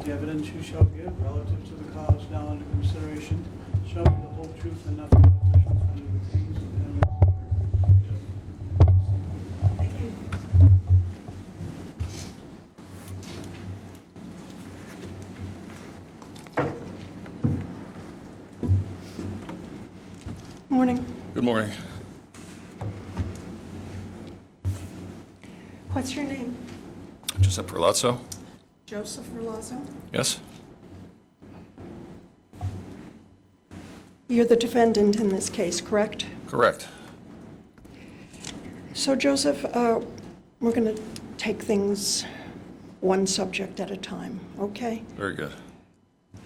that the evidence you shall give relative to the cause now under consideration shall be the whole truth and nothing but the truth under the things and Morning. Good morning. What's your name? Joseph Ferlazzo? Joseph Ferlazzo. Yes? You're the defendant in this case, correct? Correct. So, Joseph, we're going to take things one subject at a time, okay? Very good.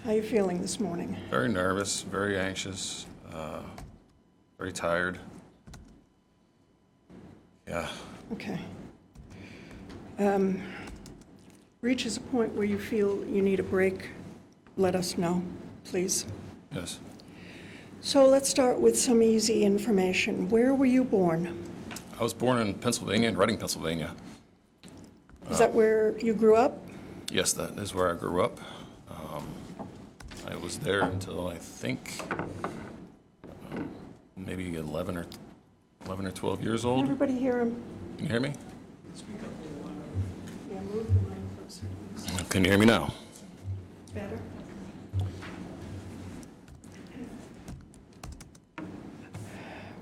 How are you feeling this morning? Very nervous, very anxious, very tired. Yeah. Okay. Reaches a point where you feel you need a break, let us know, please. Yes. So let's start with some easy information. Where were you born? I was born in Pennsylvania, in Reading, Pennsylvania. Is that where you grew up? Yes, that is where I grew up. I was there until I think maybe 11 or 12 years Can old. everybody hear him? Can you hear me? Yeah, move the mic closer, please. Can you hear me now? Better?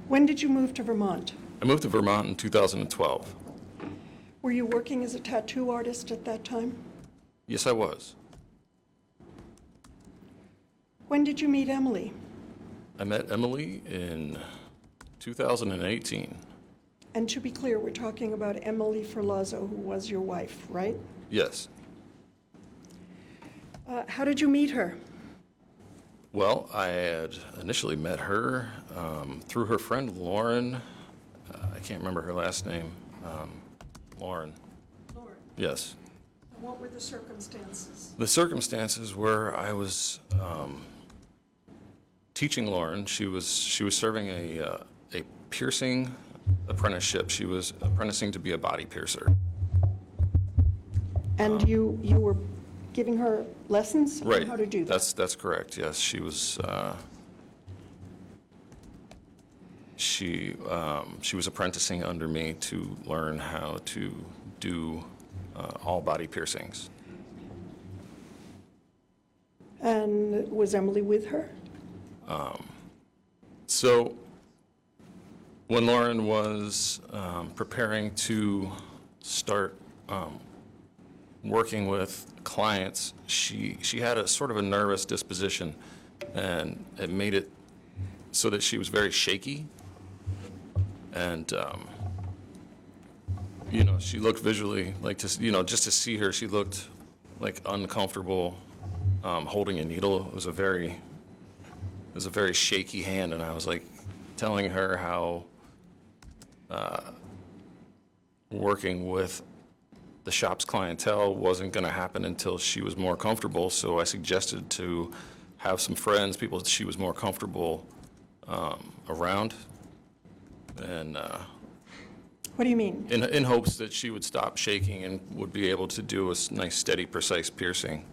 When did you move to Vermont? I moved to Vermont in 2012. Were you working as a tattoo artist at that time? Yes, I was. When did you meet Emily? I met Emily in 2018. And to be clear, we're talking about Emily Ferlazzo, who was your wife, right? Yes. How did you meet her? Well, I had initially met her through her friend Lauren. I can't remember her last name. Lauren. Lauren. Yes. What were the circumstances? The circumstances were I was teaching Lauren. She was serving a piercing apprenticeship. She was apprenticing to be a body piercer. And you were giving her lessons Right. on how to do that? That's correct. Yes, she was. She was apprenticing under me to learn how to do all body piercings. And was Emily with her? So when Lauren was preparing to start working with clients, she had a sort of a nervous disposition, and it made it so that she was very shaky. And she looked visually like just to see her, she looked like uncomfortable holding a needle. It was a very shaky hand, and I was like telling her how working with the shop's clientele wasn't going to happen until she was more comfortable. So I suggested to have some friends, people that she was more comfortable around, and What do you mean? in hopes that she would stop shaking and would be able to do a nice, steady, precise piercing.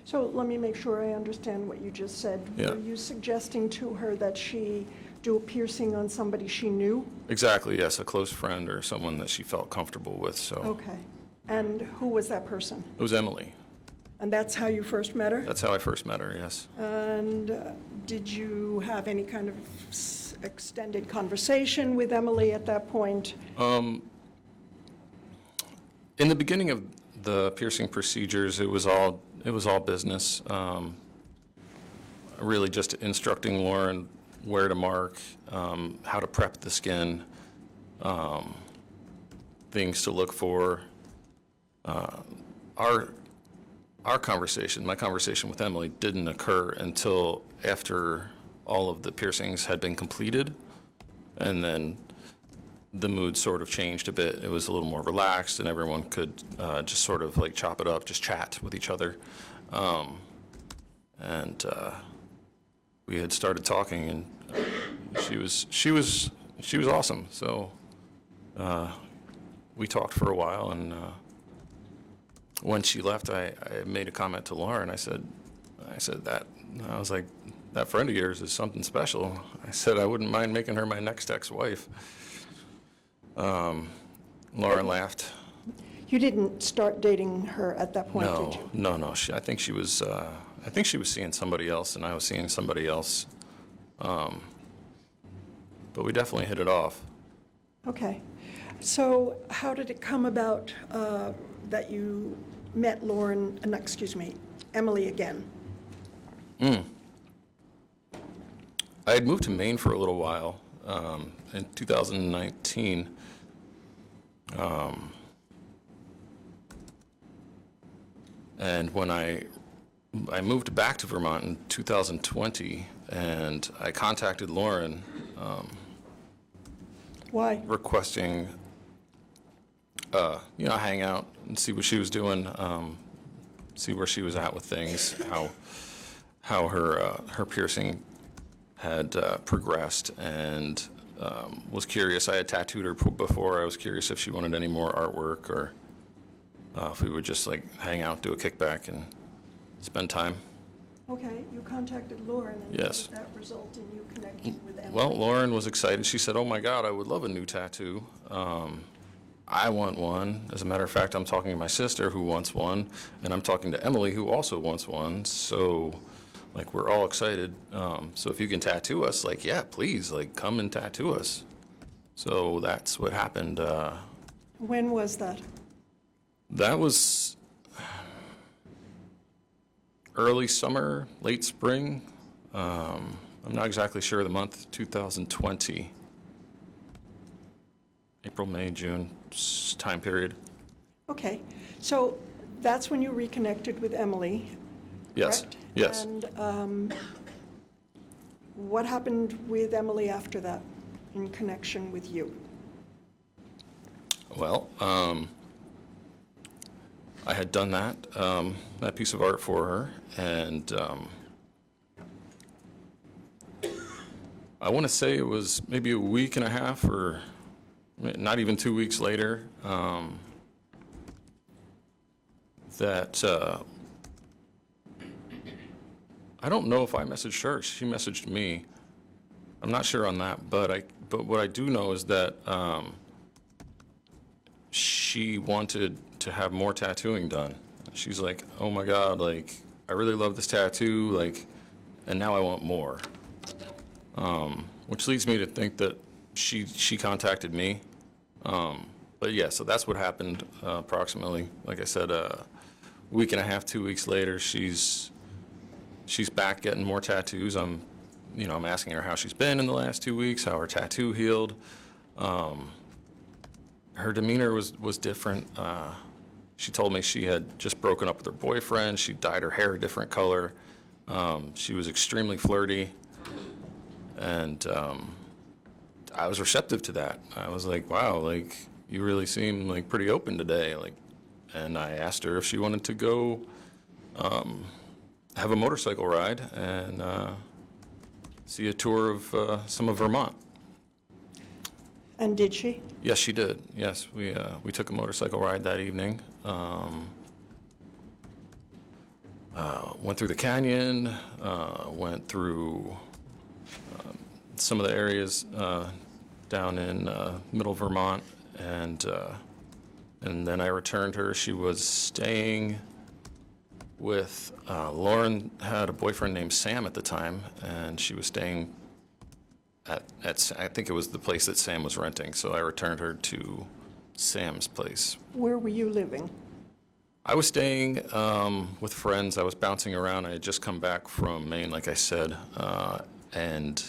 So let me make sure I understand what you just said. Yeah. Were you suggesting to her that she do a piercing on somebody she knew? Exactly, yes, a close friend or someone that she felt comfortable with. So Okay. And who was that person? it was Emily. And that's how you first met her? That's how I first met her, yes. And did you have any kind of extended conversation with Emily at that point? In the beginning of the piercing procedures, it was all business. Really just instructing Lauren where to mark, how to prep the skin, things to look for. My conversation with Emily didn't occur until after all of the piercings had been completed, and then the mood sort of changed a bit. It was a little more relaxed, and everyone could just sort of like chop it up, just chat with each other. And we had started talking, and she was awesome. So we talked for a while, and when she left, I made a comment to Lauren. I said that, I was like, that friend of yours is something special. I said I wouldn't mind making her my next ex-wife. Lauren laughed. You didn't start dating her at that point, did you? No. I think she was seeing somebody else, and I was seeing somebody else. But we definitely hit it off. Okay. So how did it come about that you met Emily again? I had moved to Maine for a little while in 2019. And when I moved back to Vermont in 2020, and I contacted Lauren. Why? Requesting, hang out and see what she was doing, see where she was at with things, how her piercing had progressed, and was curious. I had tattooed her before. I was curious if she wanted any more artwork, or if we would just like hang out, do a kickback, and spend time. Okay, you contacted Lauren, and Yes. did that result in you connecting with Emily? Well, Lauren was excited. She said, "Oh my God, I would love a new tattoo. I want one." As a matter of fact, I'm talking to my sister who wants one, and I'm talking to Emily who also wants one. So, like, we're all excited. So if you can tattoo us, like, yeah, please, like, come and tattoo us. So that's what happened. When was that? That was early summer, late spring. I'm not exactly sure of the month, 2020. April, May, June time period. Okay, so that's when you reconnected with Emily, Yes, correct? yes. And what happened with Emily after that in connection with you? Well, I had done that piece of art for her, and I want to say it was maybe a week and a half, or not even 2 weeks later, that I don't know if I messaged her. She messaged me. I'm not sure on that, but what I do know is that she wanted to have more tattooing done. She's like, "Oh my God, like, I really love this tattoo, like, and now I want more." Which leads me to think that she contacted me. But yeah, so that's what happened approximately. Like I said, a week and a half, 2 weeks later, she's back getting more tattoos. I'm asking her how she's been in the last 2 weeks, how her tattoo healed. Her demeanor was different. She told me she had just broken up with her boyfriend. She dyed her hair a different color. She was extremely flirty, and I was receptive to that. I was like, "Wow, like, you really seem like pretty open today." Like, and I asked her if she wanted to go have a motorcycle ride and see a tour of some of Vermont. And did she? Yes, she did. Yes, we took a motorcycle ride that evening. Went through the canyon, went through some of the areas down in middle Vermont, and then I returned her. She was staying with Lauren had a boyfriend named Sam at the time, and she was staying at I think it was the place that Sam was renting. So I returned her to Sam's place. Where were you living? I was staying with friends. I was bouncing around. I had just come back from Maine, like I said, and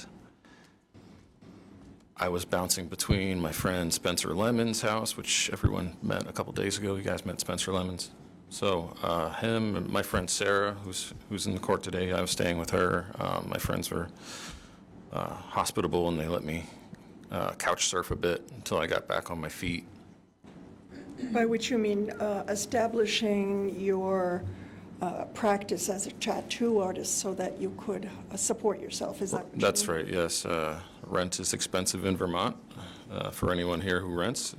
I was bouncing between my friend Spencer Lemon's house, which everyone met a couple days ago. You guys met Spencer Lemons. So him and my friend Sarah, who's in the court today, I was staying with her. My friends were hospitable, and they let me couch surf a bit until I got back on my feet. By which you mean establishing your practice as a tattoo artist so that you could support yourself. Is that what you That's mean? right, yes. Rent is expensive in Vermont for anyone here who rents.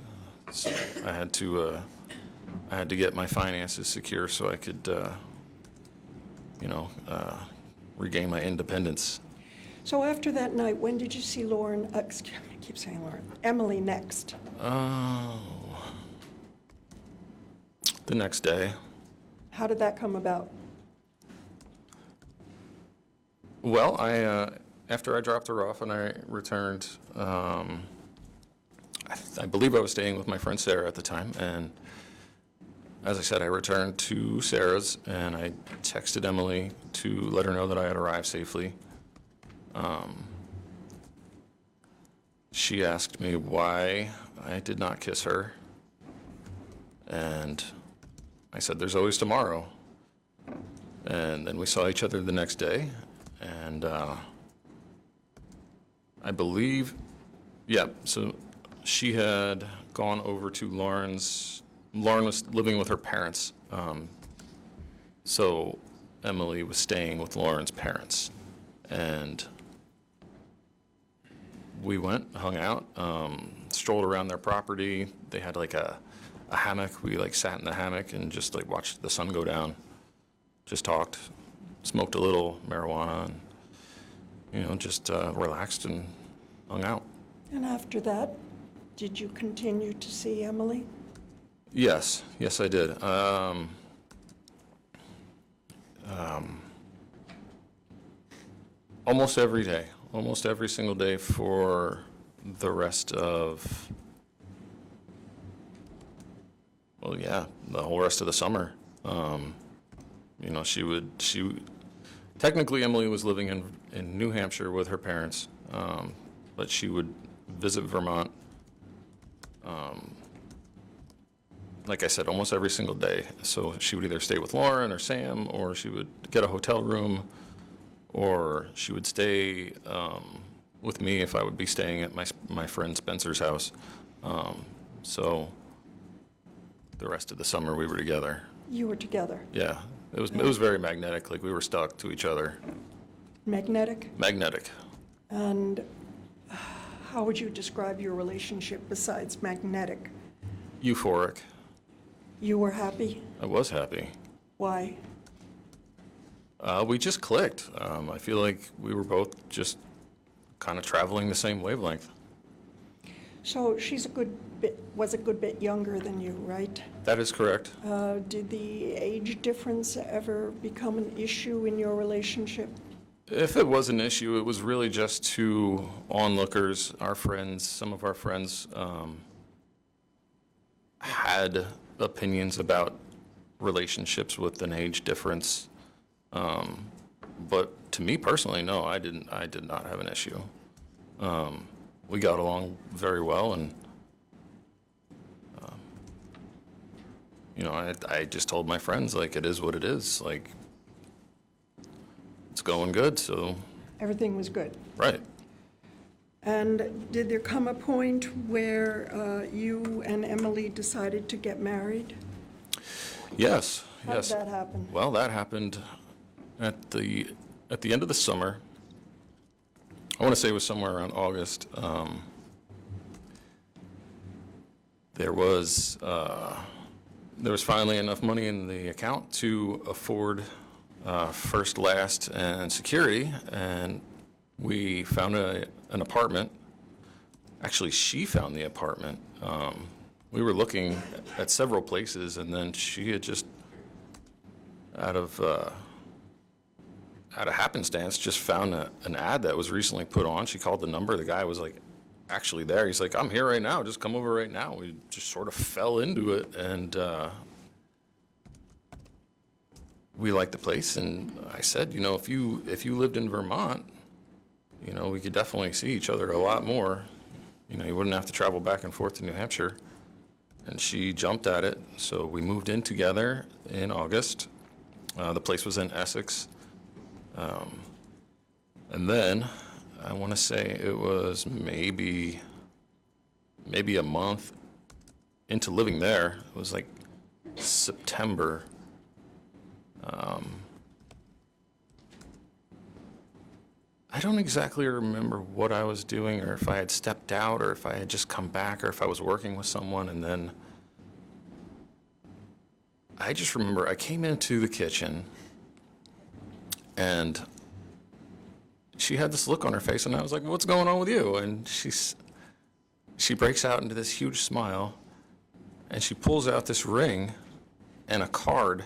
So I had to I had to get my finances secure so I could, regain my independence. So after that night, when did you see I keep saying Lauren, Emily next? Oh, the next day. How did that come about? Well, after I dropped her off and I returned, I believe I was staying with my friend Sarah at the time, and as I said, I returned to Sarah's, and I texted Emily to let her know that I had arrived safely. She asked me why I did not kiss her, and I said, "There's always tomorrow." And then we saw each other the next day, and I believe, so she had gone over to Lauren's. Lauren was living with her parents, so Emily was staying with Lauren's parents, and we went, hung out, strolled around their property. They had like a hammock. We like sat in the hammock and just like watched the sun go down, just talked, smoked a little marijuana, and just relaxed and hung out. And after that, did you continue to see Emily? Yes, I did. Almost every day, almost every single day for the rest of, the whole rest of the summer. Technically Emily was living in New Hampshire with her parents, but she would visit Vermont, like I said, almost every single day. So she would either stay with Lauren or Sam, or she would get a hotel room, or she would stay with me if I would be staying at my friend Spencer's house. So the rest of the summer we were together. You were together. Yeah, it was very magnetic. Like we were stuck to each other. Magnetic? Magnetic. And how would you describe your relationship besides magnetic? Euphoric. You were happy? I was happy. Why? We just clicked. I feel like we were both just kind of traveling the same wavelength. So she's was a good bit younger than you, right? That is correct. Did the age difference ever become an issue in your relationship? If it was an issue, it was really just two onlookers, our friends. Some of our friends had opinions about relationships with an age difference. But to me personally, no, I did not have an issue. We got along very well, and I just told my friends, like, it is what it is. Like, it's going good, so. Everything was good. Right. And did there come a point where you and Emily decided to get married? Yes. How did that happen? Well, that happened at the end of the summer. I want to say it was somewhere around August. There was finally enough money in the account to afford first, last, and security, and we found an apartment. Actually, she found the apartment. We were looking at several places, and then she had just, out of happenstance, just found an ad that was recently put on. She called the number. The guy was like actually there. He's like, "I'm here right now. Just come over right now." We just sort of fell into it, and we liked the place. And I said, if you lived in Vermont, we could definitely see each other a lot more. You wouldn't have to travel back and forth to New Hampshire. And she jumped at it. So we moved in together in August. The place was in Essex. And then I want to say it was maybe a month into living there. It was like September. I don't exactly remember what I was doing, or if I had stepped out, or if I had just come back, or if I was working with someone, and then I just remember I came into the kitchen and she had this look on her face, and I was like, what's going on with you? And she breaks out into this huge smile, and she pulls out this ring and a card,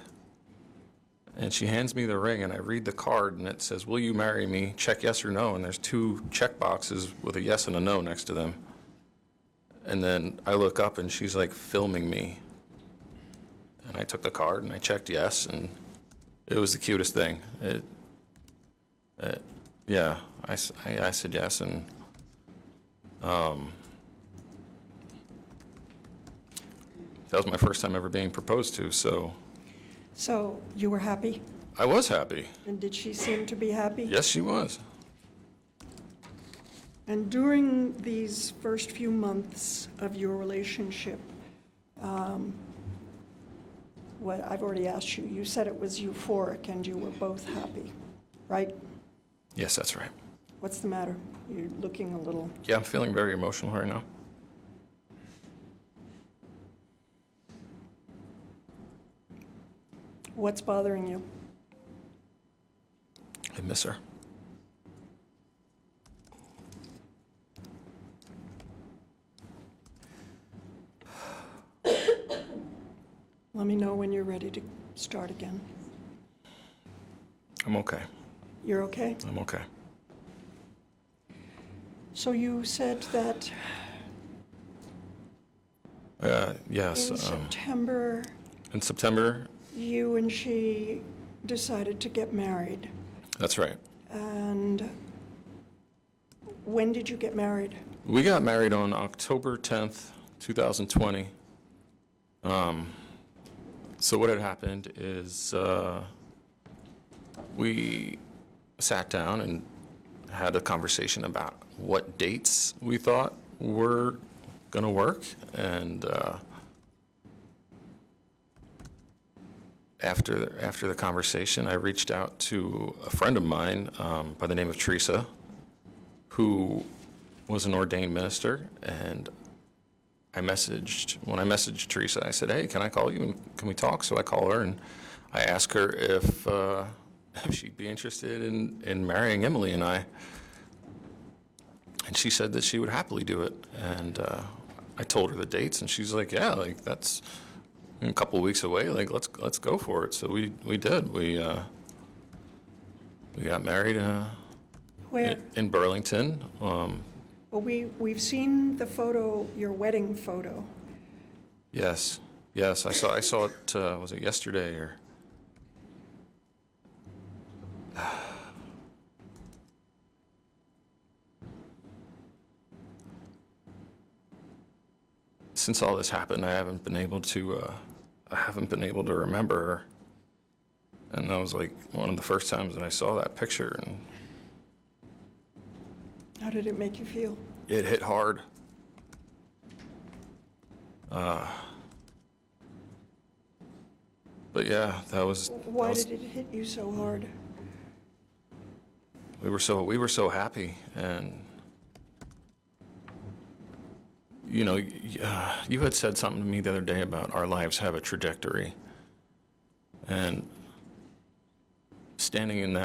and she hands me the ring, and I read the card, and it says, will you marry me? Check yes or no, and there's 2 check boxes with a yes and a no next to them. And then I look up, and she's like filming me. And I took the card, and I checked yes, and it was the cutest thing. Yeah, I said yes, and that was my first time ever being proposed to, so So you were happy? I was happy. And did she seem to be happy? Yes, she was. And during these first few months of your relationship, what I've already asked you, you said it was euphoric and you were both happy, right? Yes, that's right. What's the matter? You're looking a little... Yeah, I'm feeling very emotional right now. What's bothering you? I miss her. Let me know when you're ready to start again. I'm okay. You're okay? I'm okay. So you said that Yes. in September, In September, you and she decided to get married. that's right. And when did you get married? We got married on October 10th, 2020. So what had happened is we sat down and had a conversation about what dates we thought were going to work. And after the conversation, I reached out to a friend of mine by the name of Teresa, who was an ordained minister, and when I messaged Teresa, I said, hey, can I call you and can we talk? So I call her and I ask her if she'd be interested in marrying Emily and I. And she said that she would happily do it. And I told her the dates, and she's like, yeah, like that's a couple of weeks away. Like let's go for it. So we did. We got married Where? in Burlington. Well, we've seen the photo, your wedding photo. Yes, I saw it. Was it yesterday or? Since all this happened, I haven't been able to remember her. And that was like one of the first times that I saw that picture, and How did it make you feel? it hit hard. But yeah, Why did it hit you so hard? we were so happy, and you know, you had said something to me the other day about our lives have a trajectory, and standing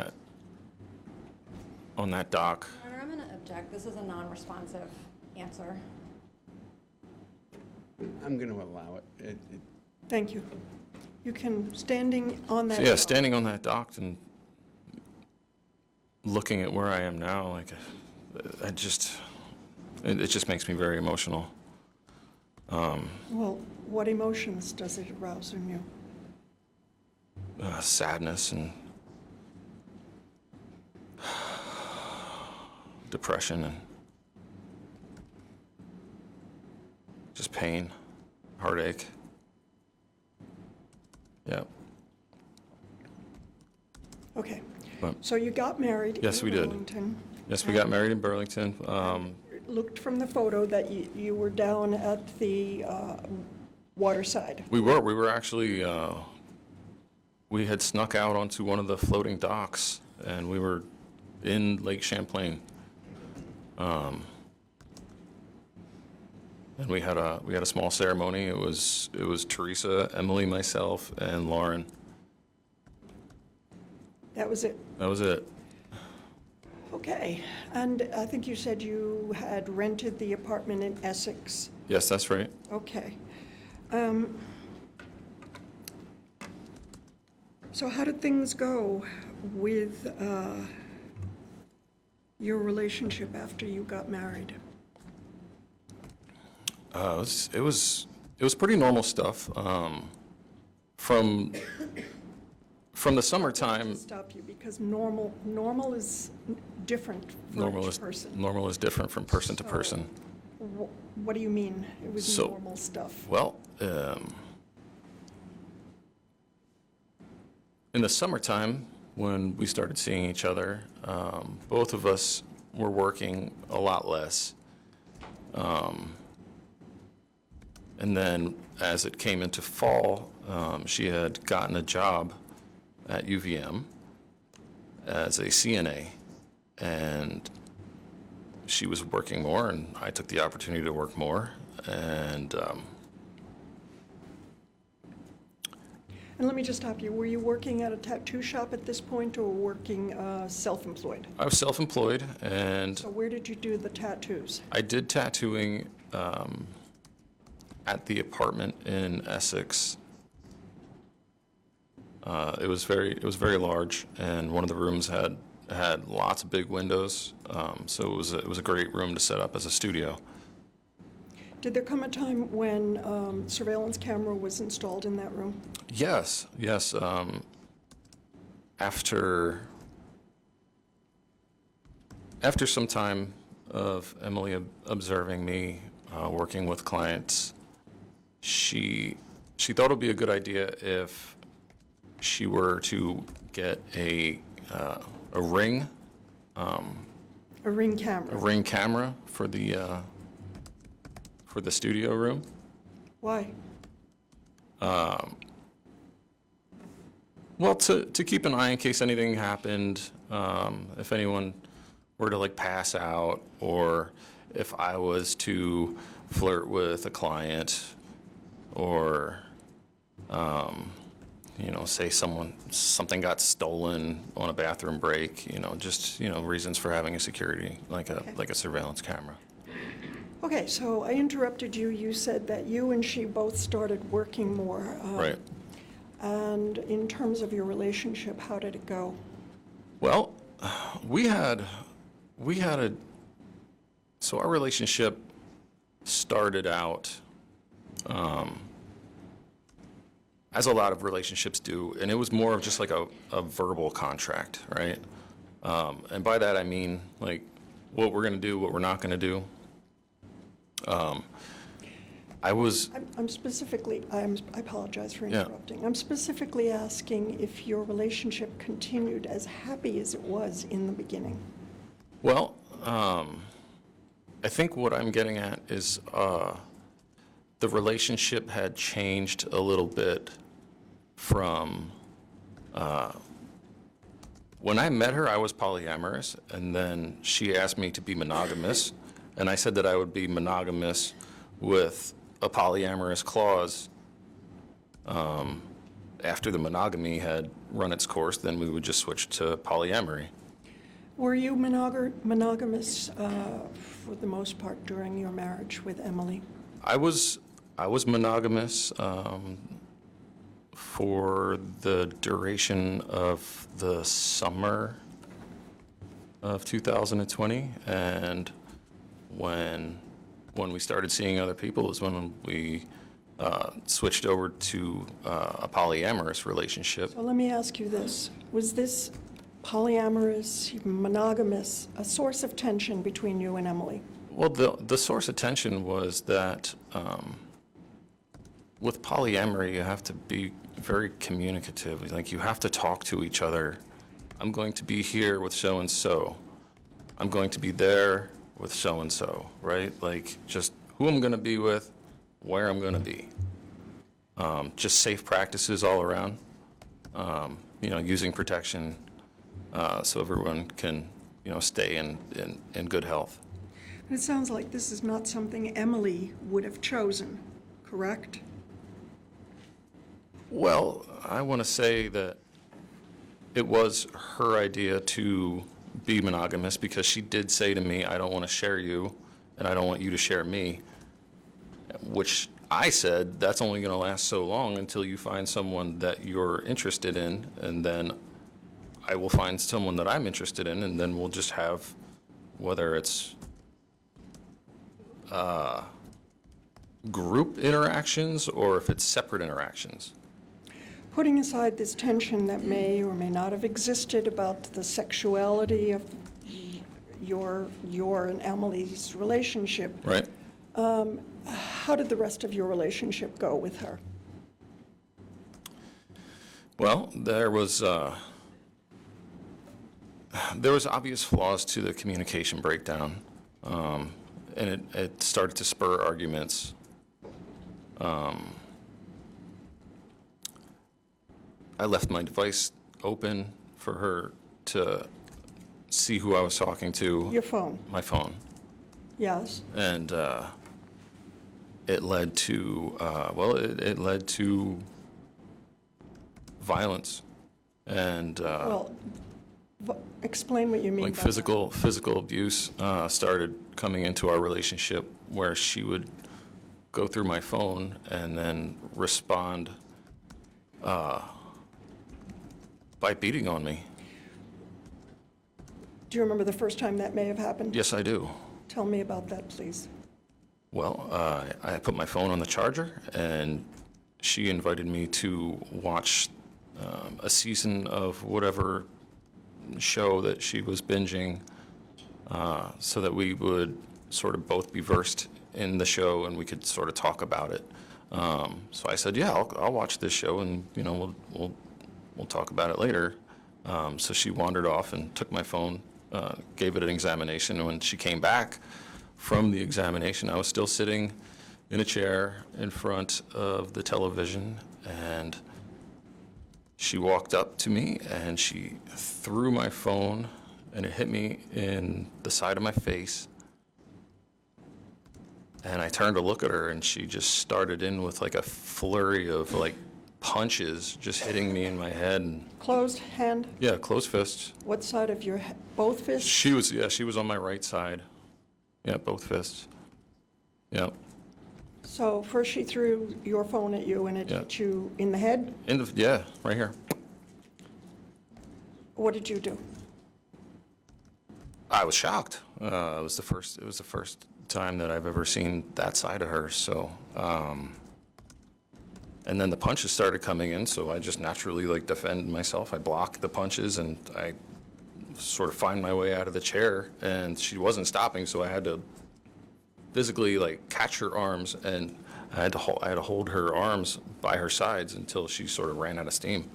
on that dock. Your Honor, I'm going to object. This is a non-responsive answer. I'm going to allow it. Thank you. You can, standing on that... Yeah, standing on that dock and looking at where I am now, like, it just makes me very emotional. Well, what emotions does it arouse in you? Sadness and depression and just pain, heartache. Yeah. Okay. But, So you got married Yes, in we did. Burlington. yes, we got married in Burlington. It looked from the photo that you were down at the waterside. We were actually, we had snuck out onto one of the floating docks, and we were in Lake Champlain. And we had a small ceremony. It was Teresa, Emily, myself, and Lauren. That was it? That was it. Okay. And I think you said you had rented the apartment in Essex. Yes, that's right. Okay. So how did things go with your relationship after you got married? It was pretty normal stuff. From the summertime. Stop you, because normal is different for each person. Normal is different from person to So, person. What do you mean it was So- normal stuff? Well, in the summertime, when we started seeing each other, both of us were working a lot less. And then as it came into fall, she had gotten a job at UVM as a CNA, and she was working more, and I took the opportunity to work more, and And let me just stop you. Were you working at a tattoo shop at this point, or working self-employed? I was self-employed, and So where did you do the tattoos? I did tattooing at the apartment in Essex. It was very large, and one of the rooms had lots of big windows, so it was a great room to set up as a studio. Did there come a time when surveillance camera was installed in that room? Yes. After some time of Emily observing me working with clients, she thought it would be a good idea if she were to get a ring A ring camera? for the studio room. Why? Well, to keep an eye in case anything happened, if anyone were to like pass out, or if I was to flirt with a client, or say something got stolen on a bathroom break, just reasons for having a security like a surveillance camera. Okay, so I interrupted you. You said that you and she both started working more. Right. And in terms of your relationship, how did it go? Well, so our relationship started out as a lot of relationships do, and it was more of just like a verbal contract, right? And by that I mean like what we're going to do, what we're not going to do. I apologize for Yeah. interrupting. I'm specifically asking if your relationship continued as happy as it was in the beginning. Well, I think what I'm getting at is the relationship had changed a little bit from when I met her, I was polyamorous, and then she asked me to be monogamous, and I said that I would be monogamous with a polyamorous clause. After the monogamy had run its course, then we would just switch to polyamory. Were you monogamous for the most part during your marriage with Emily? I was monogamous for the duration of the summer of 2020, and when we started seeing other people is when we switched over to a polyamorous relationship. So let me ask you this. Was this polyamorous, monogamous, a source of tension between you and Emily? Well, the source of tension was that with polyamory, you have to be very communicative. Like, you have to talk to each other. I'm going to be here with so-and-so. I'm going to be there with so-and-so, right? Like, just who I'm going to be with, where I'm going to be. Just safe practices all around. Using protection so everyone can, stay in good health. It sounds like this is not something Emily would have chosen, correct? Well, I want to say that it was her idea to be monogamous because she did say to me, I don't want to share you, and I don't want you to share me, which I said, that's only going to last so long until you find someone that you're interested in, and then I will find someone that I'm interested in, and then we'll just have, whether it's group interactions or if it's separate interactions. Putting aside this tension that may or may not have existed about the sexuality of your and Emily's relationship, Right? how did the rest of your relationship go with her? Well, there was obvious flaws to the communication breakdown, and it started to spur arguments. I left my device open for her to see who I was talking to. Your phone, My phone. yes? And it led to, it led to violence and Well, explain what you mean like by that. physical abuse started coming into our relationship, where she would go through my phone and then respond by beating on me. Do you remember the first time that may have happened? Yes, I do. Tell me about that, please. Well, I put my phone on the charger, and she invited me to watch a season of whatever show that she was binging, so that we would sort of both be versed in the show and we could sort of talk about it. So I said, yeah, I'll watch this show, and we'll talk about it later. So she wandered off and took my phone, gave it an examination, and when she came back from the examination, I was still sitting in a chair in front of the television, and she walked up to me and she threw my phone, and it hit me in the side of my face. And I turned to look at her, and she just started in with like a flurry of like punches, just hitting me in my head. And Closed hand, yeah, closed fists. what side of your head? Both fists? She was on my right side. Yeah, both fists. Yeah. So first she threw your phone at you and it Yeah. hit you in the head. Yeah, right here. What did you do? I was shocked. It was the first time that I've ever seen that side of her. So, and then the punches started coming in, so I just naturally like defend myself. I blocked the punches, and I sort of find my way out of the chair, and she wasn't stopping, so I had to physically like catch her arms, and I had to hold her arms by her sides until she sort of ran out of steam,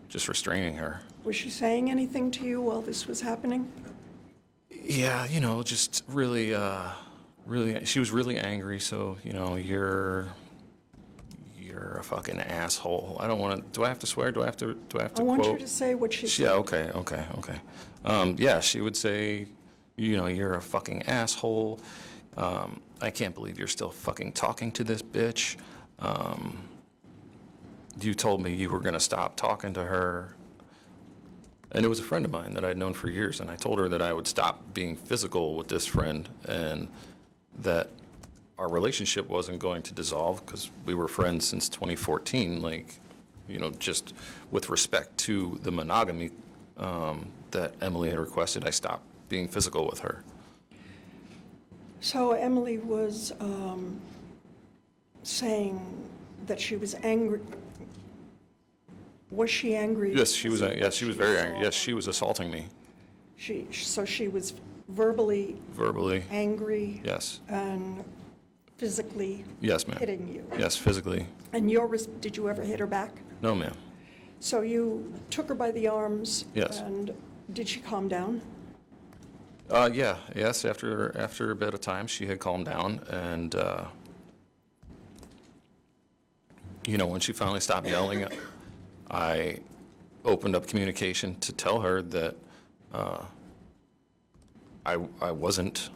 just restraining her. Was she saying anything to you while this was happening? Yeah, just really, she was really angry. So, you're a fucking asshole. I don't want to. Do I have to swear? Do I have to I quote? want you to say what she said. Yeah. Okay. Yeah, she would say, you're a fucking asshole. I can't believe you're still fucking talking to this bitch. You told me you were gonna stop talking to her. And it was a friend of mine that I'd known for years, and I told her that I would stop being physical with this friend, and that our relationship wasn't going to dissolve because we were friends since 2014, just with respect to the monogamy that Emily had requested, I stopped being physical with her. So Emily was saying that she was angry. Was she angry? Yes, she was. Yes, she was very angry. Yes, she was assaulting me So she was verbally verbally. angry Yes. and physically Yes, ma'am. hitting you. Yes, physically. And did you ever hit her back? No, ma'am. So you took her by the arms. Yes. And did she calm down? Yes. After a bit of time, she had calmed down, and when she finally stopped yelling, I opened up communication to tell her that I wasn't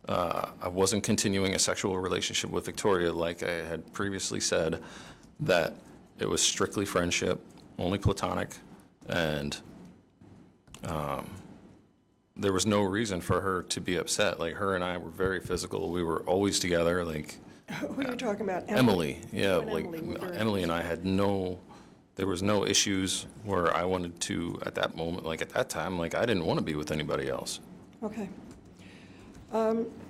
I wasn't continuing a sexual relationship with Victoria like I had previously said, that it was strictly friendship, only platonic, and there was no reason for her to be upset. Like, her and I were very physical. We were always together. Like, Who are you talking about? Emily, yeah, You and like Emily were very Emily and I had there was no issues where I wanted to, at that moment, like at that time, like I didn't want to be with anybody else. Okay.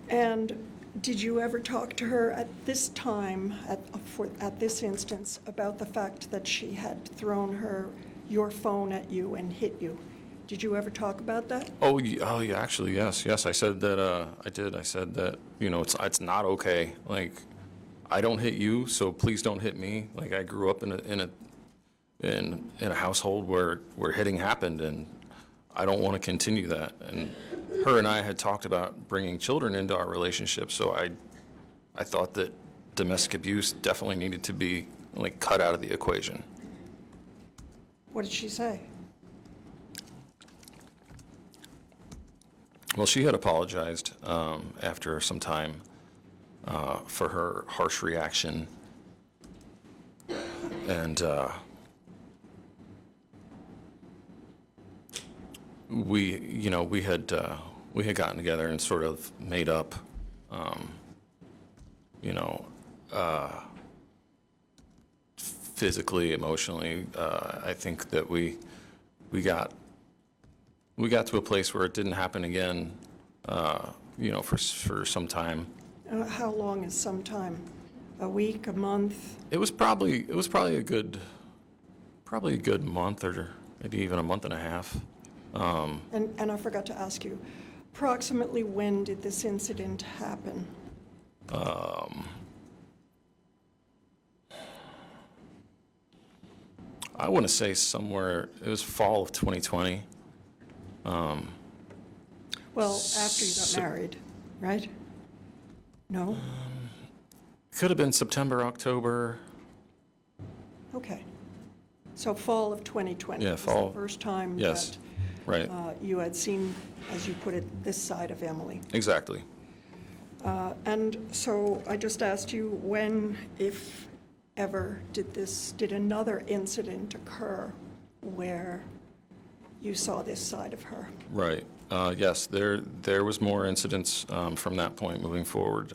And did you ever talk to her at this time, at this instance, about the fact that she had thrown your phone at you and hit you? Did you ever talk about that? Oh, yeah, actually, yes. I said that, I did. I said that, it's not okay. Like, I don't hit you, so please don't hit me. Like, I grew up in a household where hitting happened, and I don't want to continue that. And her and I had talked about bringing children into our relationship, so I thought that domestic abuse definitely needed to be, like, cut out of the equation. What did she say? Well, she had apologized after some time for her harsh reaction, and we had gotten together and sort of made up, physically, emotionally. I think that we got to a place where it didn't happen again, for some time. How long is some time? A week, a month? It was probably a good month, or maybe even a month and a half. And I forgot to ask you, approximately when did this incident happen? I want to say somewhere, it was fall of 2020. Well, after you got married, right? No? Could have been September, October. Okay. So fall of 2020 Yeah, was fall. the first time Yes, that right, you had seen, as you put it, this side of Emily. exactly. And so I just asked you when, if ever, did another incident occur where you saw this side of her? Right. Yes, there was more incidents from that point moving forward.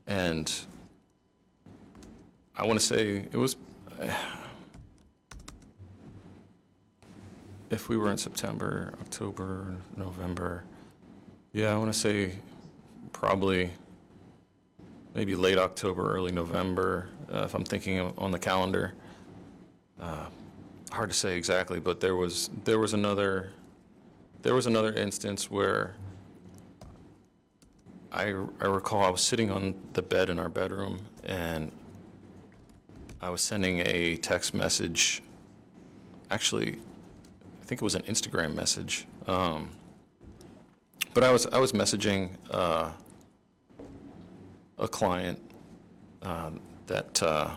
And I want to say it was, if we were in September, October, November, yeah, I want to say probably maybe late October, early November, if I'm thinking on the calendar. Hard to say exactly, but there was another instance where I recall I was sitting on the bed in our bedroom, and I was sending a text message. Actually, I think it was an Instagram message. But I was messaging a client that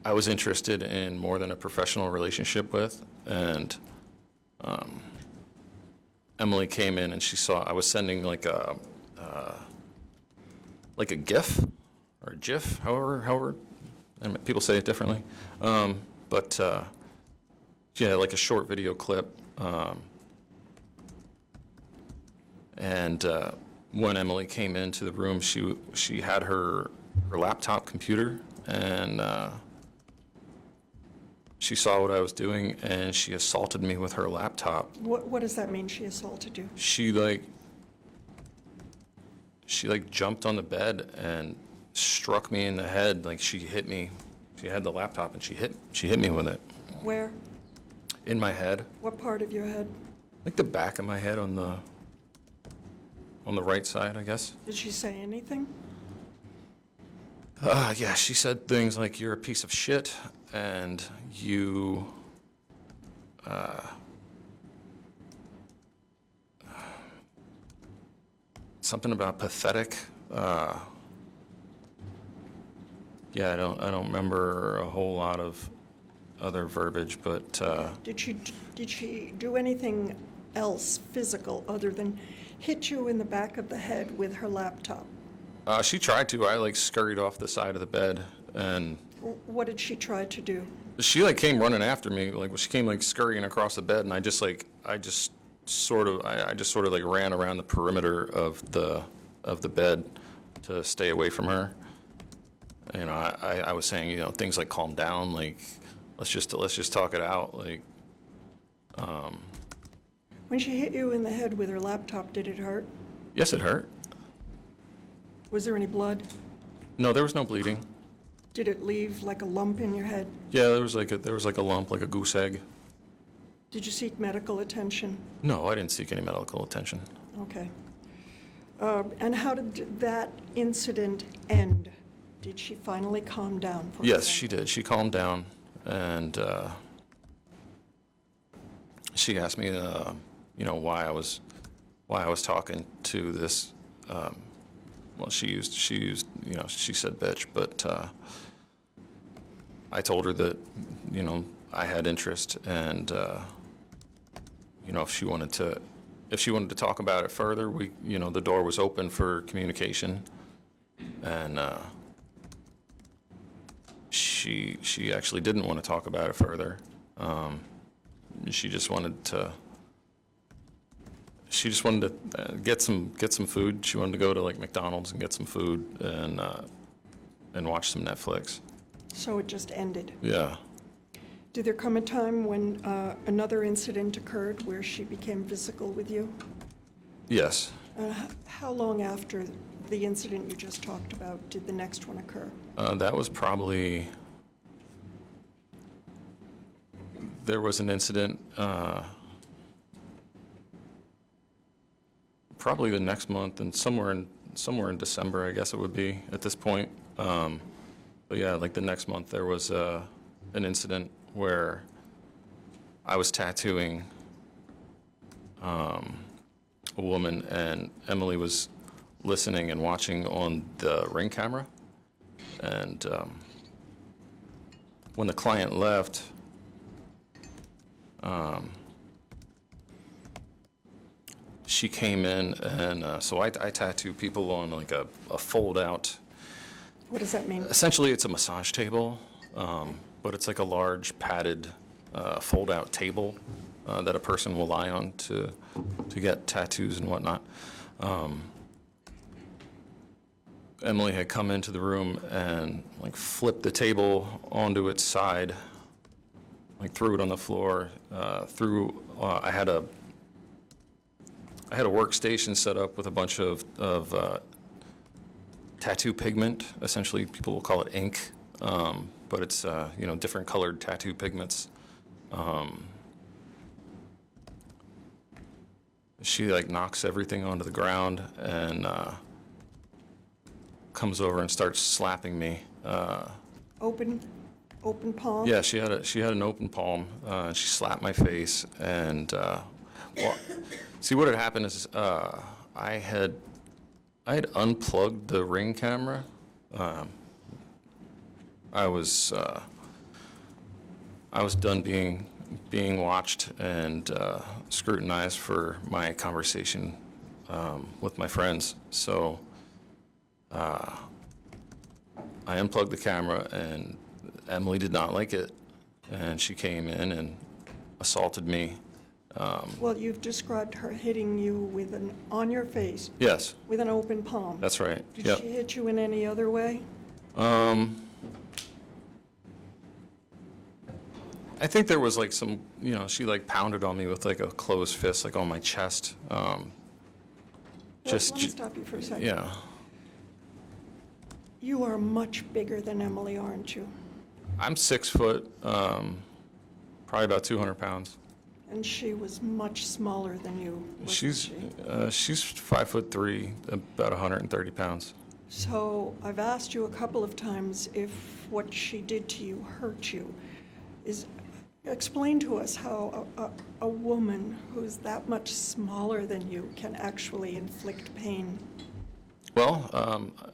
I was interested in more than a professional relationship with, and Emily came in and she saw I was sending like a GIF or a GIF, however, and people say it differently, but yeah, like a short video clip, and when Emily came into the room, she had her laptop computer, and she saw what I was doing, and she assaulted me with her laptop. What does that mean, she assaulted you? She jumped on the bed and struck me in the head. Like, she hit me. She had the laptop and she hit me with it. Where? In my head. What part of your head? Like the back of my head on the right side, I guess. Did she say anything? Yeah, she said things like, "You're a piece of shit," and you, something about pathetic. Yeah, I don't remember a whole lot of other verbiage, but Did she do anything else physical other than hit you in the back of the head with her laptop? She tried to. I like scurried off the side of the bed, and What did she try to do? she like came running after me. Like she came like scurrying across the bed, and I just sort of like ran around the perimeter of the bed to stay away from her. You know, I was saying, you know, things like calm down, like let's just talk it out, like. When she hit you in the head with her laptop, did it hurt? Yes, it hurt. Was there any blood? No, there was no bleeding. Did it leave like a lump in your head? Yeah, there was like a lump, like a goose egg. Did you seek medical attention? No, I didn't seek any medical attention. Okay. And how did that incident end? Did she finally calm down for a Yes, second? she did. She calmed down, and she asked me, you know, why I was talking to this. Well, she used, you know, she said bitch, but I told her that, you know, I had interest, and you know, if she wanted to talk about it further, you know, the door was open for communication, and she actually didn't want to talk about it further. She just wanted to get some food. She wanted to go to like McDonald's and get some food and watch some Netflix. So it just ended. Yeah. Did there come a time when another incident occurred where she became physical with you? Yes. How long after the incident you just talked about did the next one occur? That was probably, there was an incident probably the next month, and somewhere in December, I guess it would be at this point. But yeah, like the next month, there was an incident where I was tattooing a woman, and Emily was listening and watching on the Ring camera. And when the client left, she came in, and so I tattoo people on like a fold-out. What does that mean? Essentially, it's a massage table, but it's like a large padded fold-out table that a person will lie on to get tattoos and whatnot. Emily had come into the room and like flipped the table onto its side, like threw it on the floor. I had a workstation set up with a bunch of tattoo pigment. Essentially, people will call it ink, but it's you know, different colored tattoo pigments. She like knocks everything onto the ground and comes over and starts slapping me. Open palm? Yeah, she had an open palm. And she slapped my face, and well, see what had happened is I had unplugged the Ring camera. I was done being watched and scrutinized for my conversation with my friends. So I unplugged the camera, and Emily did not like it, and she came in and assaulted me. Well, you've described her hitting you on your face Yes, with an open palm. that's right. Did Yep. she hit you in any other way? I think there was like some, you know, she like pounded on me with like a closed fist, like on my chest. Let me stop you for a second. Yeah. You are much bigger than Emily, aren't you? I'm 6 foot, probably about 200 pounds. And she was much smaller than you, wasn't She's 5'3", about 130 pounds. So I've asked you a couple of times if what she did to you hurt you. Explain to us how a woman who's that much smaller than you can actually inflict pain. Well,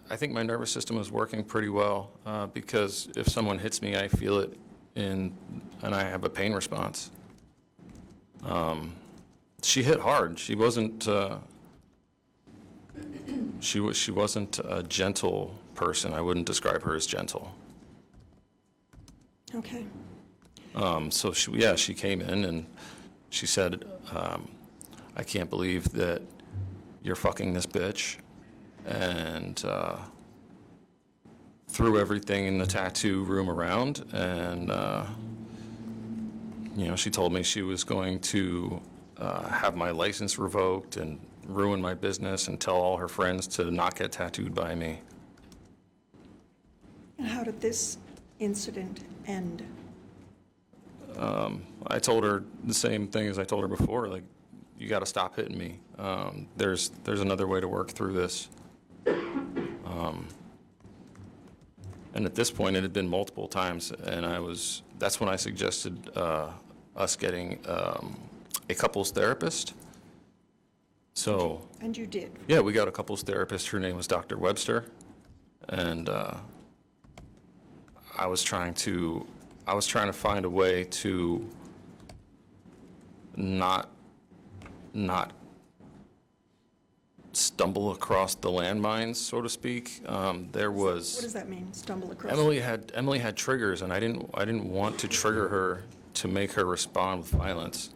I think my nervous system is working pretty well because if someone hits me, I feel it and I have a pain response. She hit hard. She wasn't. She wasn't a gentle person. I wouldn't describe her as gentle. Okay. So she came in and she said, "I can't believe that you're fucking this bitch," and threw everything in the tattoo room around. And she told me she was going to have my license revoked and ruin my business and tell all her friends to not get tattooed by me. And how did this incident end? I told her the same thing as I told her before, like, you got to stop hitting me. There's another way to work through this. And at this point, it had been multiple times, and that's when I suggested us getting a couples therapist. So. And you did? Yeah, we got a couples therapist. Her name was Dr. Webster, and I was trying to find a way to not stumble across the landmines, so to speak. There was. What does that mean, stumble across? Emily had triggers, and I didn't want to trigger her to make her respond with violence.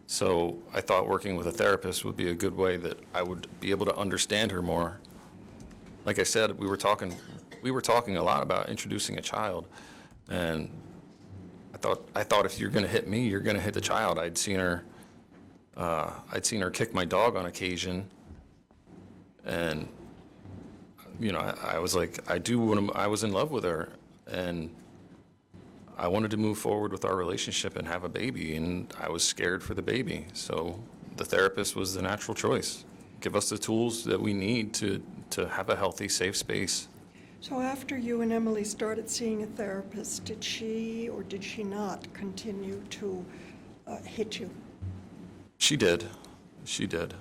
So I thought working with a therapist would be a good way that I would be able to understand her more. Like I said, we were talking a lot about introducing a child, and I thought if you're going to hit me, you're going to hit the child. I'd seen her kick my dog on occasion, and I was like, I was in love with her, and I wanted to move forward with our relationship and have a baby, and I was scared for the baby. So the therapist was the natural choice. Give us the tools that we need to have a healthy, safe space. So after you and Emily started seeing a therapist, did she or did she not continue to hit you? She did. She did.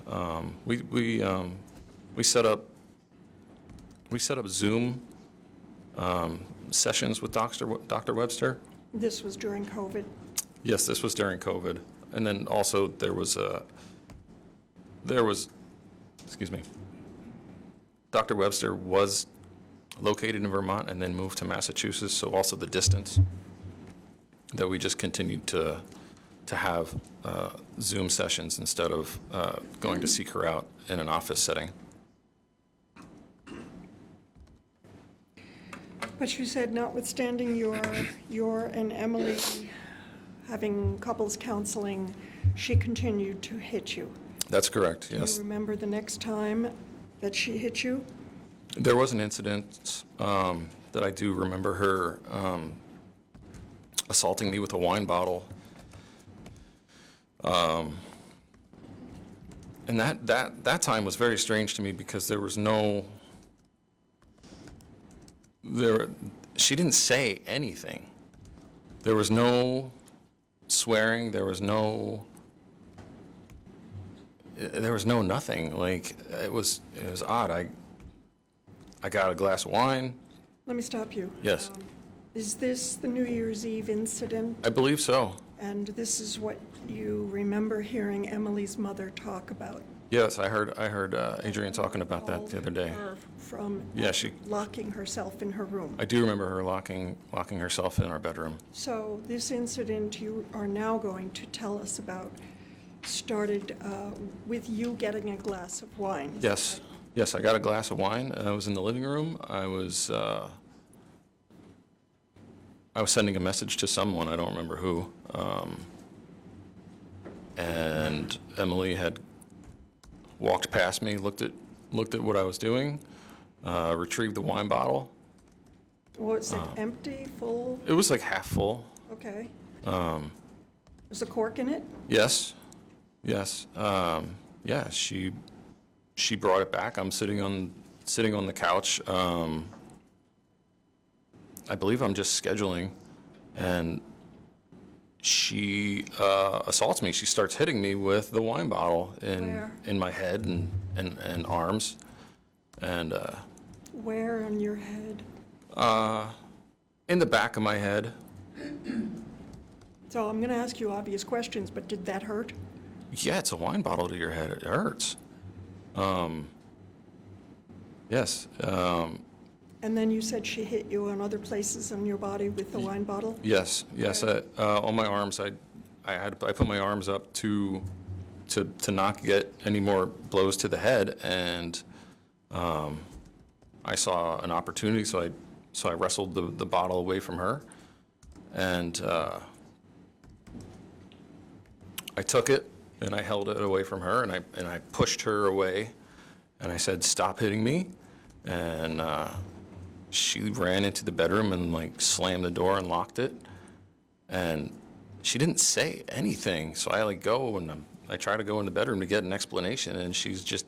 We set up Zoom sessions with Dr. Webster. This was during COVID? Yes, this was during COVID. And then also there was, excuse me, Dr. Webster was located in Vermont and then moved to Massachusetts, so also the distance that we just continued to have Zoom sessions instead of going to seek her out in an office setting. But you said notwithstanding your and Emily having couples counseling, she continued to hit you. That's correct, yes. Do you remember the next time that she hit you? There was an incident that I do remember her assaulting me with a wine bottle. And that time was very strange to me because there was she didn't say anything. There was no swearing, there was no nothing. Like, it was odd. I got a glass of wine. Let me stop you. Yes. Is this the New Year's Eve incident? I believe so. And this is what you remember hearing Emily's mother talk about? Yes, I heard Adrienne talking about that the other day. Her from locking herself in her room. I do remember her locking herself in our bedroom. So this incident you are now going to tell us about started with you getting a glass of wine. Yes. Yes, I got a glass of wine. I was in the living room. I was sending a message to someone, I don't remember who, and Emily had walked past me, looked at what I was doing, retrieved the wine bottle. Was it empty, full? It was like half full. Okay. Was a cork in it? Yes. Yes. Yeah, she brought it back. I'm sitting on the couch. I believe I'm just scheduling, and she assaults me. She starts hitting me with the wine bottle in my head and arms. And where on your head? In the back of my head. So I'm going to ask you obvious questions, but did that hurt? Yeah, it's a wine bottle to your head. It hurts. Yes. And then you said she hit you on other places in your body with the wine bottle? Yes. On my arms, I put my arms up to not get any more blows to the head, and I saw an opportunity, so I wrestled the bottle away from her, and I took it and I held it away from her, and I pushed her away, and I said, "Stop hitting me," and she ran into the bedroom and like slammed the door and locked it, and she didn't say anything. So I like go and I try to go in the bedroom to get an explanation, and she's just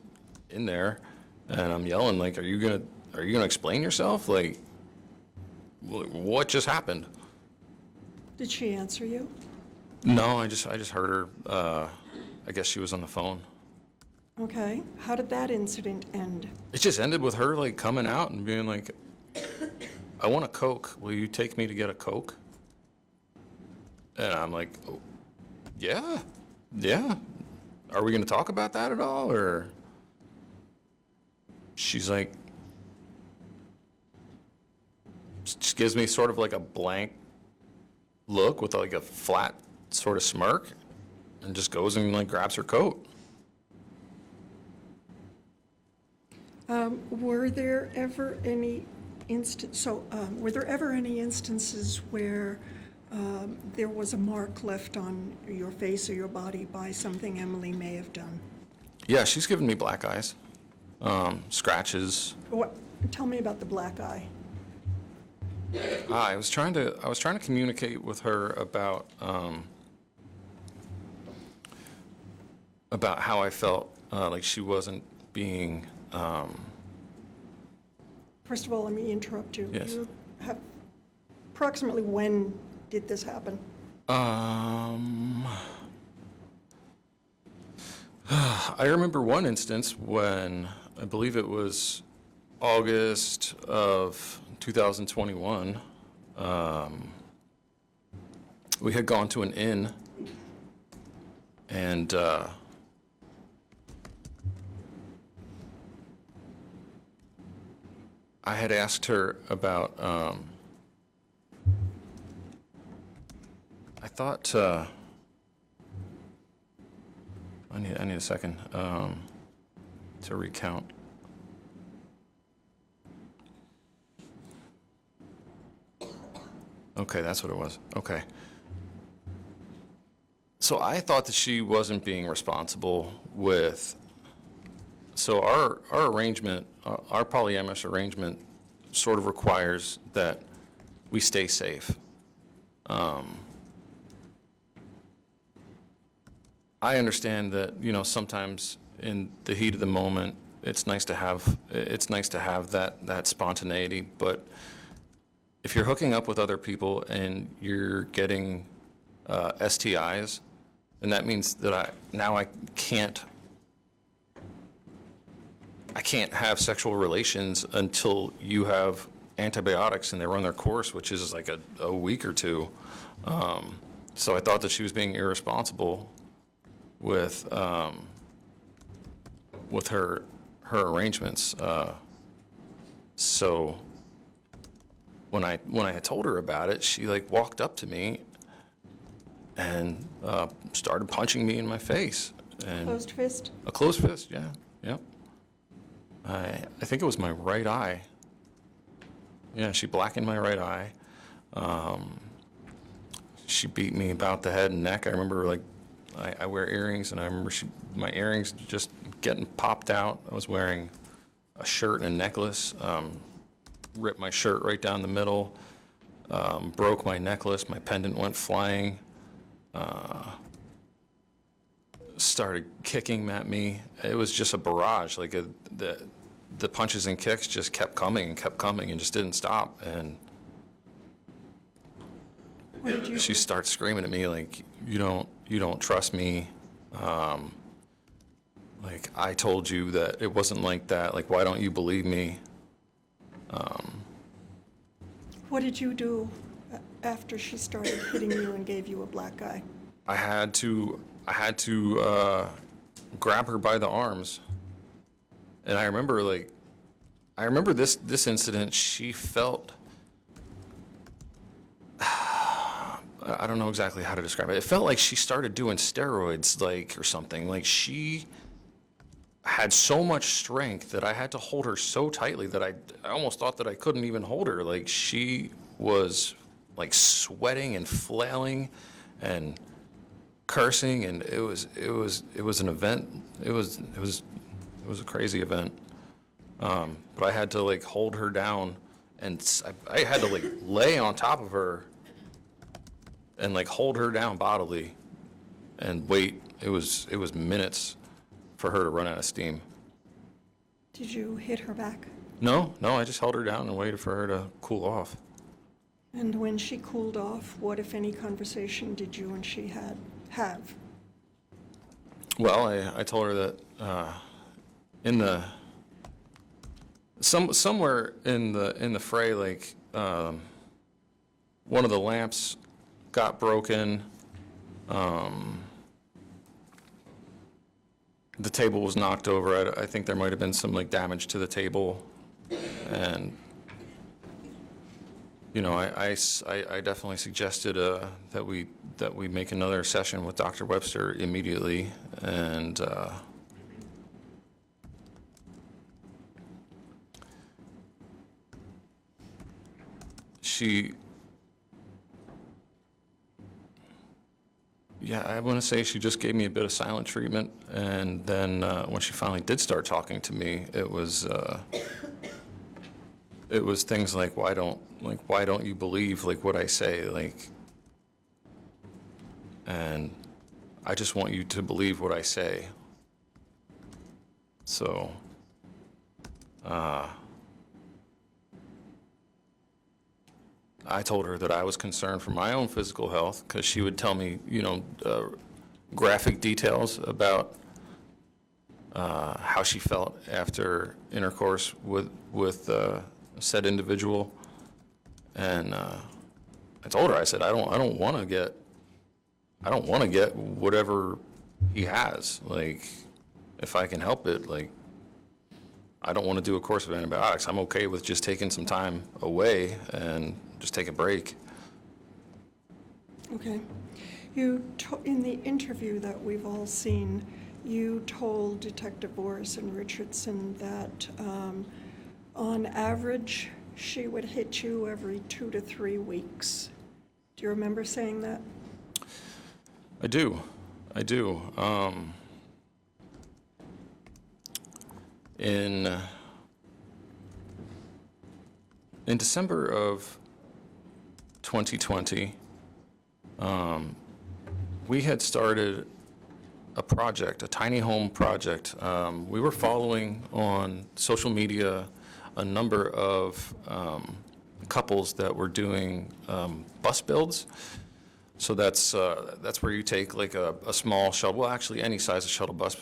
in there, and I'm yelling like, "Are you gonna explain yourself? Like, what just happened?" Did she answer you? No, I just heard her. I guess she was on the phone. Okay. How did that incident end? It just ended with her like coming out and being like, "I want a Coke. Will you take me to get a Coke?" And I'm like, "Oh, yeah. Are we going to talk about that at all?" Or she's like, she gives me sort of like a blank look with like a flat sort of smirk, and just goes and like grabs her coat. Were there ever any were there ever any instances where there was a mark left on your face or your body by something Emily may have done? Yeah, she's given me black eyes, scratches. What? Tell me about the black eye. I was trying to communicate with her about how I felt like she wasn't being. First of all, let me interrupt you. Yes. You have, approximately when did this happen? I remember one instance when I believe it was August of 2021. We had gone to an inn, and I had asked her about, I thought, I need a second to recount. Okay, that's what it was. Okay. So I thought that she wasn't being responsible with, so our arrangement, our polyamorous arrangement sort of requires that we stay safe. I understand that, sometimes in the heat of the moment, it's nice to have that spontaneity, but if you're hooking up with other people and you're getting STIs, and that means that I can't have sexual relations until you have antibiotics and they run their course, which is like a week or two. So I thought that she was being irresponsible with her arrangements. So when I had told her about it, she like walked up to me and started punching me in my face. And Closed fist? a closed fist, yeah, yep. I think it was my right eye. Yeah, she blackened my right eye. She beat me about the head and neck. I remember, like, I wear earrings, and I remember my earrings just getting popped out. I was wearing a shirt and a necklace. Ripped my shirt right down the middle. Broke my necklace. My pendant went flying. Started kicking at me. It was just a barrage. Like the punches and kicks just kept coming and just didn't stop. And What did you she starts screaming at me like, you don't trust me. Like, I told you that it wasn't like that. Like, why don't you believe me? What did you do after she started hitting you and gave you a black eye? I had to grab her by the arms. And I remember this incident, she felt, I don't know exactly how to describe it. It felt like she started doing steroids, like, or something. Like, she had so much strength that I had to hold her so tightly that I almost thought that I couldn't even hold her. Like, she was, like, sweating and flailing and cursing, and it was an event. It was a crazy event. But I had to, like, hold her down, and I had to, like, lay on top of her and, like, hold her down bodily and wait. It was minutes for her to run out of steam. Did you hit her back? No, I just held her down and waited for her to cool off. And when she cooled off, what, if any, conversation did you and she have? Well, I told her that in the somewhere in the fray, like, one of the lamps got broken. The table was knocked over. I think there might have been some, like, damage to the table, and you know, I definitely suggested that we make another session with Dr. Webster immediately, and yeah, I want to say she just gave me a bit of silent treatment, and then when she finally did start talking to me, it was things like, why don't you believe, like, what I say, like, and I just want you to believe what I say. So I told her that I was concerned for my own physical health, because she would tell me, you know, graphic details about how she felt after intercourse with said individual, and I told her, I said, I don't want to get whatever he has. Like, if I can help it, like, I don't want to do a course of antibiotics. I'm okay with just taking some time away and just take a break. Okay. In the interview that we've all seen, you told Detective Boris and Richardson that on average, she would hit you every 2 to 3 weeks. Do you remember saying that? I do. In December of 2020, we had started a project, a tiny home project. We were following on social media a number of couples that were doing bus builds. So that's where you take, like, a small shuttle, well, actually any size of shuttle bus,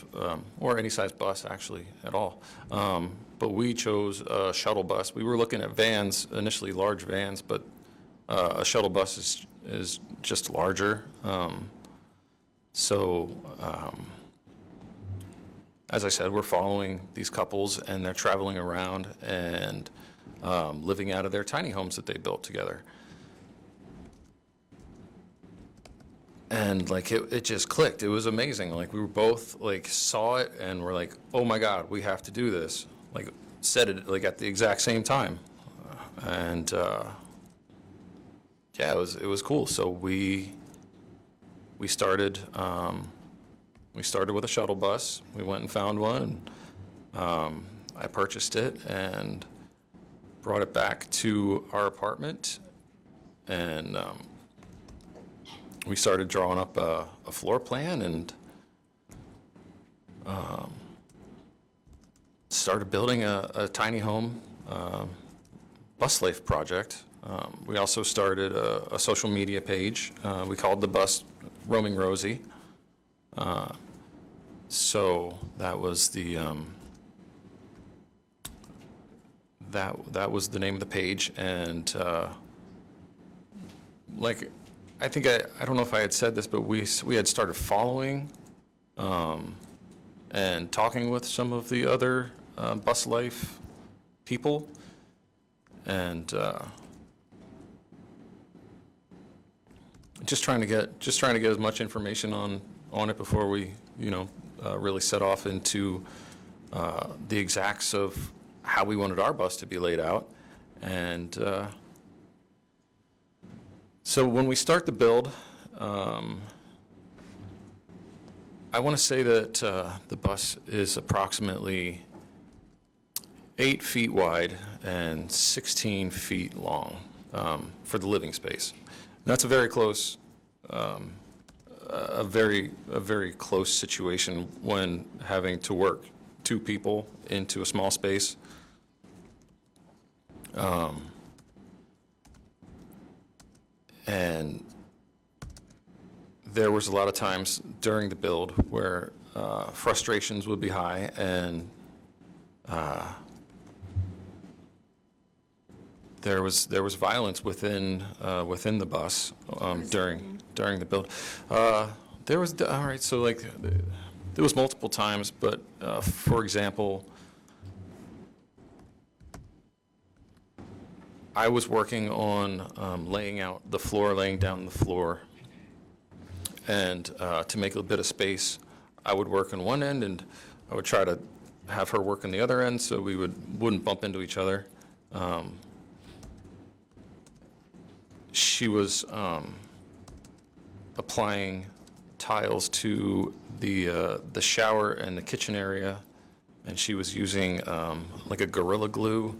or any size bus actually at all. But we chose a shuttle bus. We were looking at vans, initially large vans, but a shuttle bus is just larger. As I said, we're following these couples, and they're traveling around and living out of their tiny homes that they built together. And, like, it just clicked. It was amazing. Like, we were both, like, saw it and we're like, oh my God, we have to do this. Like, said it, like, at the exact same time. And yeah, it was cool. So we started with a shuttle bus. We went and found one. I purchased it and brought it back to our apartment, and we started drawing up a floor plan and started building a tiny home bus life project. We also started a social media page. We called the bus Roaming Rosie. So that was the that was the name of the page, and like I think I don't know if I had said this, but we had started following and talking with some of the other bus life people, and just trying to get as much information on it before we really set off into the exacts of how we wanted our bus to be laid out. And so when we start the build, I want to say that the bus is approximately 8 feet wide and 16 feet long for the living space. And that's a very close, a very close situation when having to work 2 people into a small space. And there was a lot of times during the build where frustrations would be high, and there was violence within the bus during the build. There was all right. So like there was multiple times, but for example, I was working on laying down the floor, and to make a bit of space, I would work on one end, and I would try to have her work on the other end, so we wouldn't bump into each other. She was applying tiles to the shower and the kitchen area, and she was using like a Gorilla Glue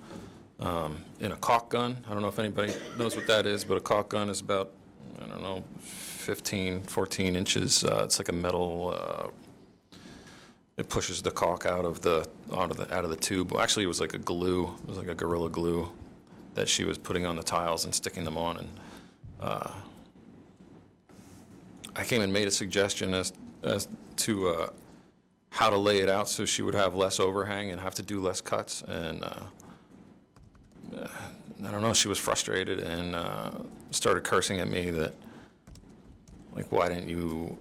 in a caulk gun. I don't know if anybody knows what that is, but a caulk gun is about, I don't know, 14 inches. It's like a metal. It pushes the caulk out of the tube. Well, actually, it was like a glue. It was like a Gorilla Glue that she was putting on the tiles and sticking them on. And I came and made a suggestion as to how to lay it out so she would have less overhang and have to do less cuts. And I don't know, she was frustrated and started cursing at me that, like, why didn't you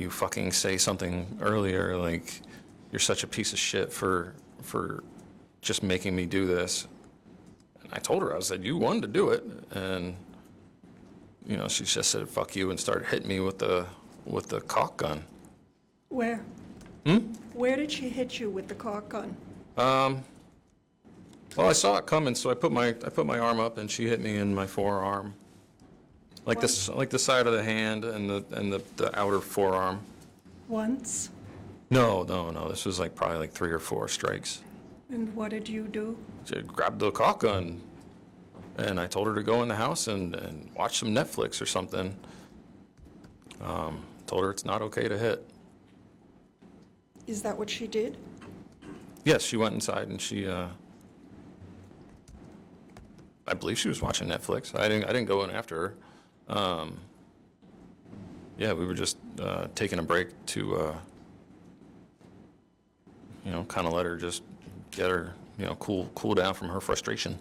fucking say something earlier? Like, you're such a piece of shit for just making me do this. And I told her, I said, you wanted to do it. And, she just said, fuck you, and started hitting me with the caulk gun. Where? Where did she hit you with the caulk gun? Well, I saw it coming, so I put my arm up, and she hit me in my forearm, like the side of the hand and the outer forearm. Once? No. This was probably 3 or 4 strikes. And what did you do? She grabbed the caulk gun, and I told her to go in the house and watch some Netflix or something. Told her it's not okay to hit. Is that what she did? Yes, she went inside and she. I believe she was watching Netflix. I didn't go in after her. Yeah, we were just taking a break to, kind of let her just get her, cool down from her frustration.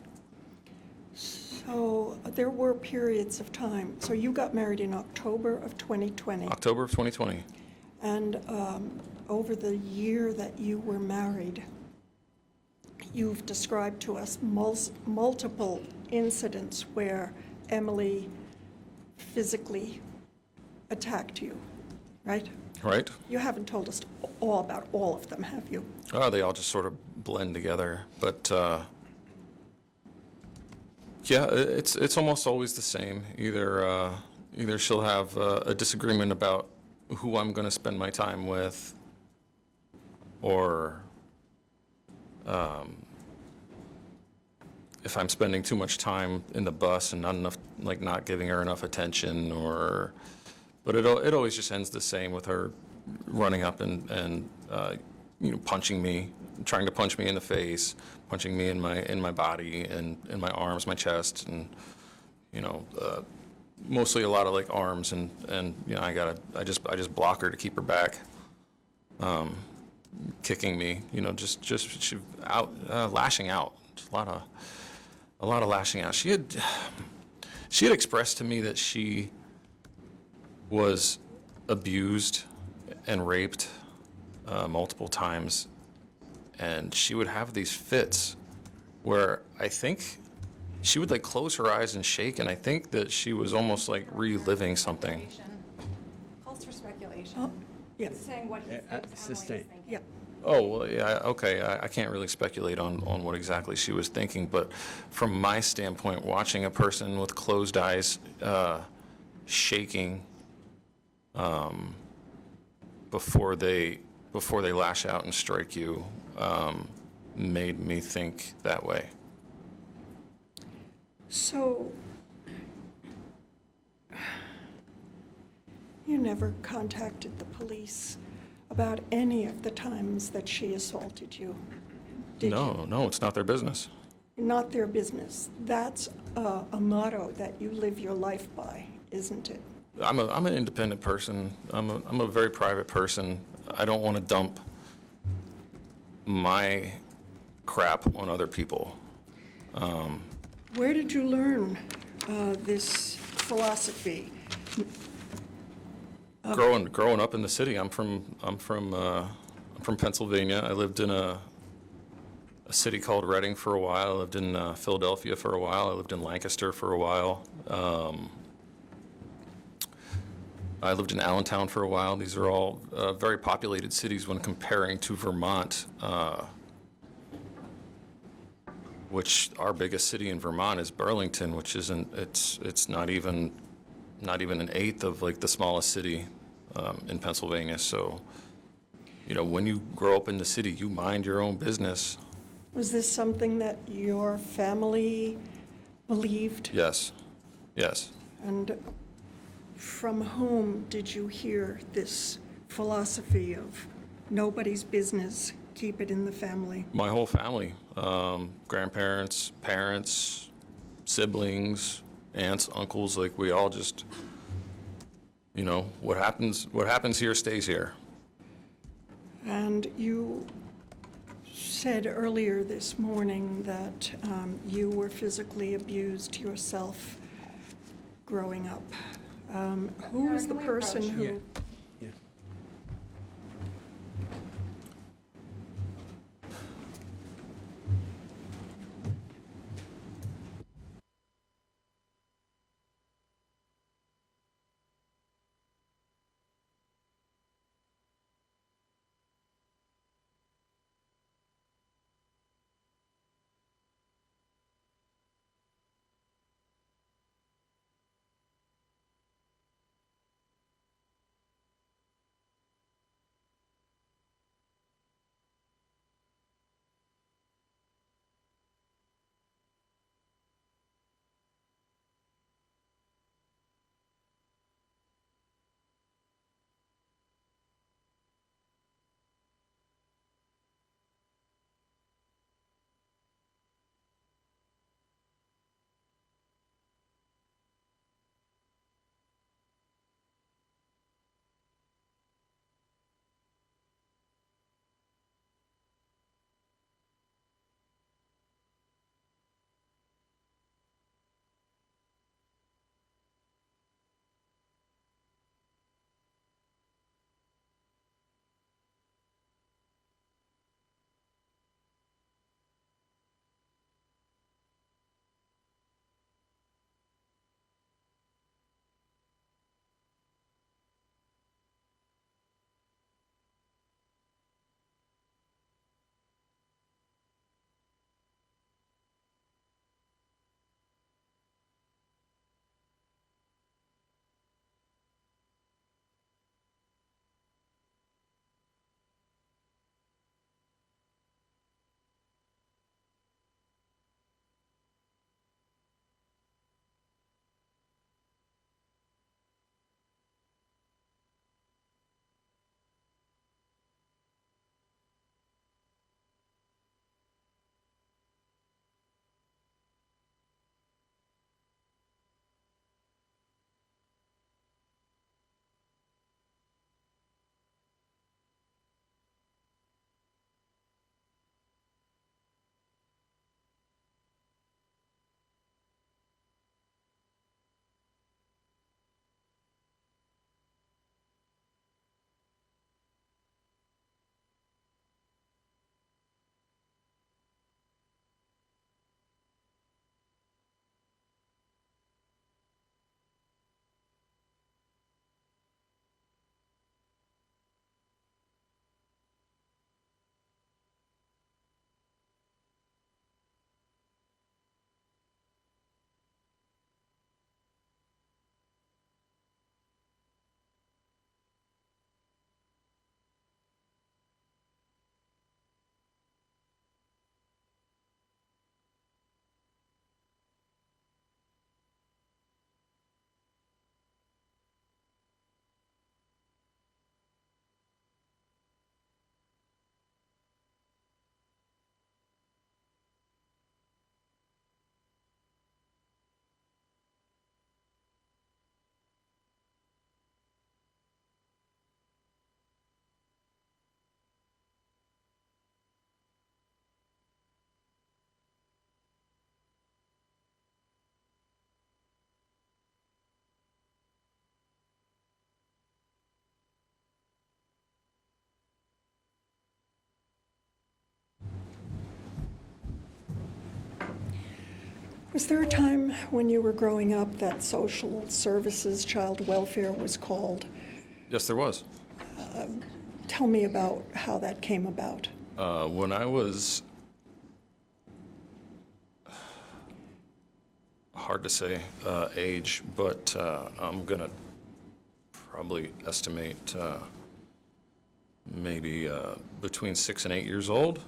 So there were periods of time. So you got married in October of 2020. October of 2020. And over the year that you were married, you've described to us multiple incidents where Emily physically attacked you, right? Right. You haven't told us all about all of them, have you? They all just sort of blend together. But yeah, it's almost always the same. Either she'll have a disagreement about who I'm going to spend my time with, or if I'm spending too much time in the bus and not giving her enough attention, but it always just ends the same with her running up and punching me, trying to punch me in the face, punching me in my body and in my arms, my chest, and mostly a lot of arms, and I just block her to keep her back. Kicking me, just she out, lashing out, just a lot of lashing out. She had expressed to me that she was abused and raped multiple times, and she would have these fits where I think she would like close her eyes and shake, and I think that she was almost like reliving something. Calls for speculation. Oh, yeah, It's saying what he thinks Emily is sustained. thinking. yeah. Oh, well, yeah, okay, I can't really speculate on what exactly she was thinking, but from my standpoint, watching a person with closed eyes shaking before they lash out and strike you made me think that way. So, you never contacted the police about any of the times that she assaulted you, did you? No, it's not their business. Not their business. That's a motto that you live your life by, isn't it? I'm an independent person. I'm a very private person. I don't want to dump my crap on other people. Where did you learn this philosophy? Growing up in the city, I'm from Pennsylvania. I lived in a city called Reading for a while. I lived in Philadelphia for a while. I lived in Lancaster for a while. I lived in Allentown for a while. These are all very populated cities when comparing to Vermont, which our biggest city in Vermont is Burlington, which isn't. It's not even an eighth of like the smallest city in Pennsylvania. So, when you grow up in the city, you mind your own business. Was this something that your family believed? Yes. And from whom did you hear this philosophy of nobody's business, keep it in the family? My whole family, grandparents, parents, siblings, aunts, uncles, like we all just, what happens here stays here. And you said earlier this morning that you were physically abused yourself growing up. Who was the Can we person approach? who? Yeah. Yeah. Was there a time when you were growing up that social services, child welfare was called? Yes, there was. Tell me about how that came about. When I was, hard to say age, but I'm going to probably estimate maybe between 6 and 8 years old.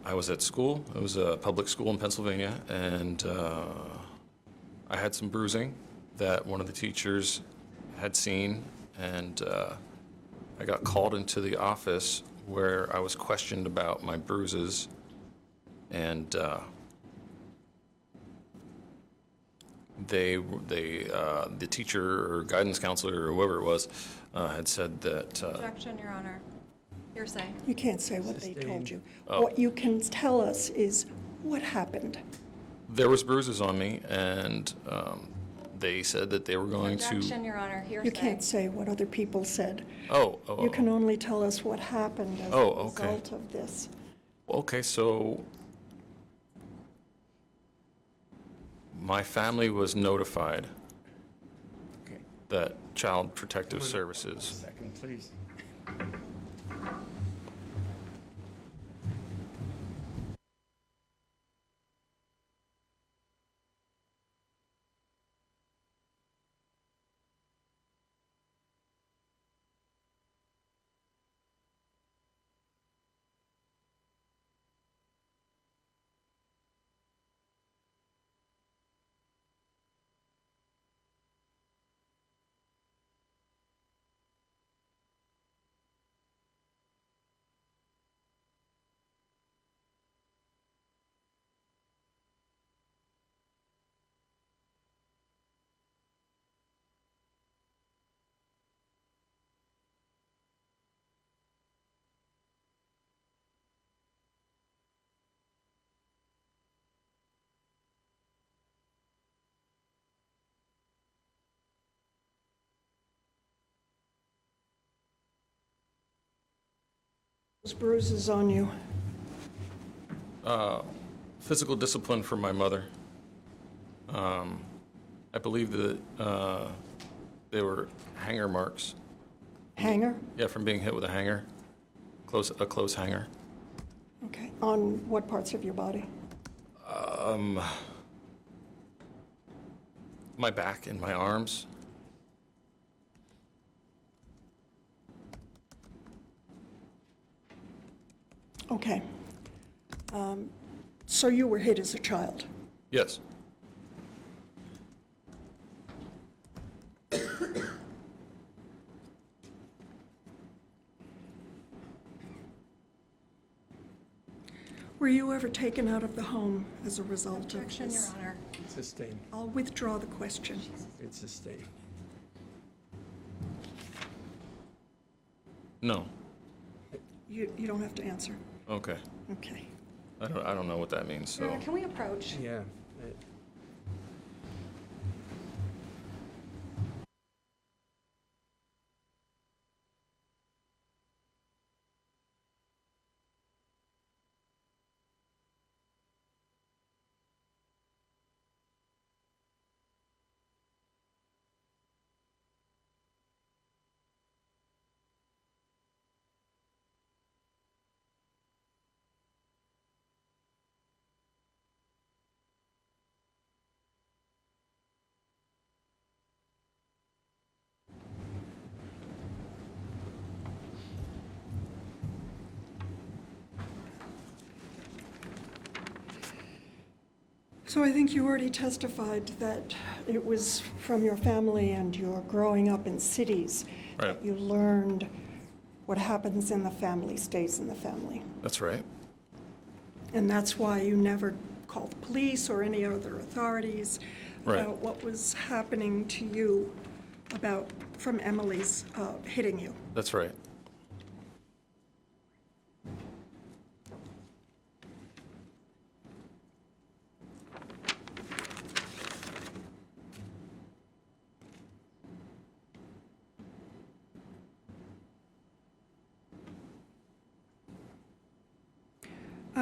I was at school. It was a public school in Pennsylvania, and I had some bruising that one of the teachers had seen, and I got called into the office where I was questioned about my bruises, and the teacher or guidance counselor or whoever it was had said that Objection, Your Honor. Hearsay. You can't say what they told you. Oh. What you can tell us is what happened. there was bruises on me, and they said that they were going Objection, to. Your Honor. Hearsay. You can't say what other people said. Oh, You can only tell us what happened as a okay. result of this. Okay, so my family was notified Okay. that Child Protective Services. Second, please. Those bruises on you, Physical discipline from my mother. I believe that they were hanger marks. hanger? Yeah, from being hit with a hanger, a close hanger. Okay. On what parts of your body? My back and my arms. Okay. So you were hit as a child? Yes. Were you ever taken out of the home as a result of Objection, Your this? Honor. Sustained. I'll withdraw the question. It's sustained. No. You don't have to answer. Okay. Okay. I don't know what that means. Your So Honor, can we approach? Yeah. So I think you already testified that it was from your family and your growing up in cities Right. that you learned what happens in the family stays in the family. that's right. And that's why you never called the police or any other authorities Right. about what was happening to you from Emily's hitting you. That's right.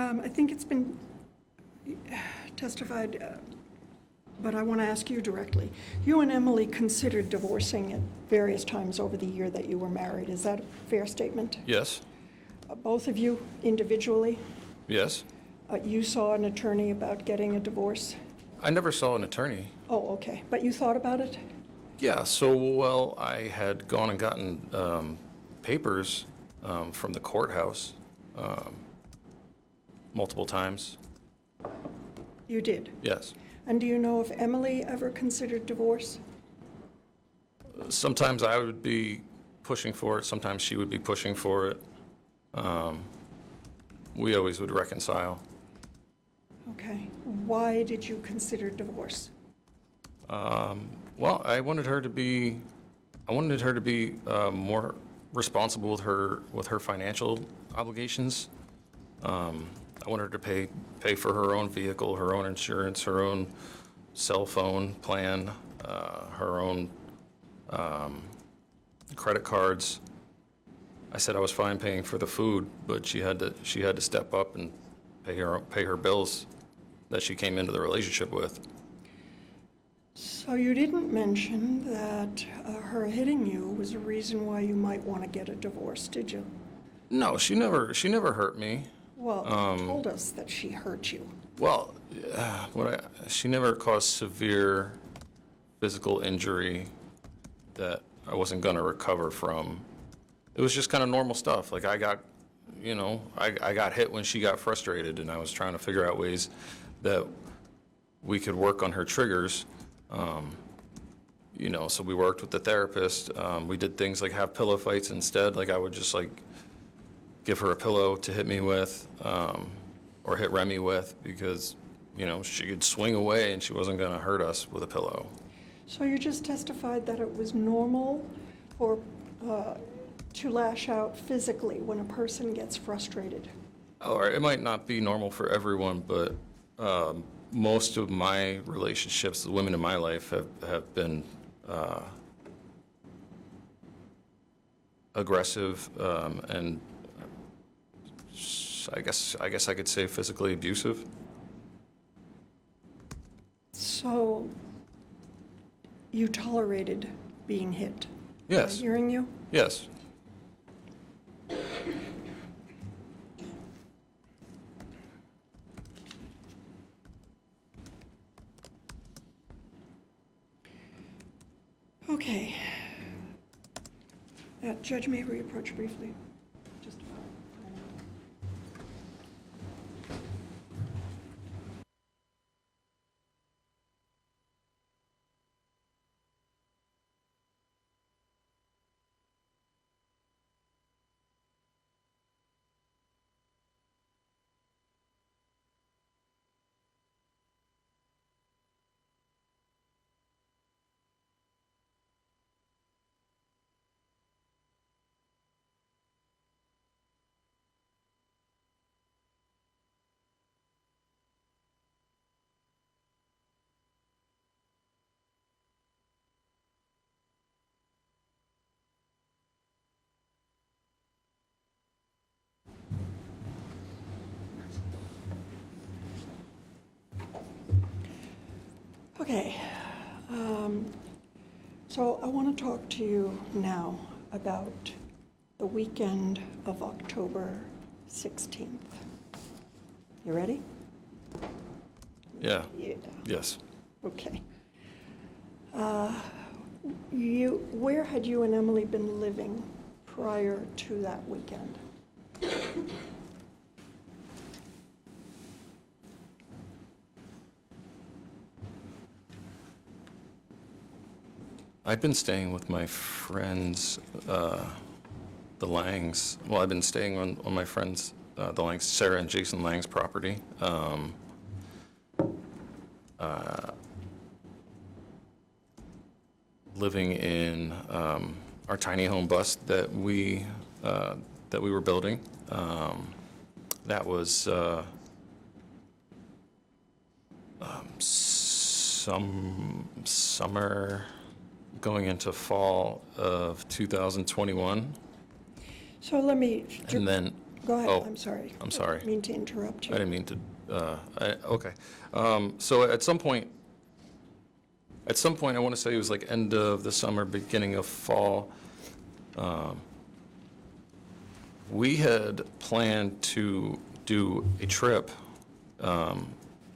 I think it's been testified, but I want to ask you directly. You and Emily considered divorcing at various times over the year that you were married. Is that a fair statement? Yes, Both of you individually? yes. You saw an attorney about getting a divorce? I never saw an attorney. Oh, okay. But you thought about it? Yeah, so, well, I had gone and gotten papers from the courthouse multiple times. You did? Yes. And do you know if Emily ever considered divorce? Sometimes I would be pushing for it, sometimes she would be pushing for it. We always would reconcile. Okay. Why did you consider divorce? Well, I wanted her to be more responsible with her financial obligations. I wanted her to pay for her own vehicle, her own insurance, her own cell phone plan, her own credit cards. I said I was fine paying for the food, but she had to step up and pay her bills that she came into the relationship with. So you didn't mention that her hitting you was a reason why you might want to get a divorce, did you? No, she never hurt me. Well, you told us that she hurt you. Well, she never caused severe physical injury that I wasn't going to recover from. It was just kind of normal stuff. Like I got hit when she got frustrated, and I was trying to figure out ways that we could work on her triggers. So we worked with the therapist. We did things like have pillow fights instead. Like I would just give her a pillow to hit me with, or hit Remy with, because, she could swing away and she wasn't going to hurt us with a pillow. So you just testified that it was normal for to lash out physically when a person gets frustrated. Or it might not be normal for everyone, but most of my relationships, the women in my life, have been aggressive and I guess I could say physically abusive. So you tolerated being hit? Yes. Am I hearing you? Yes. Okay. Judge, may we approach briefly? Just about. Okay, so I want to talk to you now about the weekend of October 16th. You ready? Yeah. Yeah. Yes. Okay. Where had you and Emily been living prior to that weekend? I've been staying with my friends, the Langs. Well, I've been staying on my friends, the Langs, Sarah and Jason Lang's property. Living in our tiny home bus that we were building. That was summer going into fall of 2021. So let me, And then Go ahead, Oh, I'm sorry. I'm sorry. I didn't mean to interrupt I you. didn't mean to, okay. So at some point, I want to say it was like end of the summer, beginning of fall, we had planned to do a trip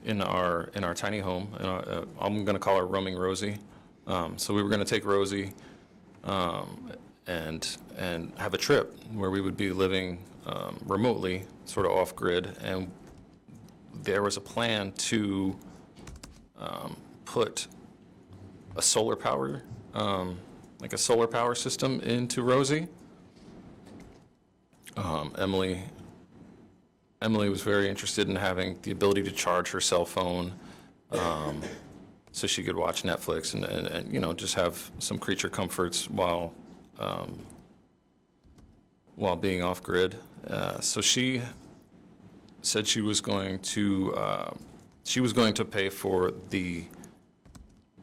in our tiny home. I'm going to call her Roaming Rosie. So we were going to take Rosie and have a trip where we would be living remotely, sort of off grid, and there was a plan to put a solar power, like a solar power system into Rosie. Emily was very interested in having the ability to charge her cell phone, so she could watch Netflix and you know, just have some creature comforts while being off grid. So she said she was going to pay for the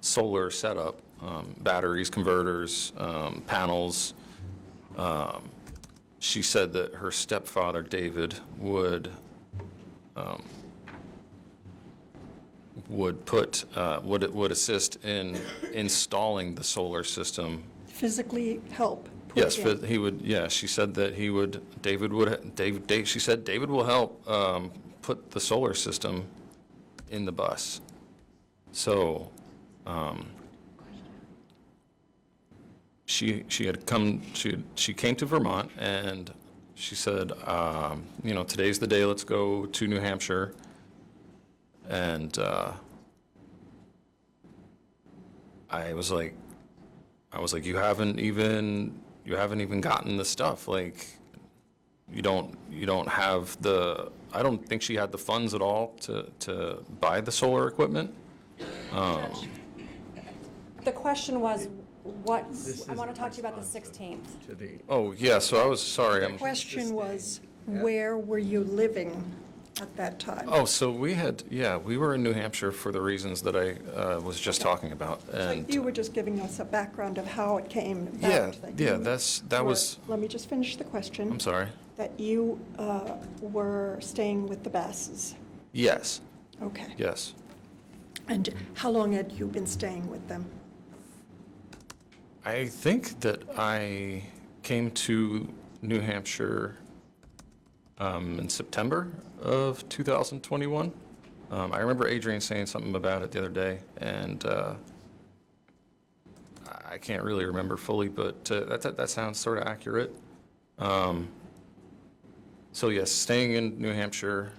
solar setup, batteries, converters, panels. She said that her stepfather, David, would assist in installing the solar system. Physically help? put Yes, it in. he would, yeah, she said that he would, she said David will help put the solar system in the bus. So, she came to Vermont, and she said, you know, today's the day, let's go to New Hampshire. And I was like, you haven't even gotten the stuff. Like, you don't have the, I don't think she had the funds at all to buy the solar equipment. The question was, what, This I want to isn't talk to you about the responsive 16th. To the, Oh, yeah, so I was sorry. The question was, where were you living at that time? Oh, so we were in New Hampshire for the reasons that I was just talking about. And You were just giving us a background of how it came about. yeah, that yeah, you that were- was, Let me just finish the question. I'm sorry. That you were staying with the Basses. Yes, Okay. yes. And how long had you been staying with them? I think that I came to New Hampshire in September of 2021. I remember Adrian saying something about it the other day, and I can't really remember fully, but that sounds sort of accurate. So yes, staying in New Hampshire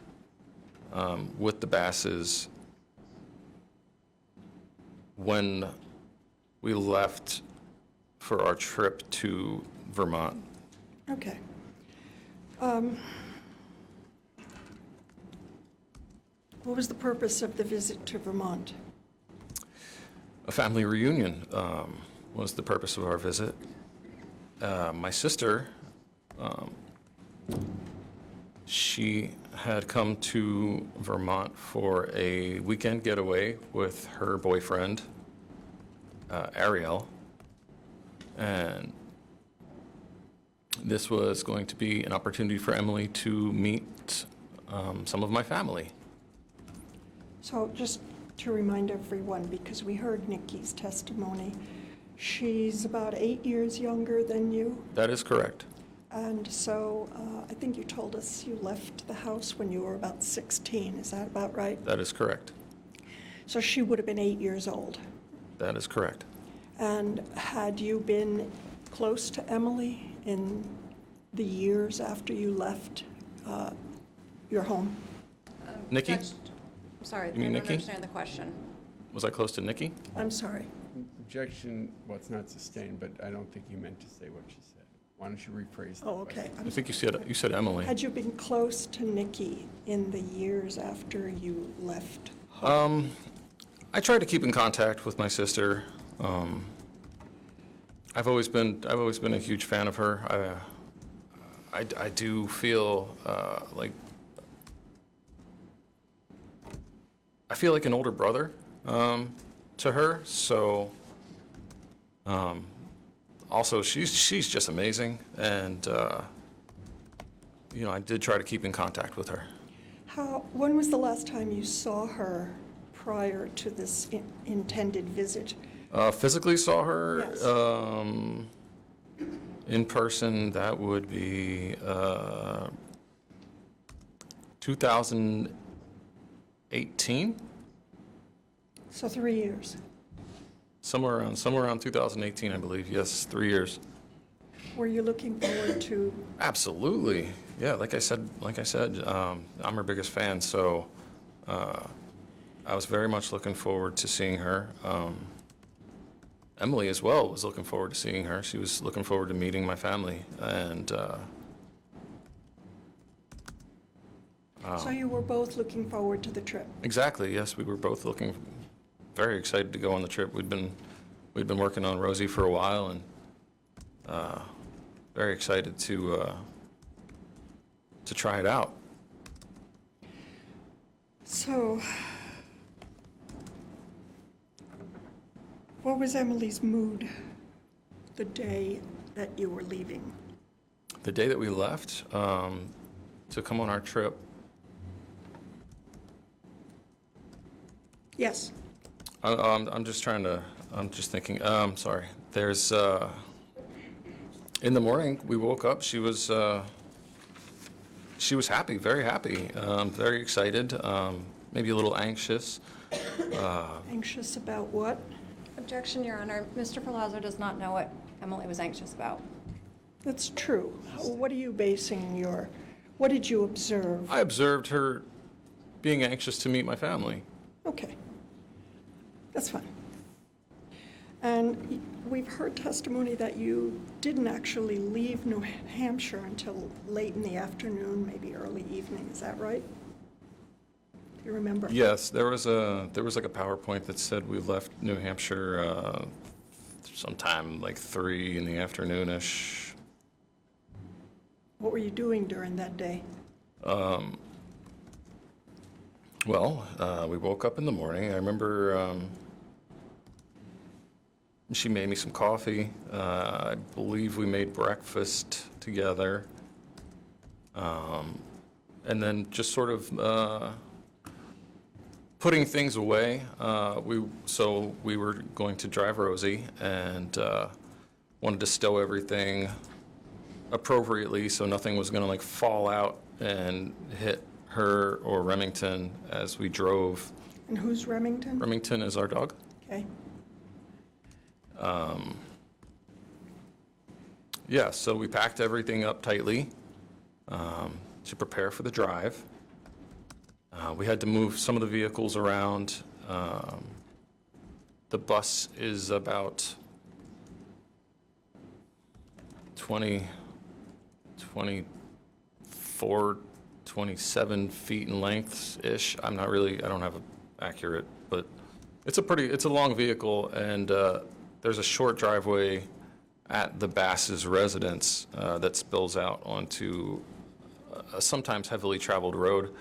with the Basses. When we left for our trip to Vermont. Okay. What was the purpose of the visit to Vermont? A family reunion was the purpose of our visit. My sister, she had come to Vermont for a weekend getaway with her boyfriend, Ariel, and this was going to be an opportunity for Emily to meet some of my family. So just to remind everyone, because we heard Nikki's testimony, she's about 8 years younger than you. That is correct. And so I think you told us you left the house when you were about 16. Is that about right? That is correct. So she would have been 8 years old. That is correct. And had you been close to Emily in the years after you left your home? Nikki? Judge, I'm sorry, I You mean don't Nikki? understand the question. Was I close to Nikki? I'm sorry. objection, well, it's not sustained, but I don't think you meant to say what you said. Why don't you rephrase the Oh, okay. question? I think you said Emily. Had you been close to Nikki in the years after you left? I try to keep in contact with my sister. I've always been a huge fan of her. I do feel like I feel like an older brother to her. So also she's just amazing, and I did try to keep in contact with her. When was the last time you saw her prior to this intended visit? Physically saw her Yes. in person, that would be 2018, So 3 years. somewhere around 2018, I believe. Yes, 3 years. Were you looking forward to, Absolutely. Yeah, like I said, I'm her biggest fan, so I was very much looking forward to seeing her. Emily as well was looking forward to seeing her. She was looking forward to meeting my family, and so you were both looking forward to the trip? exactly, yes, we were both very excited to go on the trip. We'd been working on Rosie for a while, and very excited to try it out. So, what was Emily's mood the day that you were leaving? The day that we left to come on our trip, Yes. I'm just thinking, sorry. There's, in the morning, we woke up, she was happy, very happy, very excited, maybe a little anxious. Anxious about what? Objection, Your Honor. Mr. Ferlazzo does not know what Emily was anxious about. That's true. What are you basing what did you observe? I observed her being anxious to meet my family. Okay. That's fine. And we've heard testimony that you didn't actually leave New Hampshire until late in the afternoon, maybe early evening. Is that right? Do you remember? Yes, there was like a PowerPoint that said we left New Hampshire sometime like 3 in the afternoon-ish. What were you doing during that day? Well, we woke up in the morning. I remember she made me some coffee. I believe we made breakfast together. And then just sort of putting things away. So we were going to drive Rosie and wanted to stow everything appropriately so nothing was going to like fall out and hit her or Remington as we drove. And who's Remington? Remington is our dog. Okay. Yeah, so we packed everything up tightly to prepare for the drive. We had to move some of the vehicles around. The bus is about 24, 27 feet in length-ish. I don't have an accurate, but it's a long vehicle, and there's a short driveway at the Bass's residence that spills out onto a sometimes heavily traveled road.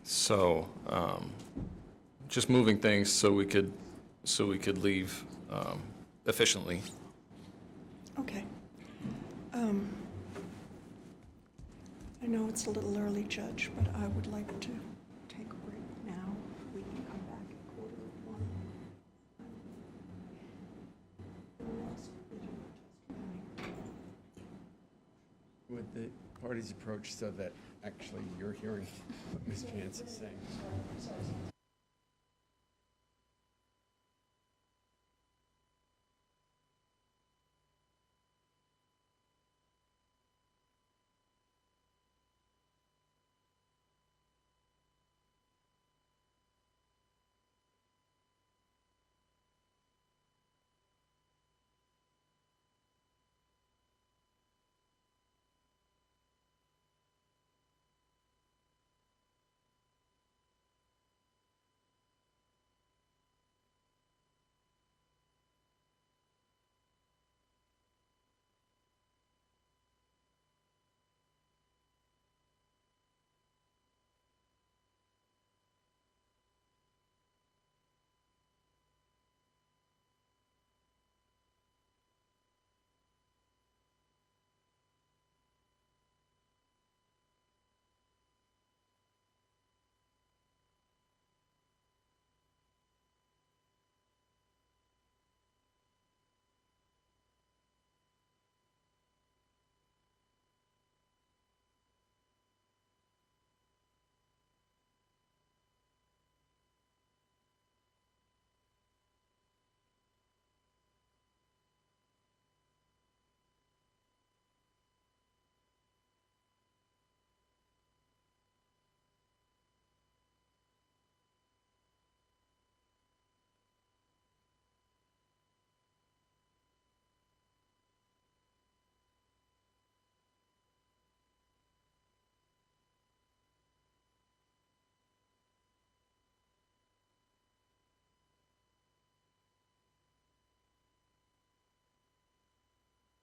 So just moving things so we could leave efficiently. Okay. I know it's a little early, Judge, but I would like to take a break now. We can come back at 1:15. Would the parties approach so that actually you're hearing what Ms. Chance is saying?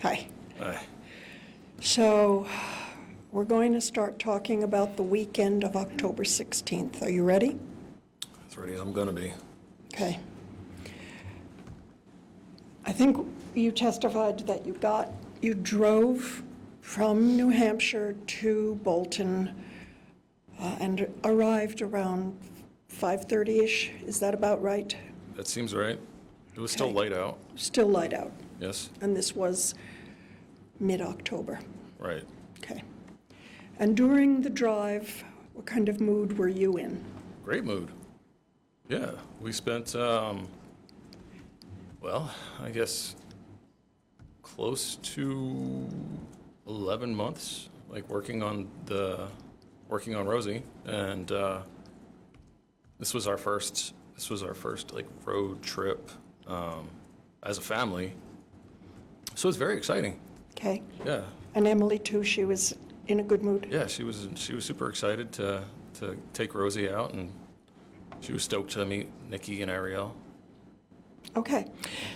Hi. Aye. So we're going to start talking about the weekend of October 16th. Are you ready? As ready as I'm gonna be. Okay. I think you testified that you drove from New Hampshire to Bolton and arrived around 5:30-ish. Is that about right? That seems right. It was still Okay. light out. Still light out. Yes, And this was mid-October. right. Okay. And during the drive, what kind of mood were you in? Great mood. Yeah, we spent, well, I guess close to 11 months, like working on Rosie, and this was our first like road trip as a family. So it's very exciting. Okay. Yeah. And Emily too, she was in a good mood? Yeah, she was super excited to take Rosie out, and she was stoked to meet Nikki and Ariel. Okay.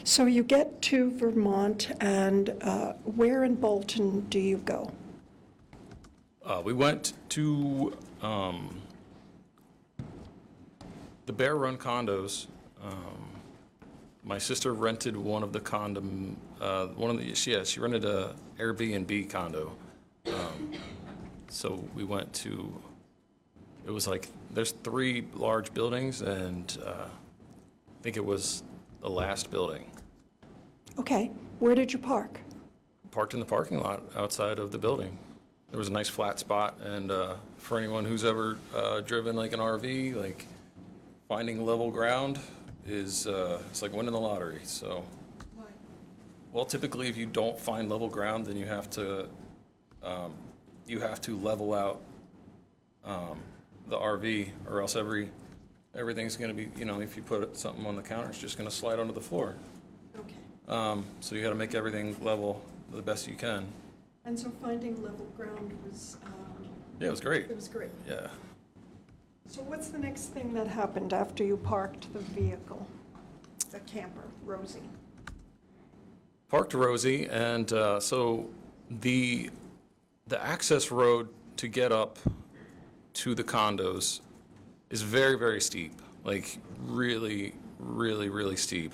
So you get to Vermont, and where in Bolton do you go? We went to the Bear Run condos. My sister rented one of the she rented a Airbnb condo. So we went to, it was like, there's 3 large buildings, and I think it was the last building. Okay. Where did you park? Parked in the parking lot outside of the building. There was a nice flat spot, and for anyone who's ever driven like an RV, like finding level ground is it's like winning the lottery. So, well, typically if you don't find level ground, then you have to level out the RV, or else everything's going to be, if you put something on the counter, it's just going to slide onto the floor. Okay. So you got to make everything level the best you can. And so finding level ground was, Yeah, it was great. it was great. Yeah. So what's the next thing that happened after you parked the vehicle, the camper, Rosie? Parked Rosie, and so the access road to get up to the condos is very, very steep, like really, really, really steep.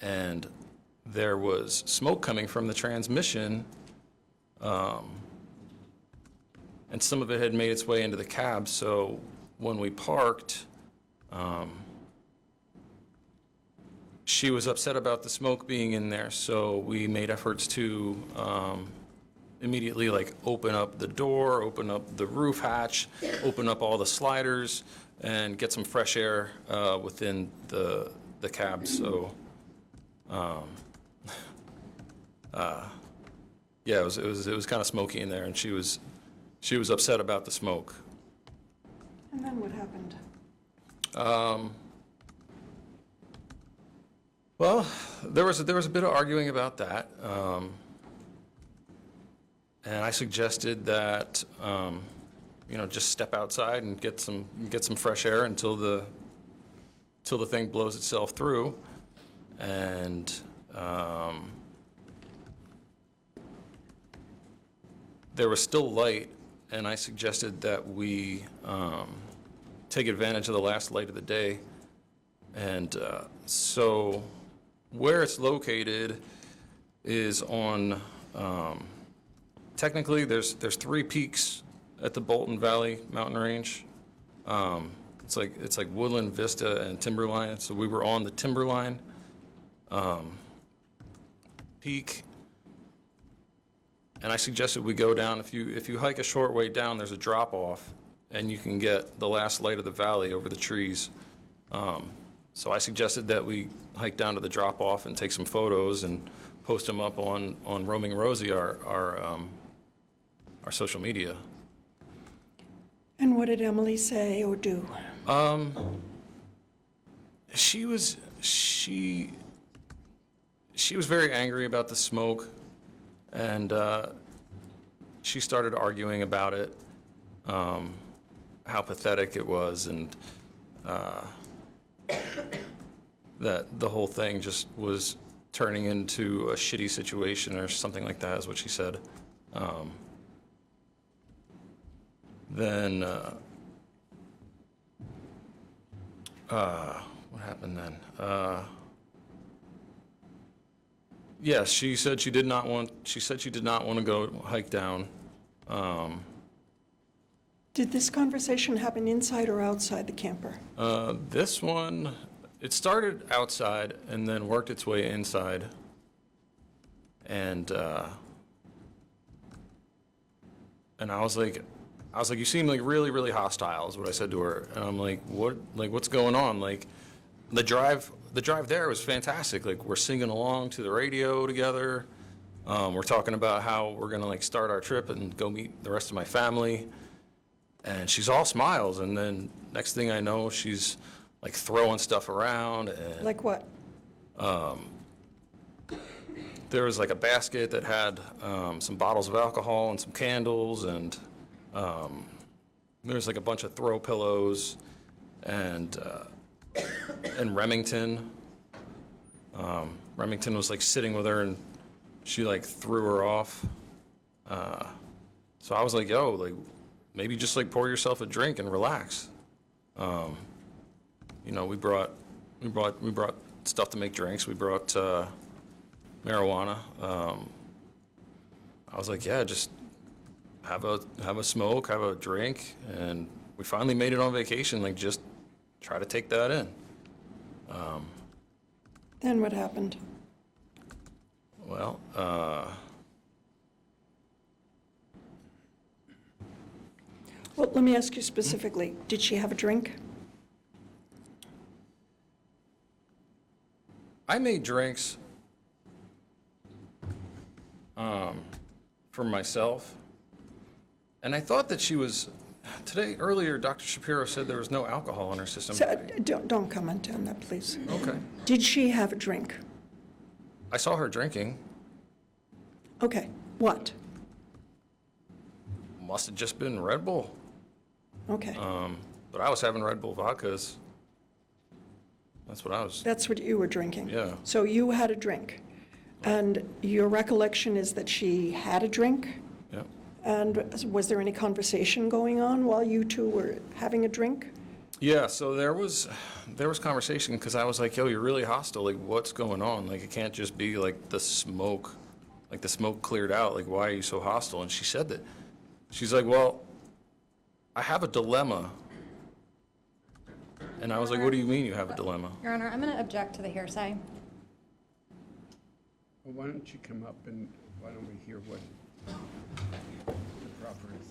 And there was smoke coming from the transmission, and some of it had made its way into the cab. So when we parked, she was upset about the smoke being in there, so we made efforts to immediately like open up the door, open up the roof hatch, open up all the sliders, and get some fresh air within the cab. So yeah, it was kind of smoky in there, and she was upset about the smoke. And then what happened? Well, there was a bit of arguing about that, and I suggested that just step outside and get some fresh air until the thing blows itself through, and there was still light, and I suggested that we take advantage of the last light of the day, and so. Where it's located is on, technically there's 3 peaks at the Bolton Valley Mountain Range. It's like Woodland, Vista, and Timberline. So we were on the Timberline peak, and I suggested we go down. If you hike a short way down, there's a drop off, and you can get the last light of the valley over the trees. So I suggested that we hike down to the drop-off and take some photos and post them up on Roaming Rosie, our social media. And what did Emily say or do? She was very angry about the smoke, and she started arguing about it, how pathetic it was, and that the whole thing just was turning into a shitty situation or something like that, is what she said. Then, what happened then? Yes, she said she did not want to go hike down. Did this conversation happen inside or outside the camper? This one, it started outside and then worked its way inside. And I was like, you seem like really, really hostile, is what I said to her. And I'm like, what's going on? Like, the drive there was fantastic. Like, we're singing along to the radio together. We're talking about how we're gonna like start our trip and go meet the rest of my family. And she's all smiles, and then next thing I know, she's like throwing stuff around. And Like what? there was like a basket that had some bottles of alcohol and some candles, and there was like a bunch of throw pillows and Remington. Remington was like sitting with her, and she like threw her off. So I was like, yo, like, maybe just like pour yourself a drink and relax. You know, we brought stuff to make drinks. We brought marijuana. I was like, yeah, just have a smoke, have a drink, and we finally made it on vacation. Like, just try to take that in. Then what happened? Well, Well, let me ask you specifically, did she have a drink? I made drinks for myself, and I thought that she was, earlier, Dr. Shapiro said there was no alcohol in her system. So, don't comment on that, please. Okay. Did she have a drink? I saw her drinking. Okay, what? Must have just been Red Bull. Okay, But I was having Red Bull vodkas. That's what I was. that's what you were drinking? Yeah. So you had a drink, and your recollection is that she had a drink? Yeah. And was there any conversation going on while you two were having a drink? Yeah, so there was conversation, because I was like, yo, you're really hostile. Like, what's going on? Like, it can't just be like the smoke cleared out. Like, why are you so hostile? And she said that. She's like, well, I have a dilemma. And I was like, what do you mean you have a dilemma? Your Honor, I'm going to object to the hearsay. Well, why don't you come up and why don't we hear what the proper is?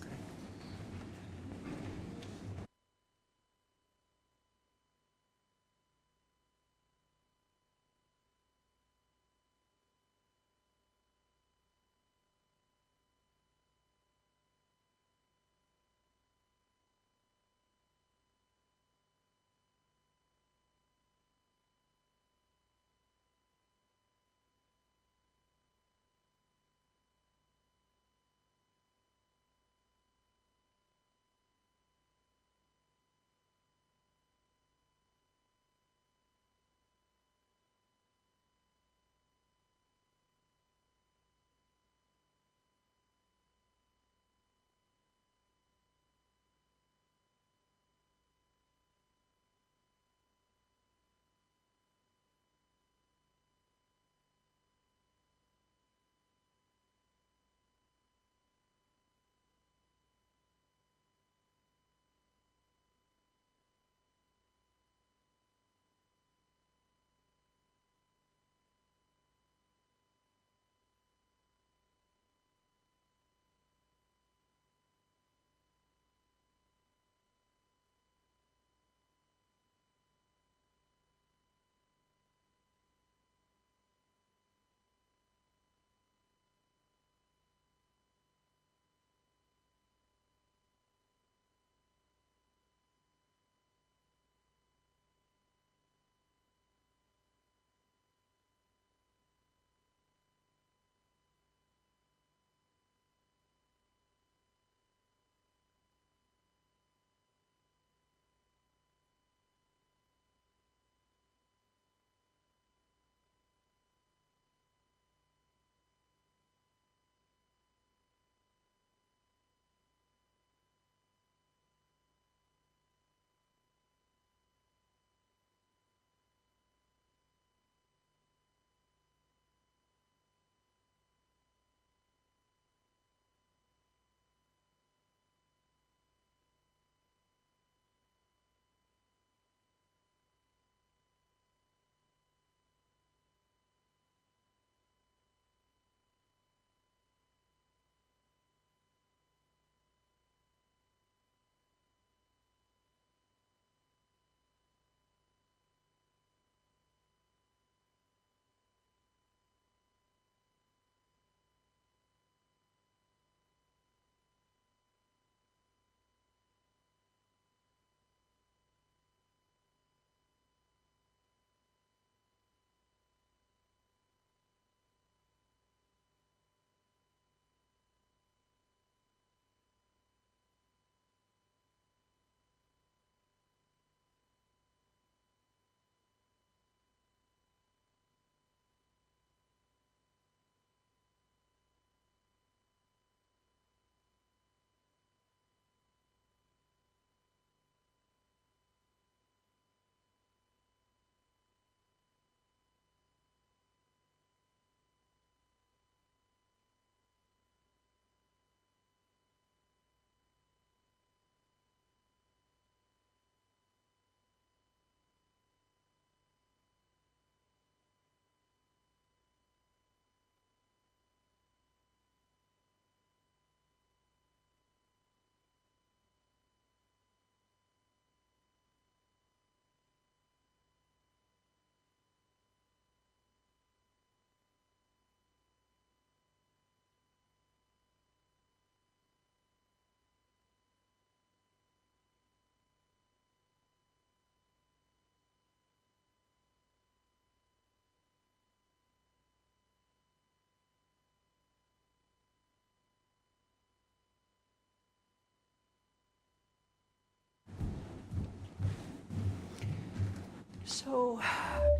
So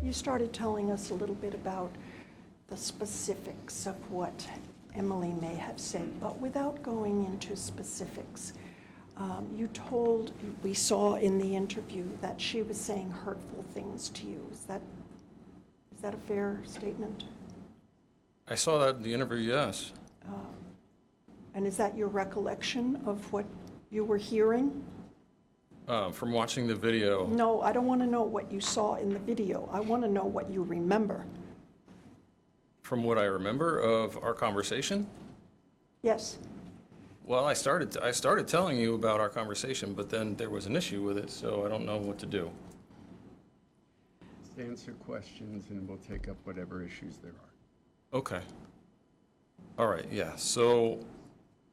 you started telling us a little bit about the specifics of what Emily may have said, but without going into specifics, we saw in the interview that she was saying hurtful things to you. Is that a fair statement? I saw that in the interview, yes. And is that your recollection of what you were hearing? From watching the video, No, I don't want to know what you saw in the video. I want to know what you remember. from what I remember of our conversation, Yes. well, I started telling you about our conversation, but then there was an issue with it, so I don't know what to do. Just answer questions and we'll take up whatever issues there are. Okay. All right, yeah. So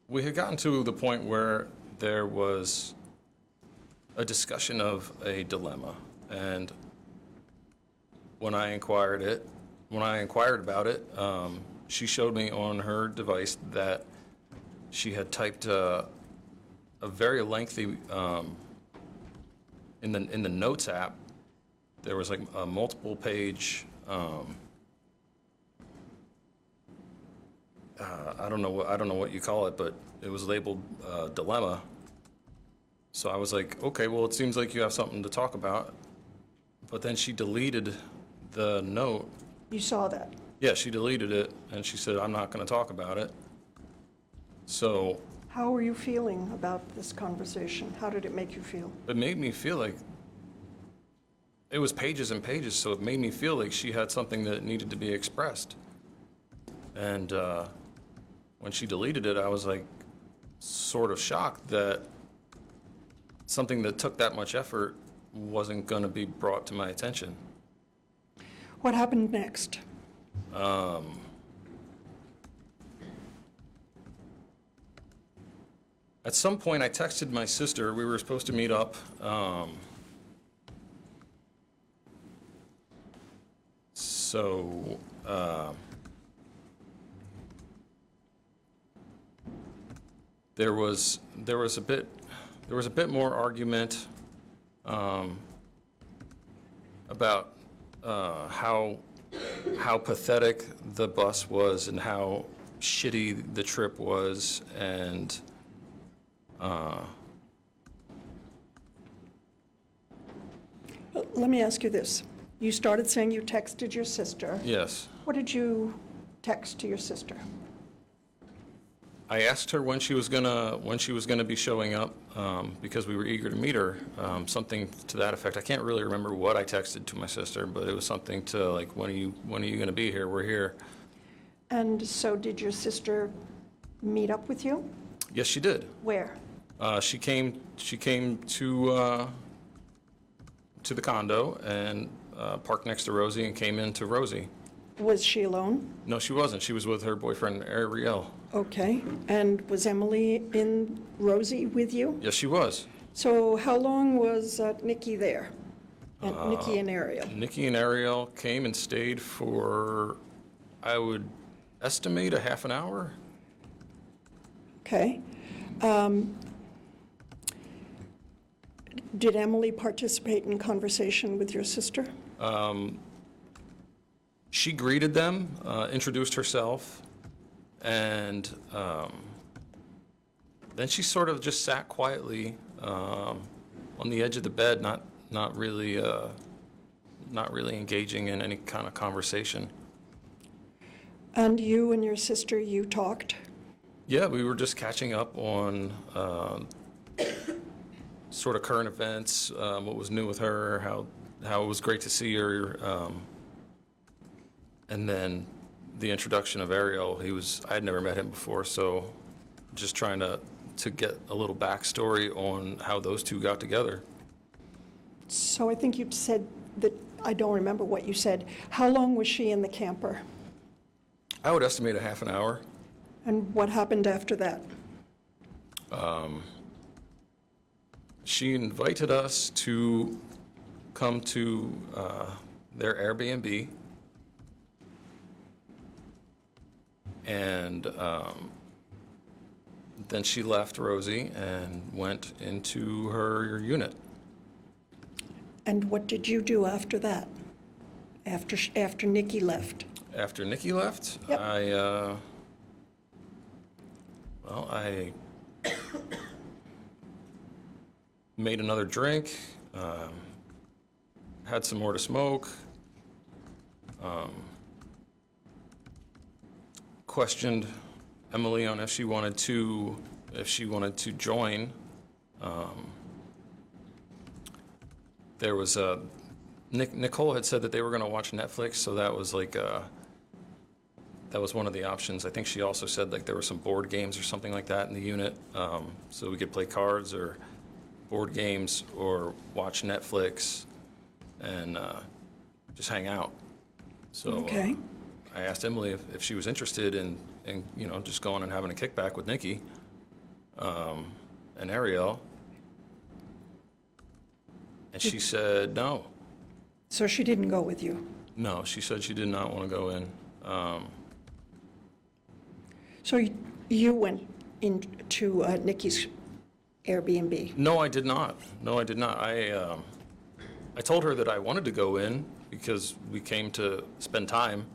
we had gotten to the point where there was a discussion of a dilemma, and when I inquired about it, she showed me on her device that she had typed a very lengthy in the Notes app. There was like a multiple page. I don't know what you call it, but it was labeled dilemma. So I was like, okay, well, it seems like you have something to talk about. But then she deleted the note. You saw that? Yeah, she deleted it, and she said, I'm not going to talk about it. So How were you feeling about this conversation? How did it make you feel? it made me feel like it was pages and pages, so it made me feel like she had something that needed to be expressed. And when she deleted it, I was like sort of shocked that something that took that much effort wasn't going to be brought to my attention. What happened next? At some point, I texted my sister. We were supposed to meet up. There was a bit more argument about how pathetic the bus was and how shitty the trip was, and Let me ask you this. You started saying you texted your sister. yes. What did you text to your sister? I asked her when she was gonna be showing up, because we were eager to meet her, something to that effect. I can't really remember what I texted to my sister, but it was something to like, when are you gonna be here? We're here. And so did your sister meet up with you? Yes, she did. Where? She came to the condo and parked next to Rosie and came into Rosie. Was she alone? No, she wasn't. She was with her boyfriend, Ariel. Okay. And was Emily in Rosie with you? Yes, she was. So how long was Nikki there? And Nikki and Ariel? Nikki and Ariel came and stayed for, I would estimate, a half an hour. Okay. Did Emily participate in conversation with your sister? She greeted them, introduced herself, and then she sort of just sat quietly on the edge of the bed, not really engaging in any kind of conversation. And you and your sister, you talked? Yeah, we were just catching up on sort of current events, what was new with her, how it was great to see her, and then the introduction of Ariel. I had never met him before, so just trying to get a little backstory on how those two got together. So I think you said that, I don't remember what you said. How long was she in the camper? I would estimate a half an hour. And what happened after that? She invited us to come to their Airbnb, and then she left Rosie and went into her unit. And what did you do after that? After Nikki left? After Nikki left, Yep. I made another drink, had some more to smoke, questioned Emily on if she wanted to join. There was Nicole had said that they were going to watch Netflix, so that was like that was one of the options. I think she also said like there were some board games or something like that in the unit, so we could play cards or board games or watch Netflix and just hang out. So Okay. I asked Emily if she was interested in just going and having a kickback with Nikki and Ariel, and she said no. So she didn't go with you? No, she said she did not want to go in. So you went into Nikki's Airbnb? No, I did not. No, I did not. I told her that I wanted to go in because we came to spend time,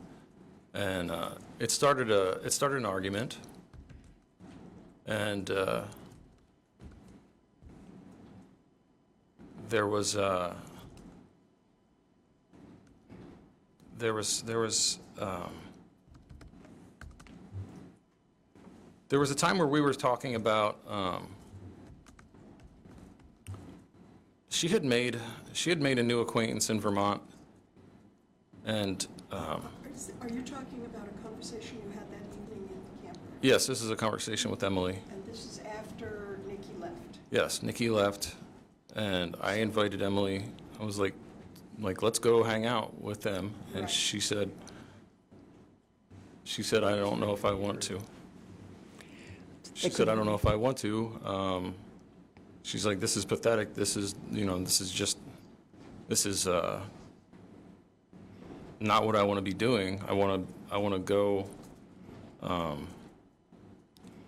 and it started an argument, and there was a time where we were talking about she had made a new acquaintance in Vermont, and Are you talking about a conversation you had that evening in the camper? yes, this is a conversation with Emily. And this is after Nikki left? Yes, Nikki left, and I invited Emily. I was like, let's go hang out with them, and Right. she said, I don't know if I want to. She said, I don't know if I want to. She's like, this is pathetic. This is not what I want to be doing. I want to go.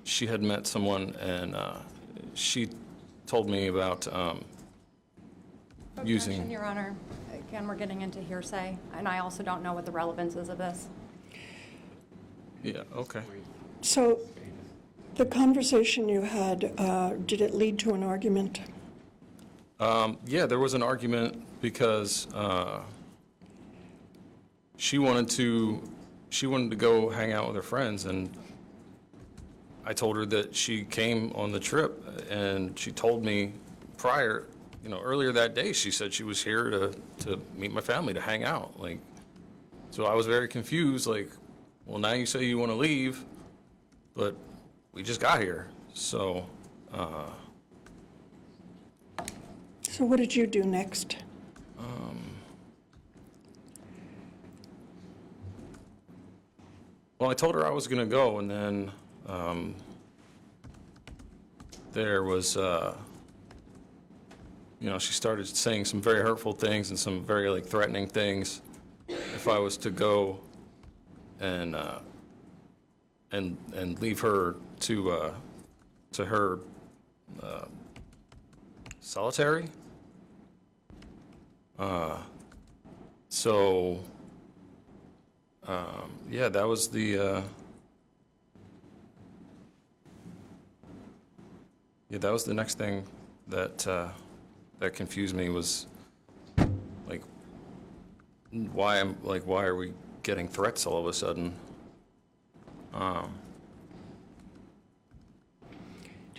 She had met someone, and she told me about Objection, using. Your Honor. Again, we're getting into hearsay, and I also don't know what the relevance is of this. Yeah. Okay. So the conversation you had, did it lead to an argument? Yeah, there was an argument because she wanted to go hang out with her friends, and I told her that she came on the trip, and she told me earlier that day, she said she was here to meet my family, to hang out. So I was very confused, well, now you say you want to leave, but we just got here. So, So what did you do next? well, I told her I was going to go, and then there was, she started saying some very hurtful things and some very threatening things if I was to go and leave her to her solitary. So yeah, that was the next thing that confused me, was why are we getting threats all of a sudden? Do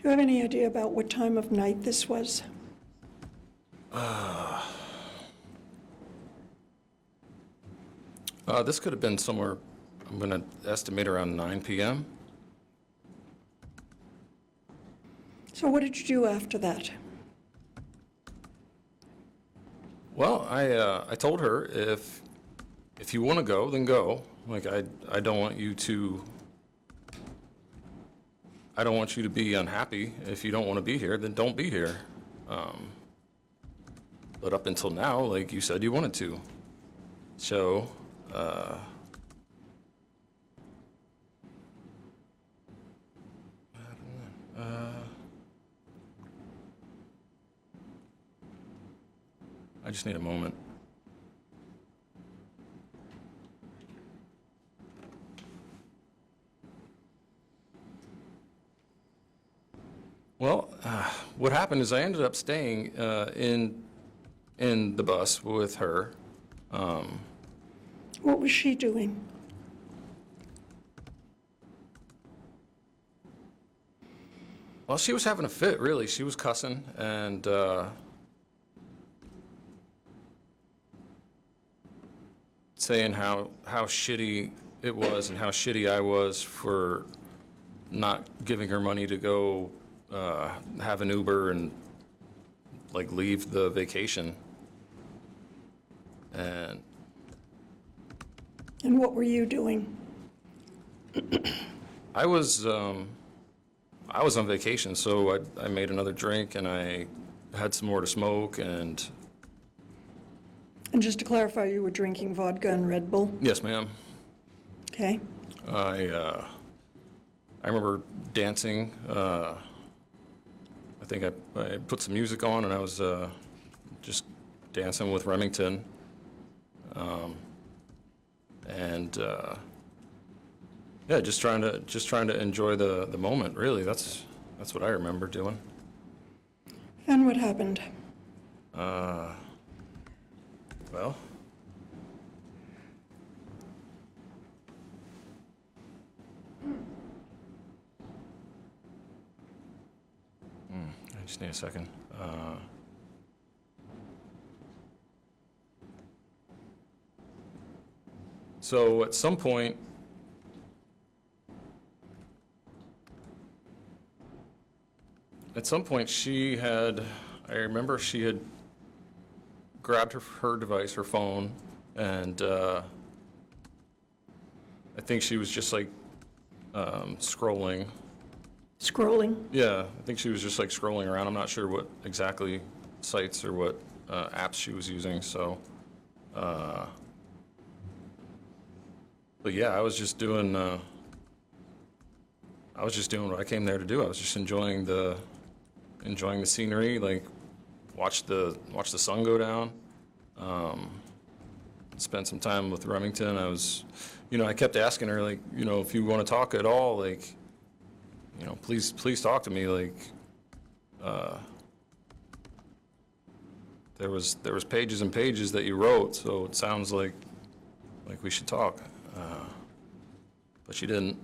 you have any idea about what time of night this was? This could have been somewhere, I'm going to estimate around 9 p.m. So what did you do after that? Well, I told her if you want to go, then go. I don't want you to be unhappy. If you don't want to be here, then don't be here. But up until now, you said you wanted to. So, I just need a moment. Well, what happened is I ended up staying in the bus with her. What was she doing? Well, she was having a fit, really. She was cussing and saying how shitty it was and how shitty I was for not giving her money to go have an Uber and like leave the vacation. And what were you doing? I was on vacation, so I made another drink and I had some more to smoke. And just to clarify, you were drinking vodka and Red Bull? yes, ma'am. Okay. I remember dancing. I think I put some music on and I was just dancing with Remington. Yeah, just trying to enjoy the moment. Really, that's what I remember doing. And what happened? Well, I just need a second. So at some point, I remember she had grabbed her device, her phone, and I think she was just like scrolling. Scrolling? Yeah, I think she was just like scrolling around. I'm not sure what exactly sites or what apps she was using. So, but yeah, I was just doing what I came there to do. I was just enjoying the scenery, like watch the sun go down. Spent some time with Remington. I kept asking her, like, if you want to talk at all, like, please talk to me. Like, there was pages and pages that you wrote, so it sounds like we should talk. But she didn't.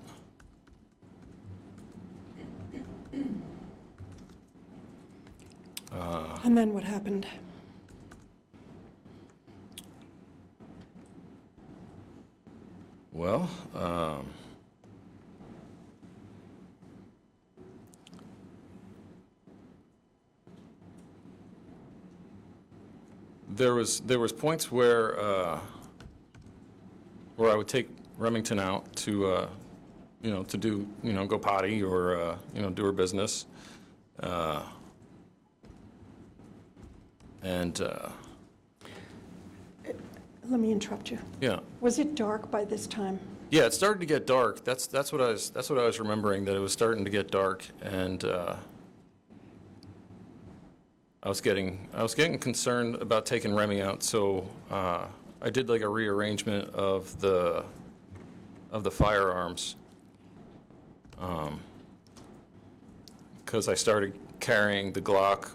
And then what happened? Well, there was points where I would take Remington out to to do go potty or do her business, and Let me interrupt you. yeah. Was it dark by this time? Yeah, it started to get dark. That's what I was remembering, that it was starting to get dark, and I was getting concerned about taking Remy out. So I did like a rearrangement of the firearms, because I started carrying the Glock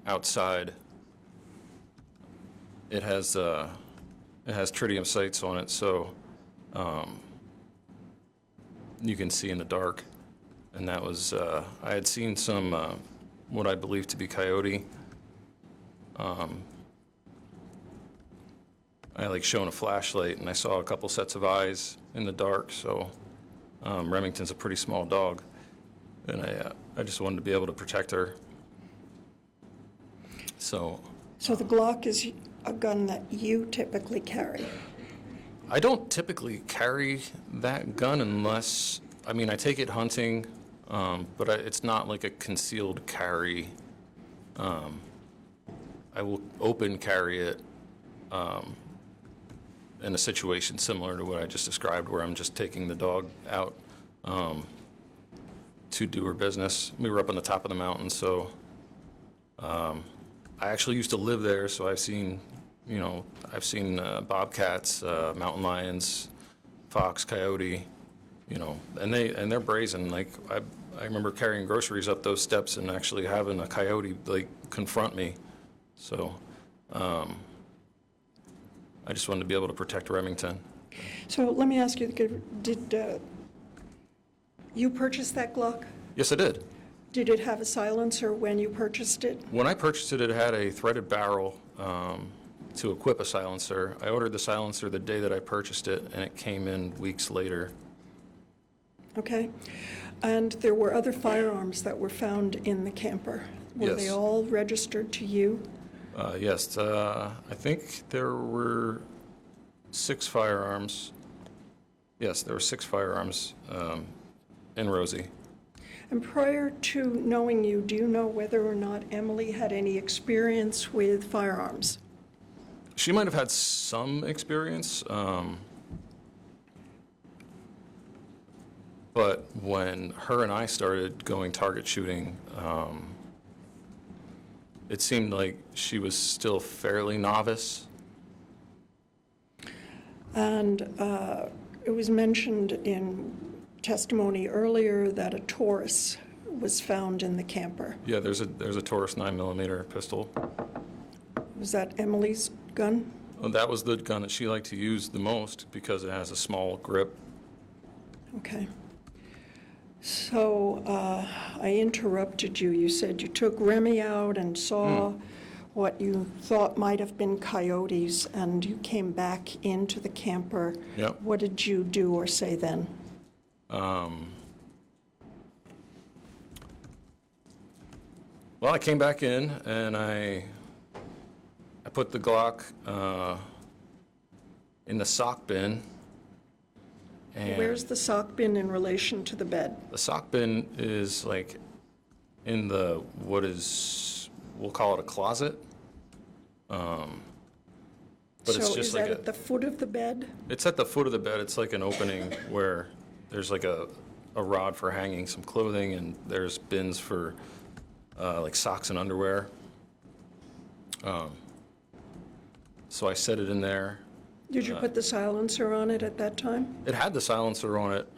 outside. It has tritium sights on it, so you can see in the dark. And that was, I had seen some, what I believe to be coyote. I like shone a flashlight and I saw a couple sets of eyes in the dark, so Remington's a pretty small dog. And I just wanted to be able to protect her. So the Glock is a gun that you typically carry? I don't typically carry that gun unless, I take it hunting, but it's not like a concealed carry. I will open carry it in a situation similar to what I just described, where I'm just taking the dog out to do her business. We were up on the top of the mountain, so I actually used to live there, so I've seen, bobcats, mountain lions, fox, coyote, and they're brazen. Like I remember carrying groceries up those steps and actually having a coyote like confront me. So I just wanted to be able to protect Remington. So let me ask you, did you purchase that Glock? Yes, I did. Did it have a silencer when you purchased it? When I purchased it, it had a threaded barrel to equip a silencer. I ordered the silencer the day that I purchased it, and it came in weeks later. Okay. And there were other firearms that were found in the camper. Were they Yes. all registered to you? Yes, I think there were 6 firearms. Yes, there were 6 firearms in Rosie. And prior to knowing you, do you know whether or not Emily had any experience with firearms? She might have had some experience, but when her and I started going target shooting, it seemed like she was still fairly novice. And it was mentioned in testimony earlier that a Taurus was found in the camper. Yeah, there's a Taurus 9mm pistol. Was that Emily's gun? Well, that was the gun that she liked to use the most because it has a small grip. Okay. So I interrupted you. You said you took Remy out and saw what you thought might have been coyotes, and you came back into the camper. Yep. What did you do or say then? Well, I came back in and I put the Glock in the sock bin. And Where's the sock bin in relation to the bed? the sock bin is like in we'll call it a closet. But it's So just is like that at the foot of the bed? it's at the foot of the bed. It's like an opening where there's like a rod for hanging some clothing, and there's bins for like socks and underwear. So I set it in there. Did you put the silencer on it at that time? It had the silencer on it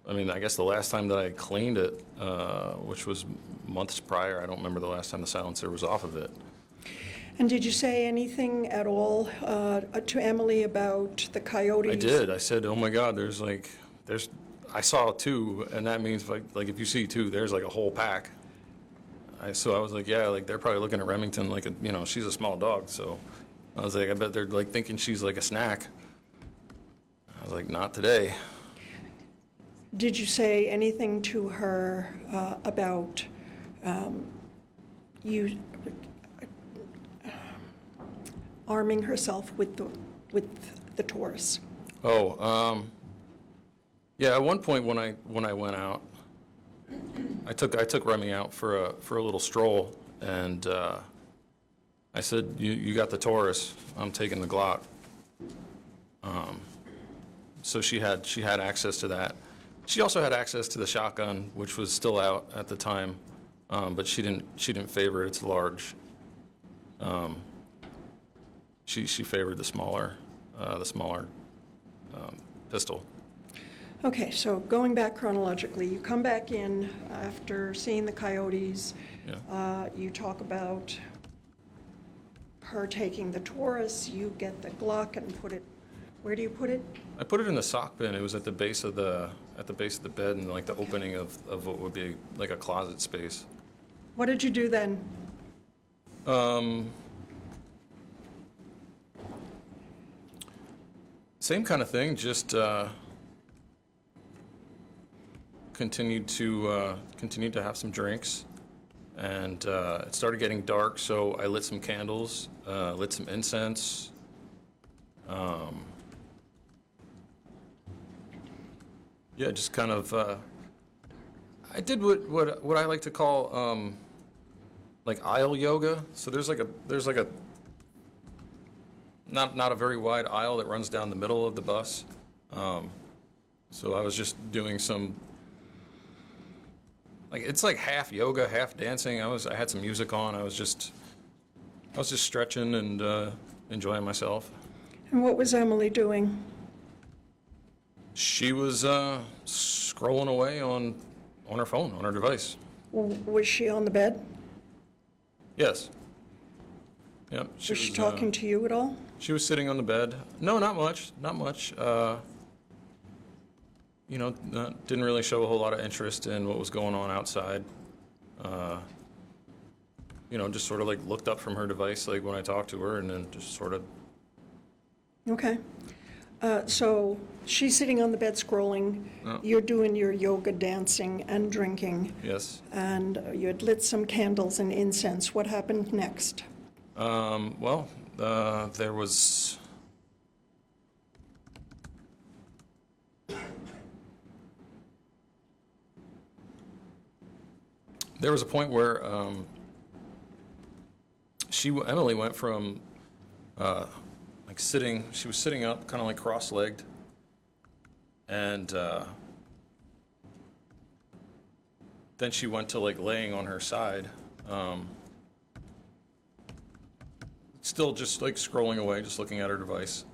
Already. I guess the last time that I cleaned it, which was months prior. I don't remember the last time the silencer was off of it. And did you say anything at all to Emily about the coyotes? I did. I said, "Oh my God, I saw 2, and that means like if you see 2, there's like a whole pack." So I was like, "Yeah, like they're probably looking at Remington like she's a small dog." So I was like, "I bet they're like thinking she's like a snack." I was like, "Not today." Did you say anything to her about you arming herself with the Taurus? Oh, yeah. At one point when I went out, I took Remy out for a little stroll, and I said, "You got the Taurus. I'm taking the Glock." So she had access to that. She also had access to the shotgun, which was still out at the time, but she didn't favor it. It's large. She favored the smaller pistol. Okay, so going back chronologically, you come back in after seeing the coyotes. Yeah. You talk about her taking the Taurus. You get the Glock and put it. Where do you put it? I put it in the sock bin. It was at the base of the bed, and like the opening of what would be like a closet space. What did you do then? Same kind of thing, just continued to have some drinks, and it started getting dark, so I lit some candles, lit some incense. Yeah, just kind of. I did what I like to call like aisle yoga. So there's like a not a very wide aisle that runs down the middle of the bus. So I was just doing some like it's like half yoga, half dancing. I had some music on. I was just stretching and enjoying myself. And what was Emily doing? She was scrolling away on her phone, on her device. Was she on the bed? Yes. Yep. Was she talking to you at all? She was sitting on the bed. No, not much. Not much. You know, didn't really show a whole lot of interest in what was going on outside. You know, just sort of like looked up from her device, like when I talked to her, and then just sort of. Okay. So she's sitting on the bed scrolling. Oh. You're doing your yoga, dancing, and drinking. Yes. And you had lit some candles and incense. What happened next? Well, there was. There was a point where Emily went from like sitting. She was sitting up, kind of like cross-legged, and then she went to like laying on her side. Still just like scrolling away, just looking at her device,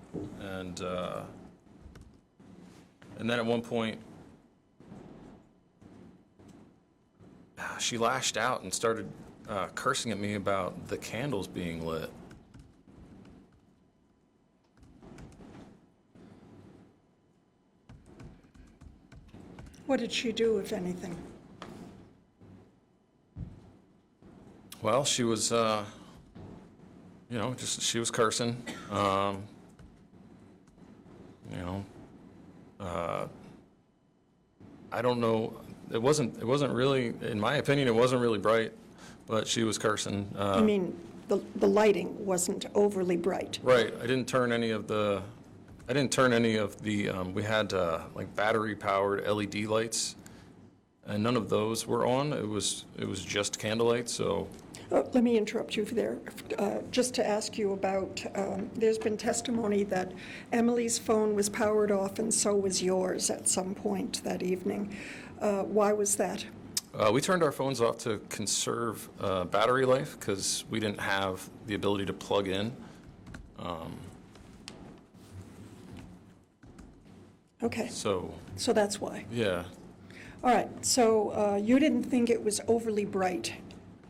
and then at one point she lashed out and started cursing at me about the candles being lit. What did she do, if anything? Well, she was, you know, she was cursing. You know, I don't know. It wasn't really, in my opinion, it wasn't really bright, but she was cursing. I mean, the lighting wasn't overly bright. Right. I didn't turn any of the, we had like battery-powered LED lights, and none of those were on. It was just candlelight, so. Let me interrupt you there, just to ask you about, there's been testimony that Emily's phone was powered off and so was yours at some point that evening. Why was that? We turned our phones off to conserve battery life because we didn't have the ability to plug in. Okay, So, so that's why. yeah. All right, so you didn't think it was overly bright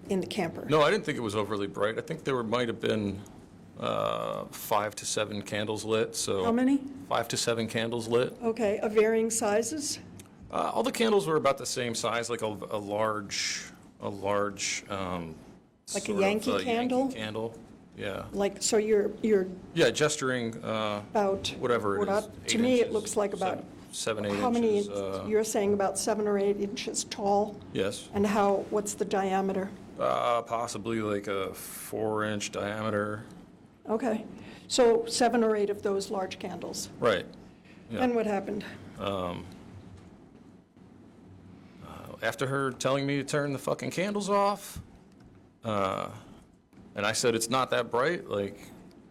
in the camper? No, I didn't think it was overly bright. I think there might have been 5 to 7 candles lit, so. How many? 5 to 7 candles lit. Okay, of varying sizes? All the candles were about the same size, like a large, Like a sort of, Yankee candle? Yankee candle, yeah. Like, so you're Yeah, gesturing, about? whatever it is. To 8 me, it inches, looks like about, 7, 8 how many, inches. you're saying about 7 or 8 inches tall? Yes. And what's the diameter? Possibly like a 4-inch diameter. Okay, so 7 or 8 of those large candles. Right. Yeah. And what happened? After her telling me to turn the fucking candles off, and I said it's not that bright, like,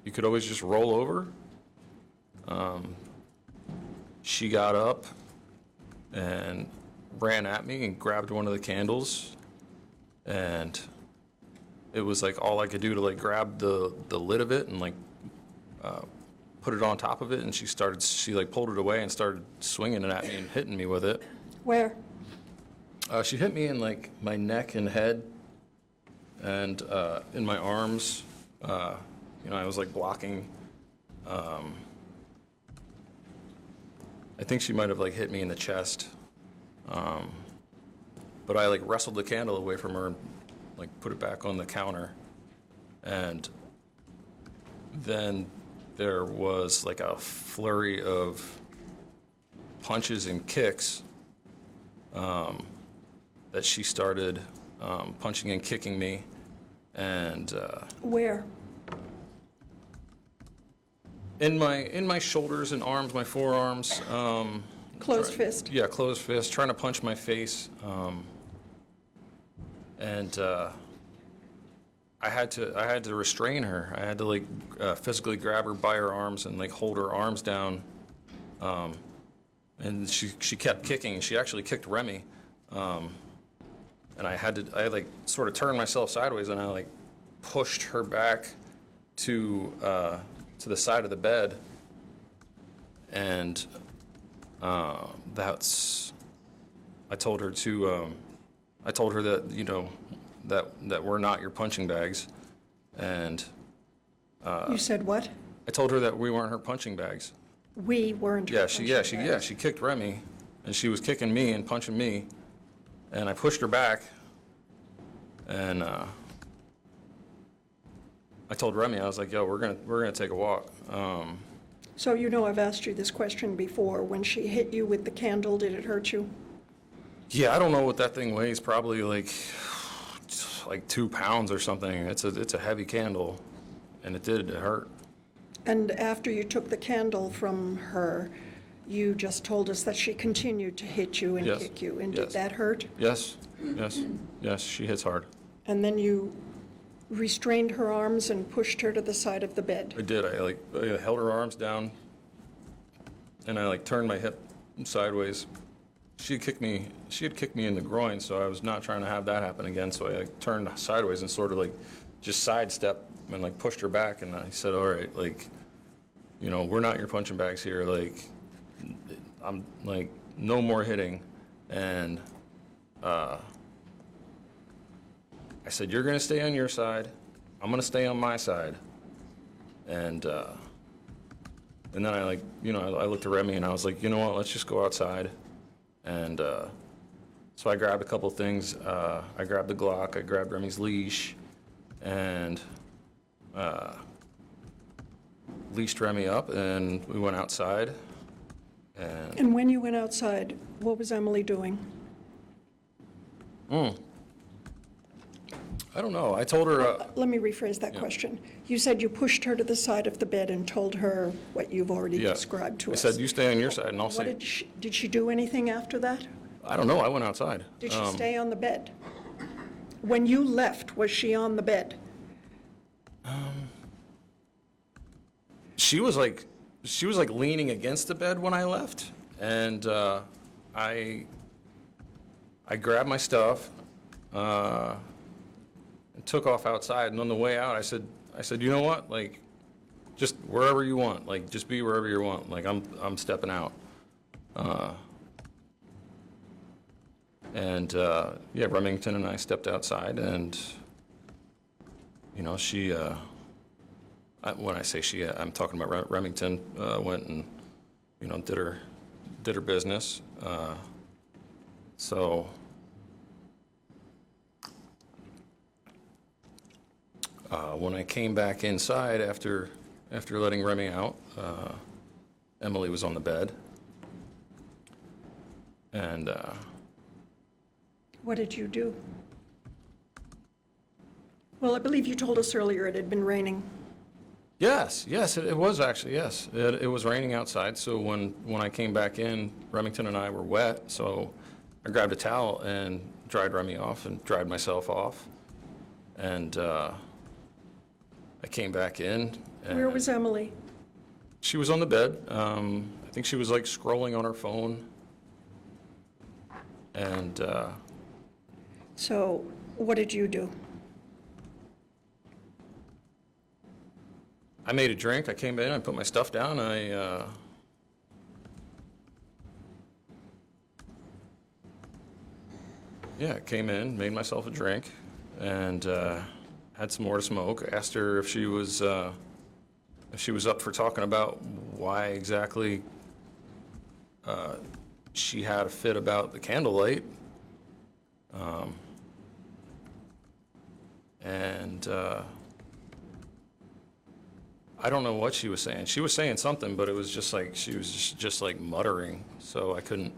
you could always just roll over. She got up and ran at me and grabbed one of the candles, and it was like all I could do to like grab the lid of it and like put it on top of it, and she like pulled it away and started swinging it at me and hitting me with it. Where? She hit me in like my neck and head, and in my arms. You know, I was like blocking. I think she might have like hit me in the chest. But I like wrestled the candle away from her and like put it back on the counter. And then there was like a flurry of punches and kicks that she started punching and kicking me. And Where? in my shoulders and arms, my forearms. Closed fist? Yeah, closed fist, trying to punch my face. And I had to restrain her. I had to like physically grab her by her arms and like hold her arms down. And she kept kicking. She actually kicked Remy. and I like sort of turned myself sideways, and I like pushed her back to the side of the bed, and I told her that, you know, that we're not your punching bags, and You said what? I told her that we weren't her punching bags. We weren't. Yeah, she kicked Remy, and she was kicking me and punching me, and I pushed her back, and I told Remy, I was like, yo, we're gonna take a walk. So you know I've asked you this question before. When she hit you with the candle, did it hurt you? Yeah, I don't know what that thing weighs, probably like 2 pounds or something. It's a heavy candle, and it hurt. And after you took the candle from her, you just told us that she continued to hit you and Yes. kick you. And Yes. did that hurt? Yes, she hits hard. And then you restrained her arms and pushed her to the side of the bed. I did. I held her arms down, and I like turned my hip sideways. She had kicked me in the groin, so I was not trying to have that happen again. So I like turned sideways and sort of like just sidestepped and like pushed her back. And I said, all right, like, you know, we're not your punching bags here. Like, I'm like, no more hitting. And I said, you're gonna stay on your side. I'm gonna stay on my side. And then I like, you know, I looked at Remy and I was like, you know what, let's just go outside. And so I grabbed a couple things. I grabbed the Glock, I grabbed Remy's leash, and leashed Remy up, and we went outside. And when you went outside, what was Emily doing? I don't know. I told her. Let me rephrase that question. You said you pushed her to the side of the bed and told her what you've already Yeah. described to I us. said, you stay on your side, and I'll What stay. did she do anything after that? I don't know. I went outside. Did she stay on the bed? When you left, was she on the bed? She was like leaning against the bed when I left, and I grabbed my stuff, and took off outside. And on the way out, I said, you know what, like, just wherever you want, like, just be wherever you want. Like, I'm stepping out. Yeah, Remington and I stepped outside, and you know, she. When I say she, I'm talking about Remington. Went and, you know, did her business. So when I came back inside after letting Remy out, Emily was on the bed, and What did you do? Well, I believe you told us earlier it had been raining. yes, it was actually, yes. It was raining outside, so when I came back in, Remington and I were wet, so I grabbed a towel and dried Remy off and dried myself off. And I came back in. And Where was Emily? she was on the bed. I think she was like scrolling on her phone. And So what did you do? I made a drink. I came in, I put my stuff down. I came in, made myself a drink, and had some more to smoke. Asked her if she was up for talking about why exactly she had a fit about the candlelight. I don't know what she was saying. She was saying something, but it was just like she was just like muttering, so I couldn't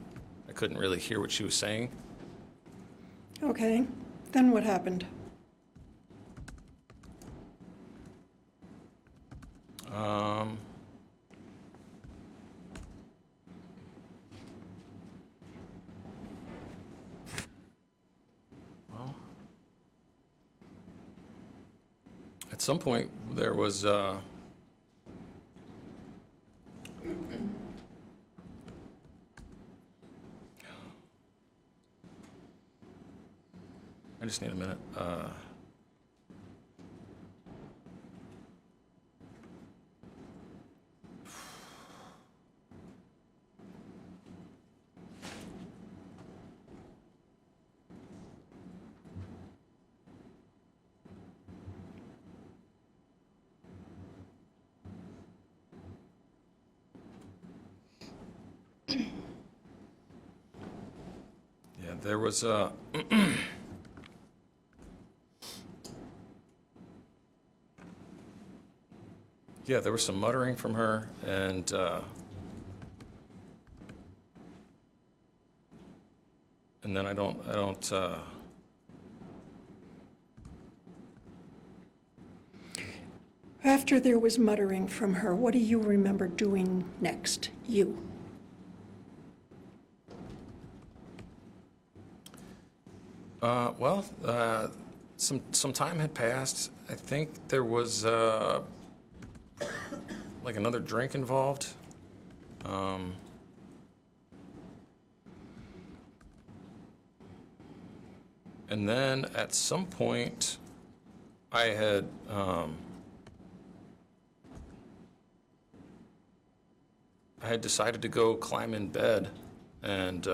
really hear what she was saying. Okay, then what happened? Well, at some point there was just need a minute. Yeah, there was yeah, there was some muttering from her, and then I don't. After there was muttering from her, what do you remember doing next, you? Well, some time had passed. I think there was like another drink involved. And then at some point, I had decided to go climb in bed, and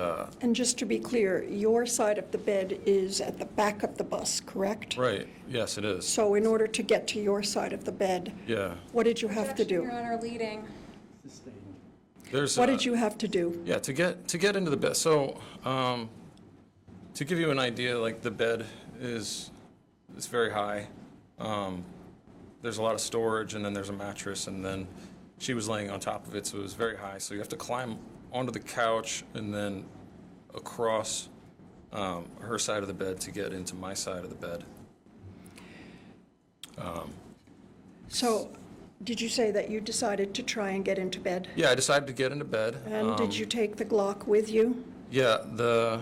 And just to be clear, your side of the bed is at the back of the bus, correct? right, yes, it is. So in order to get to your side of the bed, Yeah, what did you have to Objection, do? Your Honor, leading. Sustained. there's. What did you have to do? Yeah, to get into the bed. So, to give you an idea, like the bed is very high. There's a lot of storage, and then there's a mattress, and then she was laying on top of it, so it was very high. So you have to climb onto the couch and then across her side of the bed to get into my side of the bed. So, did you say that you decided to try and get into bed? Yeah, I decided to get into bed. And did you take the Glock with you? Yeah,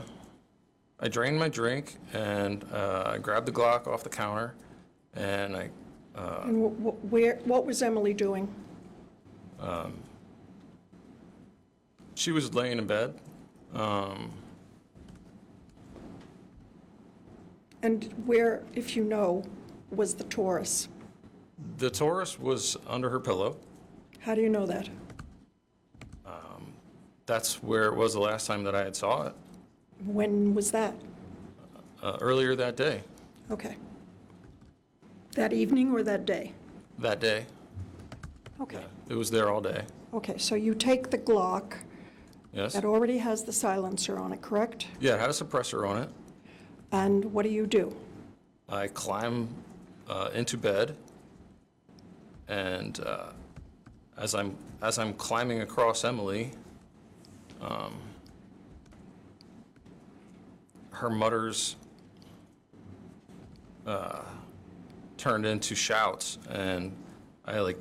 I drained my drink, and I grabbed the Glock off the counter, and I And what was Emily doing? she was laying in bed. And where, if you know, was the Taurus? The Taurus was under her pillow. How do you know that? That's where it was the last time that I had saw it, When was that? earlier that day. Okay. That evening or that day? That day. Okay. It was there all day. Okay, so you take the Glock Yes? that already has the silencer on it, correct? Yeah, it had a suppressor on it. And what do? I climb into bed, and as I'm climbing across Emily, her mutters turned into shouts, and I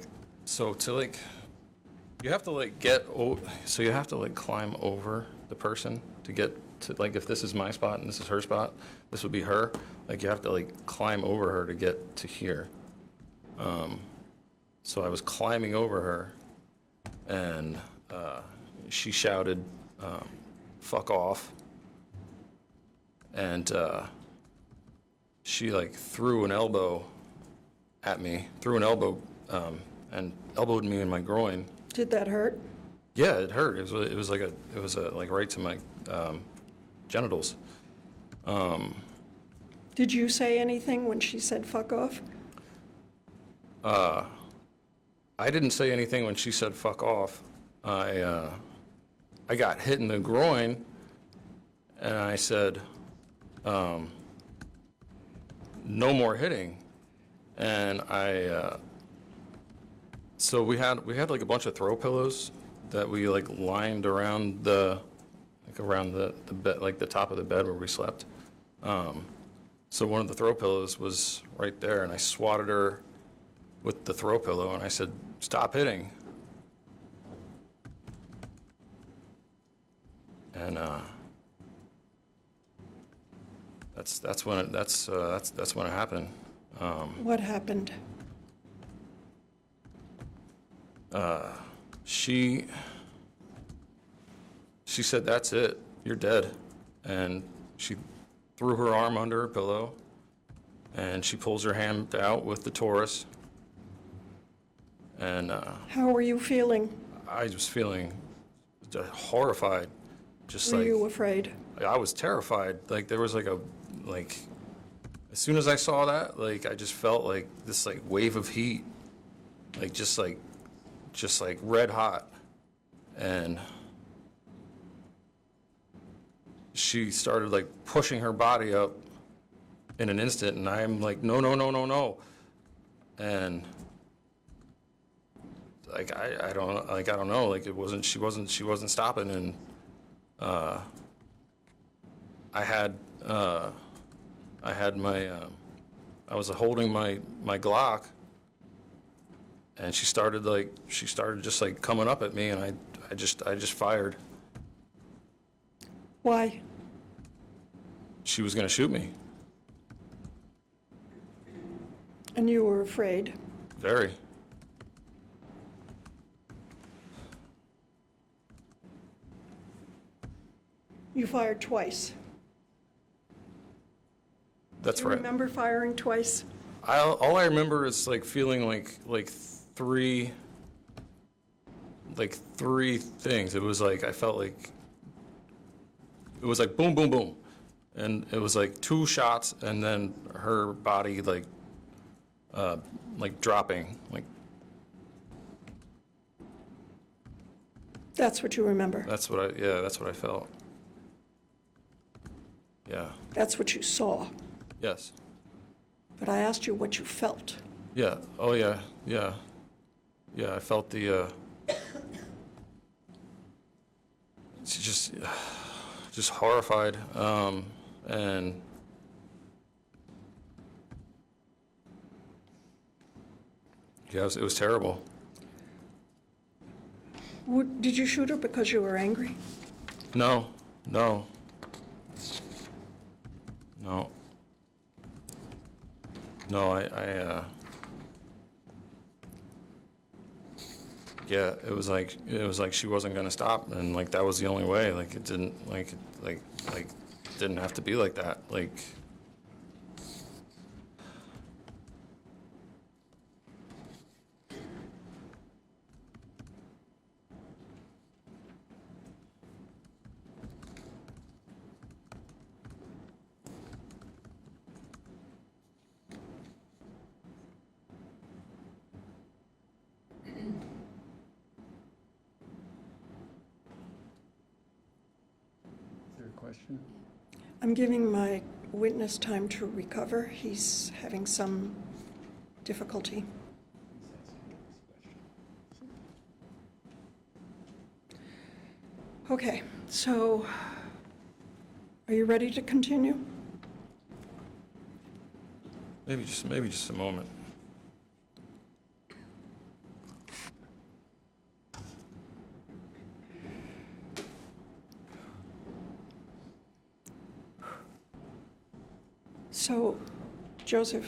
you have to climb over the person to get to, like, if this is my spot and this is her spot, this would be her. Like, you have to climb over her to get to here. So I was climbing over her, and she shouted, "Fuck off," and she threw an elbow at me, and elbowed me in my groin. Did that hurt? Yeah, it hurt. It was right to my genitals. Did you say anything when she said fuck off? I didn't say anything when she said "fuck off." I got hit in the groin, and I said, "No more hitting." And so we had a bunch of throw pillows that we lined around the bed, the top of the bed where we slept. So one of the throw pillows was right there, and I swatted her with the throw pillow, and I said, "Stop hitting." And that's when it happened. What happened? She said, "That's it, you're dead," and she threw her arm under her pillow and she pulls her hand out with the Taurus. And How were you feeling? I was feeling horrified, just Were like you afraid? I was terrified. Like there was like as soon as I saw that, like I just felt like this like wave of heat, like just like red hot, and she started like pushing her body up in an instant, and I'm like, no, no, no, no, no, and like I don't know, like she wasn't stopping, and I had my I was holding my Glock, and she started just like coming up at me, and I just fired. Why? She was gonna shoot me. And you were afraid? Very. You fired twice. That's Do you right. remember firing twice? All I remember is like feeling like three things. It was like I felt like it was like boom, boom, boom, and it was like 2 shots, and then her body like dropping, like That's what you remember. that's what I felt. Yeah. That's what you saw. Yes. But I asked you what you felt. Yeah. Oh yeah. Yeah. Yeah. I felt the. Just horrified, and yeah, it was terrible. Did you shoot her because you were angry? No. No. No. No. Yeah, it was like she wasn't gonna stop, and like that was the only way. Like it didn't didn't have to be like that. Like Is there a question? I'm giving my witness time to recover. He's having some difficulty. Okay, so are you ready to continue? maybe just a moment. So, Joseph,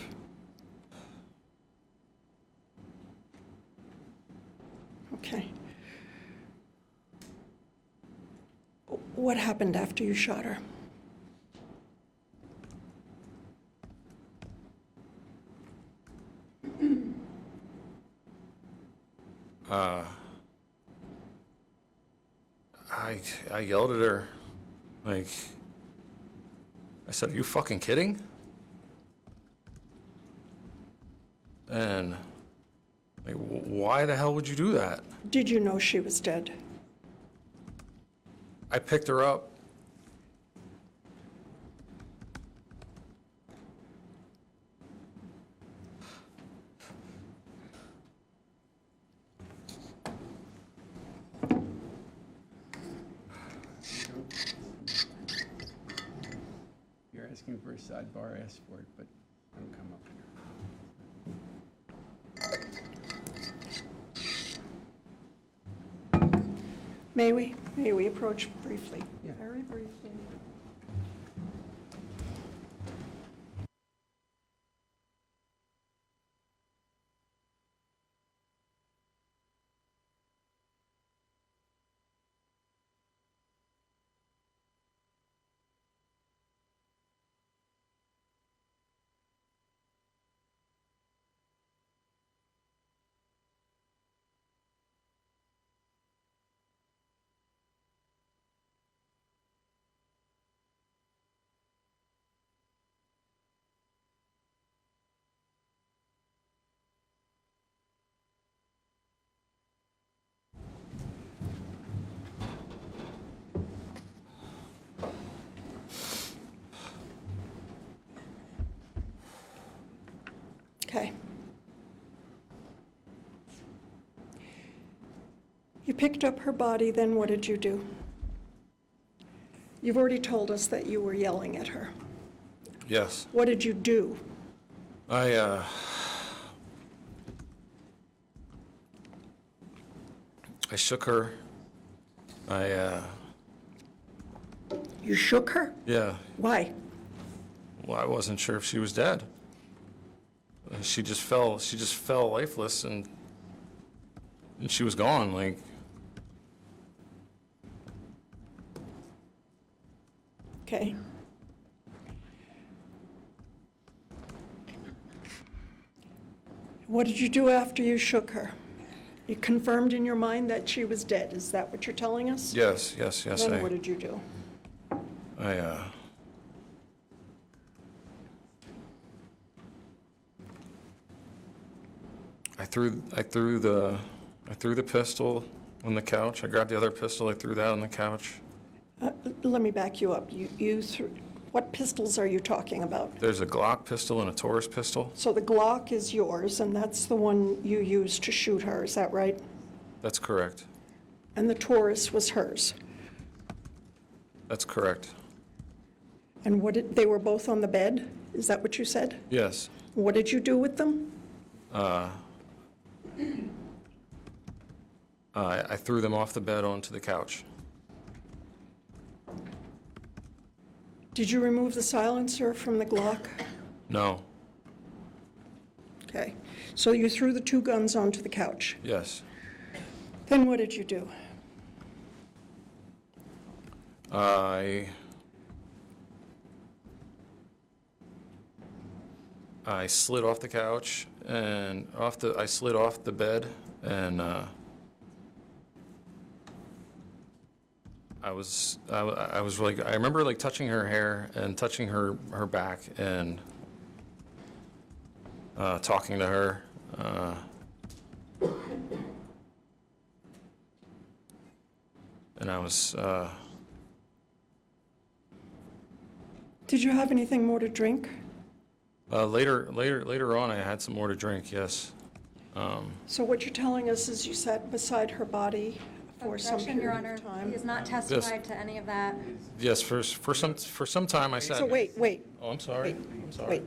okay. What happened after you shot her? I yelled at her, like, I said, "Are you fucking kidding?" And like, why the hell would you do that? Did you know she was dead? I picked her up. You're asking for a sidebar, ask for it, but don't come up here. May we? May we approach briefly? Yeah. Very briefly. Okay. You picked up her body, then what did you do? You've already told us that you were yelling at her. Yes. What did you do? I shook her. You shook her? Yeah. Why? Well, I wasn't sure if she was dead. She just fell lifeless, and she was gone, like. Okay. What did you do after you shook her? You confirmed in your mind that she was dead. Is that what you're telling us? Yes. Then what did you do? I threw the pistol on the couch. I grabbed the other pistol. I threw that on the couch. Let me back you up. You threw, what pistols are you talking about? There's a Glock pistol and a Taurus pistol. So the Glock is yours, and that's the one you used to shoot her, is that right? That's correct. And the Taurus was hers. That's correct. And they were both on the bed? Is that what you said? Yes. What did you do with them? I threw them off the bed onto the couch. Did you remove the silencer from the Glock? No. Okay. So you threw the two guns onto the couch. Yes. Then what did you do? I slid off the couch and I slid off the bed, and I was like, I remember like touching her hair and touching her back and talking to her. And I was Did you have anything more to drink? later on I had some more to drink, yes. So what you're telling us is you sat beside her body for some Objection, Your period Honor. of time? He has not testified to any of that. Yes, for some time I sat. So wait. Oh, I'm sorry. Wait, I'm sorry. wait.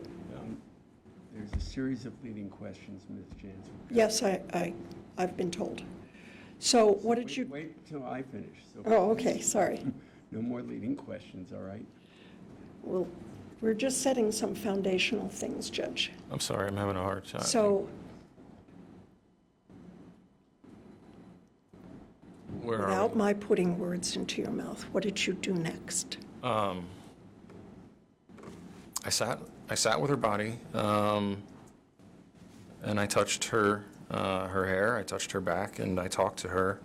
There's a series of leading questions, Ms. Jansen. Yes, I've been told. So what did you? Wait till I finish. So Oh, okay, sorry. no more leading questions, all right? Well, we're just setting some foundational things, Judge. I'm sorry, I'm having a hard time. So Where are without we? my putting words into your mouth, what did you do next? I sat with her body, and I touched her hair, I touched her back, and I talked to her.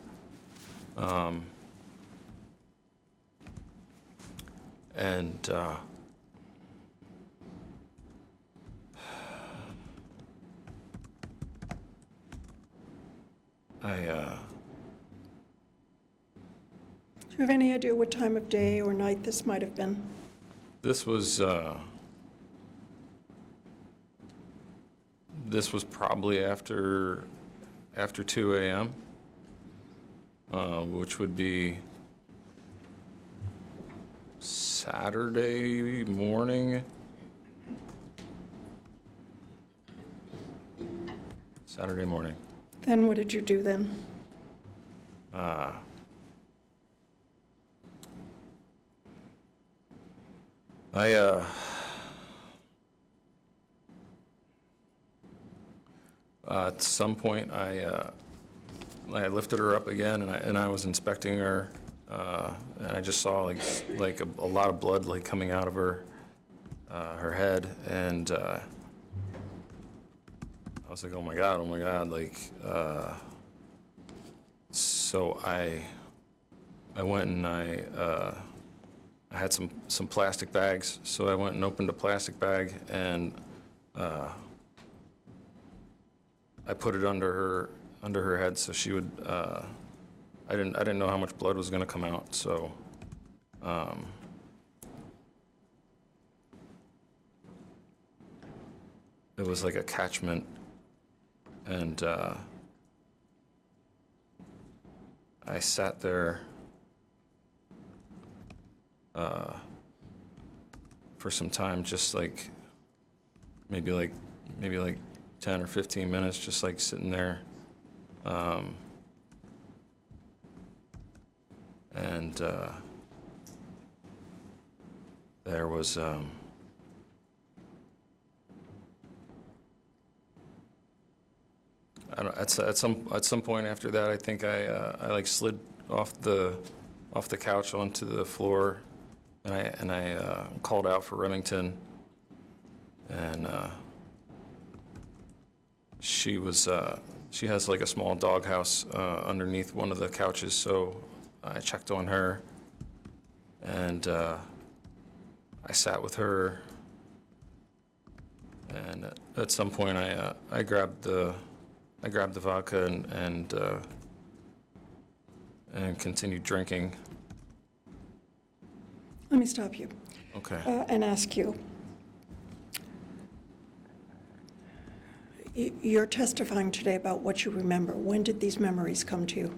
And Do you have any idea what time of day or night this might have been? this was probably after 2 a.m., which would be Saturday morning. Saturday morning. Then what did you do then? At some point, I lifted her up again, and I was inspecting her, and I just saw like a lot of blood like coming out of her head, and I was like, oh my God, like. So I went and I had some plastic bags, so I went and opened a plastic bag, and I put it under her head so she would. I didn't know how much blood was going to come out, so. it was like a catchment, and I sat there for some time, just like maybe like 10 or 15 minutes, just like sitting there. And there was I don't, at some point after that, I think I like slid off the couch onto the floor, and I called out for Remington, and she has like a small doghouse underneath one of the couches, so I checked on her, and I sat with her, and at some point I grabbed the vodka and continued drinking. Let me stop you Okay. and ask you. You're testifying today about what you remember. When did these memories come to you?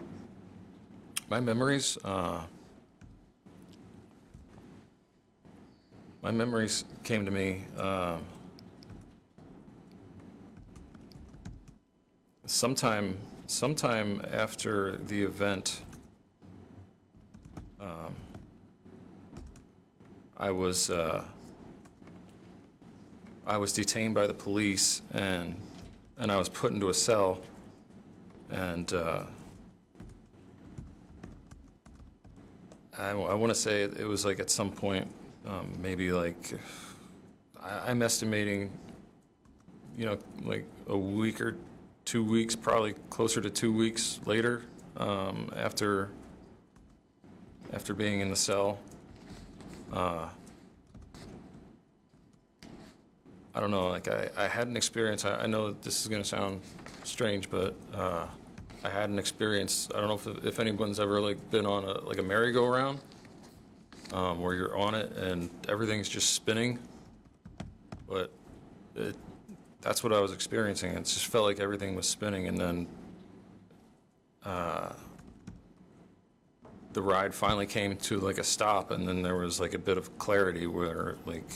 My memories came to me sometime after the event. I was detained by the police, and I was put into a cell, and I want to say it was like at some point, maybe like, I'm estimating, like a week or 2 weeks, probably closer to 2 weeks later, after being in the cell. I don't know, like I had an experience. I know that this is going to sound strange, but I had an experience. I don't know if anyone's ever like been on a merry-go-round, where you're on it and everything's just spinning, but that's what I was experiencing. It just felt like everything was spinning, and then the ride finally came to like a stop, and then there was like a bit of clarity where like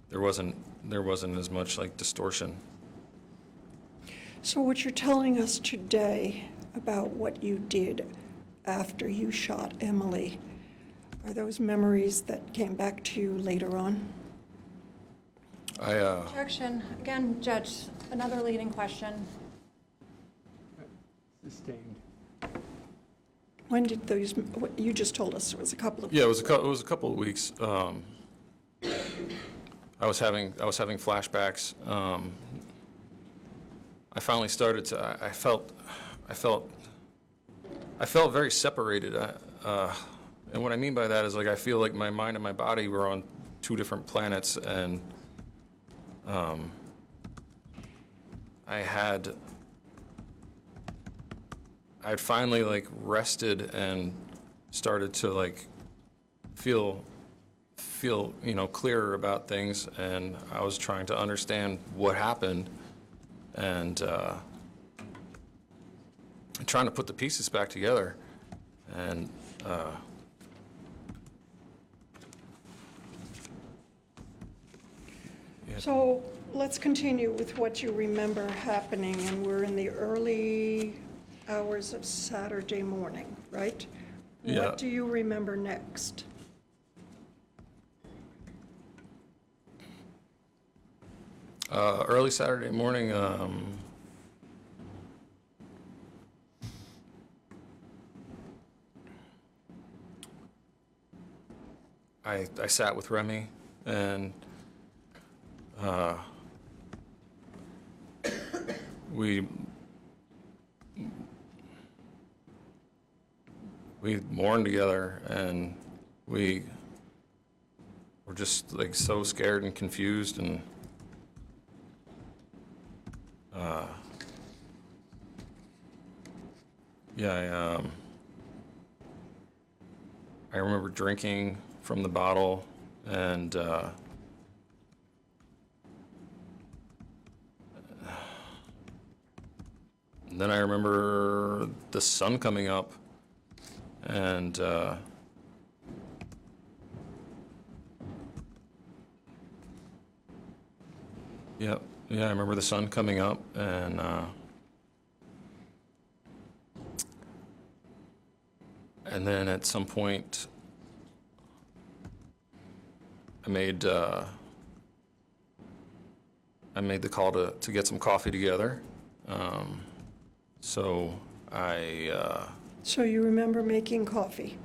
there wasn't as much like distortion. So what you're telling us today about what you did after you shot Emily, are those memories that came back to you later on? Objection. Again, Judge, another leading question. Sustained. When did those, what you just told us, it was a couple of... Yeah, it was a couple of weeks. I was having flashbacks. I finally started to. I felt very separated. And what I mean by that is like I feel like my mind and my body were on two different planets, and I'd finally like rested and started to like feel clearer about things, and I was trying to understand what happened, and trying to put the pieces back together, and yeah. So let's continue with what you remember happening, and we're in the early hours of Saturday morning, right? Yeah. What do you remember next? Early Saturday morning, I sat with Remy, and we mourned together, and we were just like so scared and confused, and yeah, I remember drinking from the bottle, and And then I remember the sun coming up, and yeah, I remember the sun coming up, and then at some point, I made the call to get some coffee together. So So you remember making coffee?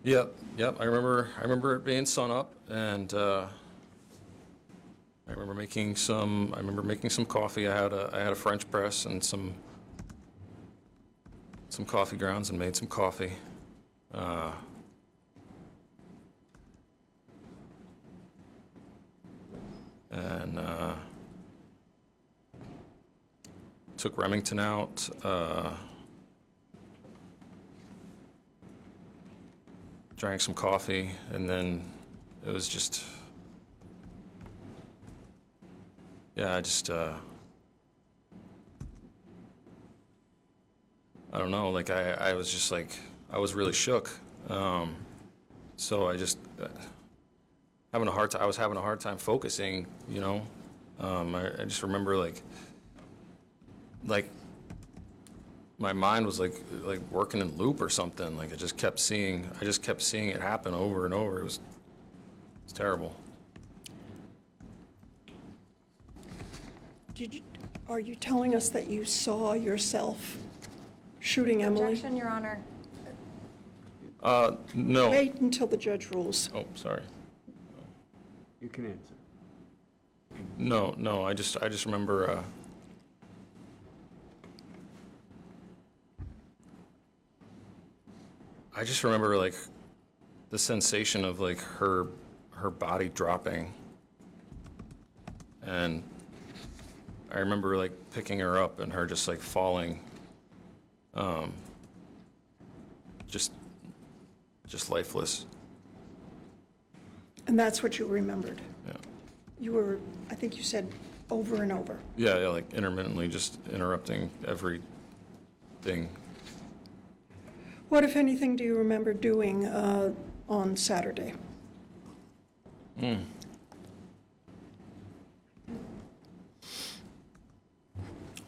Yep. I remember it being sun up, and I remember making some coffee. I had a French press and some coffee grounds, and made some coffee. And took Remington out. Drank some coffee, and then it was just, I don't know, like I was just like, I was really shook. So I just I was having a hard time focusing, you know. I just remember like my mind was like working in loop or something. Like I just kept seeing it happen over and over. It's terrible. Are you telling us that you saw yourself shooting Emily? Objection, Your Honor. No. Wait until the judge rules. Oh, sorry. You can answer. No. I just remember. I just remember like the sensation of like her body dropping, and I remember like picking her up and her just like falling, just lifeless. And that's what you remembered? Yeah. You were, I think you said, over and over. Yeah, like intermittently just interrupting everything. What, if anything, do you remember doing on Saturday?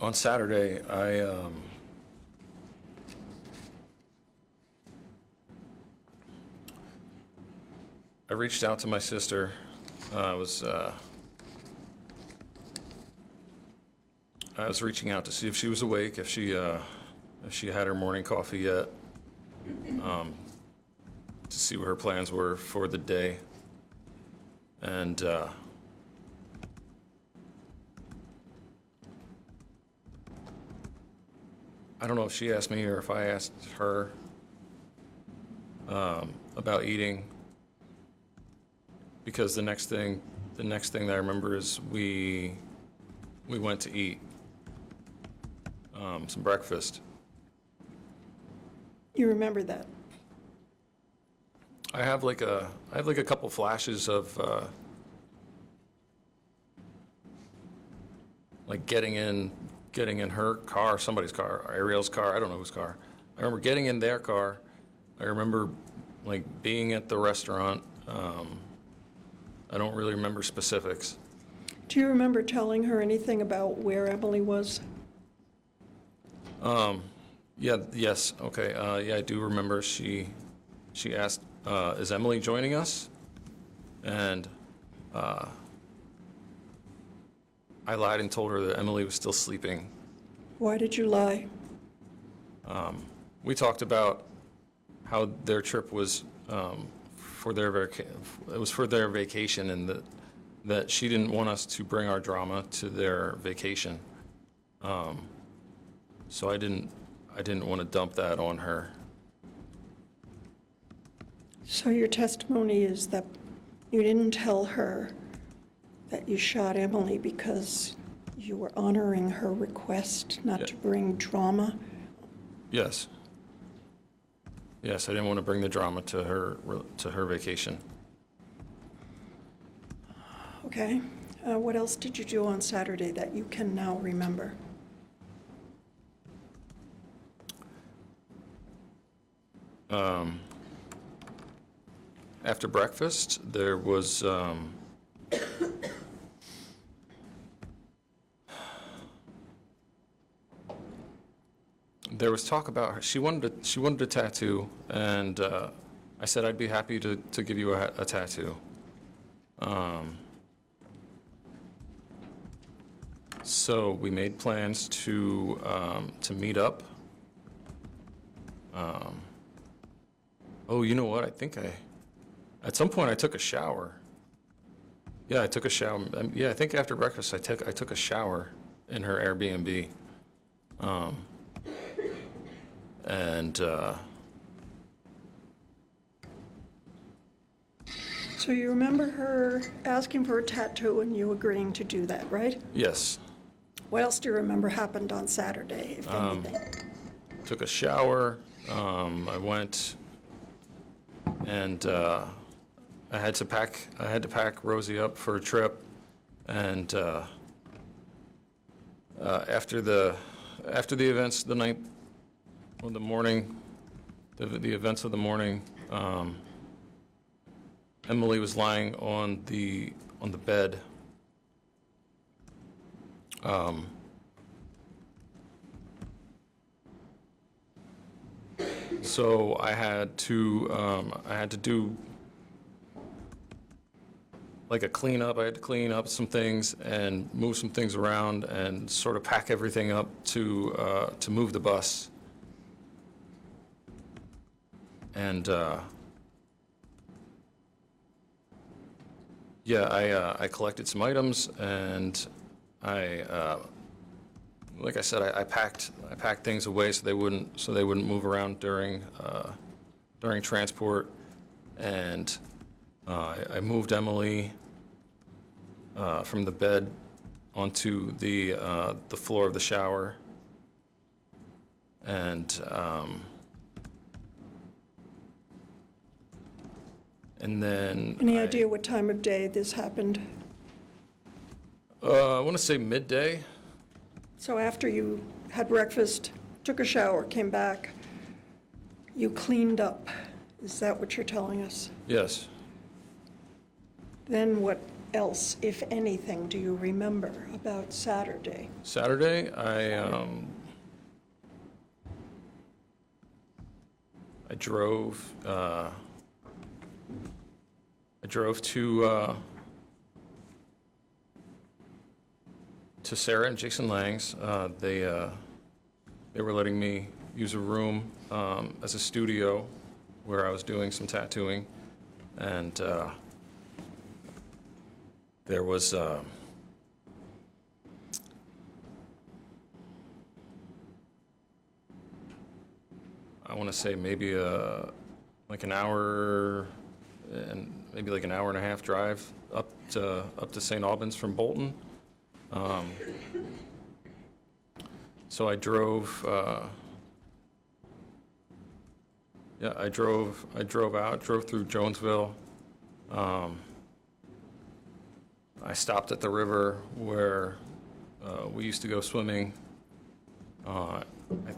On Saturday, I reached out to my sister. I was reaching out to see if she was awake, if she had her morning coffee yet, to see what her plans were for the day. And I don't know if she asked me or if I asked her about eating, because the next thing that I remember is we went to eat some breakfast. You remember that? I have like a couple flashes of like getting in her car, somebody's car, Ariel's car, I don't know whose car. I remember getting in their car. I remember like being at the restaurant. I don't really remember specifics. Do you remember telling her anything about where Emily was? Yes, okay. Yeah, I do remember she asked, is Emily joining us? And I lied and told her that Emily was still sleeping. Why did you lie? We talked about how their trip was for their vacation, and that she didn't want us to bring our drama to their vacation. So I didn't want to dump that on her. So your testimony is that you didn't tell her that you shot Emily because you were honoring her request not to bring drama? Yes. Yes, I didn't want to bring the drama to her vacation. Okay. What else did you do on Saturday that you can now remember? After breakfast, there was, there was talk about her. She wanted a tattoo, and I said I'd be happy to give you a tattoo. So we made plans to meet up. Oh, you know what? At some point I took a shower. Yeah, I took a shower. Yeah, I think after breakfast I took a shower in her Airbnb. So you remember her asking for a tattoo and you agreeing to do that, right? Yes, What else do you remember happened on Saturday, if anything? took a shower. I went and I had to pack Rosie up for a trip, and after the events the night or the morning, the events of the morning, Emily was lying on the bed. So I had to do like a cleanup. I had to clean up some things and move some things around and sort of pack everything up to move the bus. And yeah, I collected some items, and like I said, I packed things away so they wouldn't move around during transport, and I moved Emily from the bed onto the floor of the shower, and then Any idea what time of day this happened? I want to say midday. So after you had breakfast, took a shower, came back, you cleaned up. Is that what you're telling us? Yes. Then what else, if anything, do you remember about Saturday? Saturday, I drove to Sarah and Jason Lang's. They were letting me use a room as a studio where I was doing some tattooing, and there was I want to say maybe like an hour and maybe like an hour and a half drive up to St. Albans from Bolton. So I drove. I drove through Jonesville. I stopped at the river where we used to go swimming. I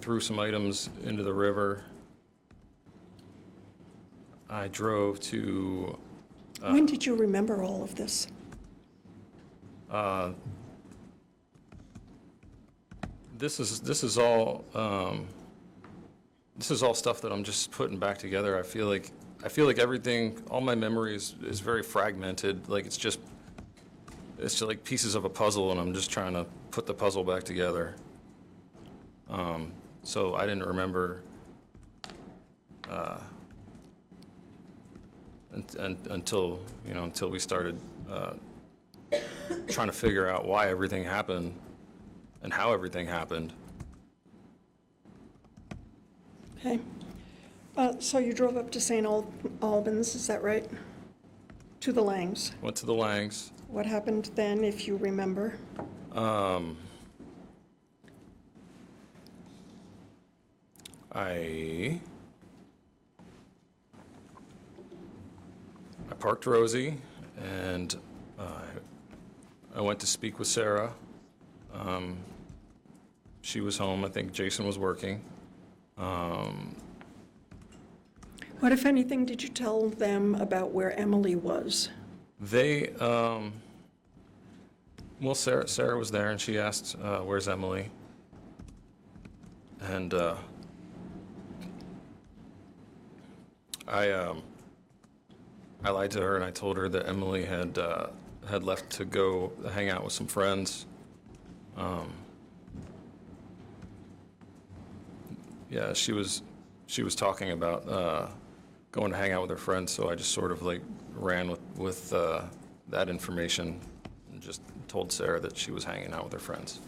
threw some items into the river. I drove to. When did you remember all of this? This is all stuff that I'm just putting back together. I feel like everything, all my memory is very fragmented. Like it's just like pieces of a puzzle, and I'm just trying to put the puzzle back together. So I didn't remember until we started trying to figure out why everything happened and how everything happened. Okay. So you drove up to St. Albans, is that right? To the Langs. Went to the Langs. What happened then, if you remember? I parked Rosie, and I went to speak with Sarah. She was home. I think Jason was working. What, if anything, did you tell them about where Emily was? They, well, Sarah was there, and she asked, where's Emily? And I lied to her, and I told her that Emily had left to go hang out with some friends. Yeah, she was talking about going to hang out with her friends, so I just sort of like ran with that information and just told Sarah that she was hanging out with her friends.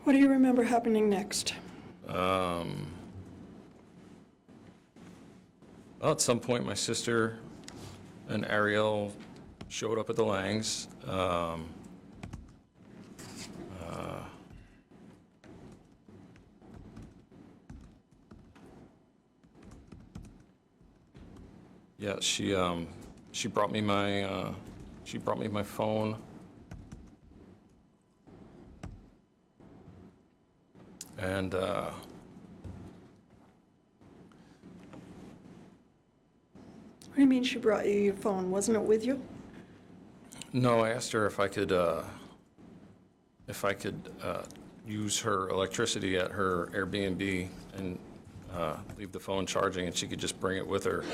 What do you remember happening next? Well, at some point, my sister and Ariel showed up at the Langs. Yeah, she brought me my phone. And What do you mean she brought you your phone? Wasn't it with you? no, I asked her if I could use her electricity at her Airbnb and leave the phone charging, and she could just bring it with her.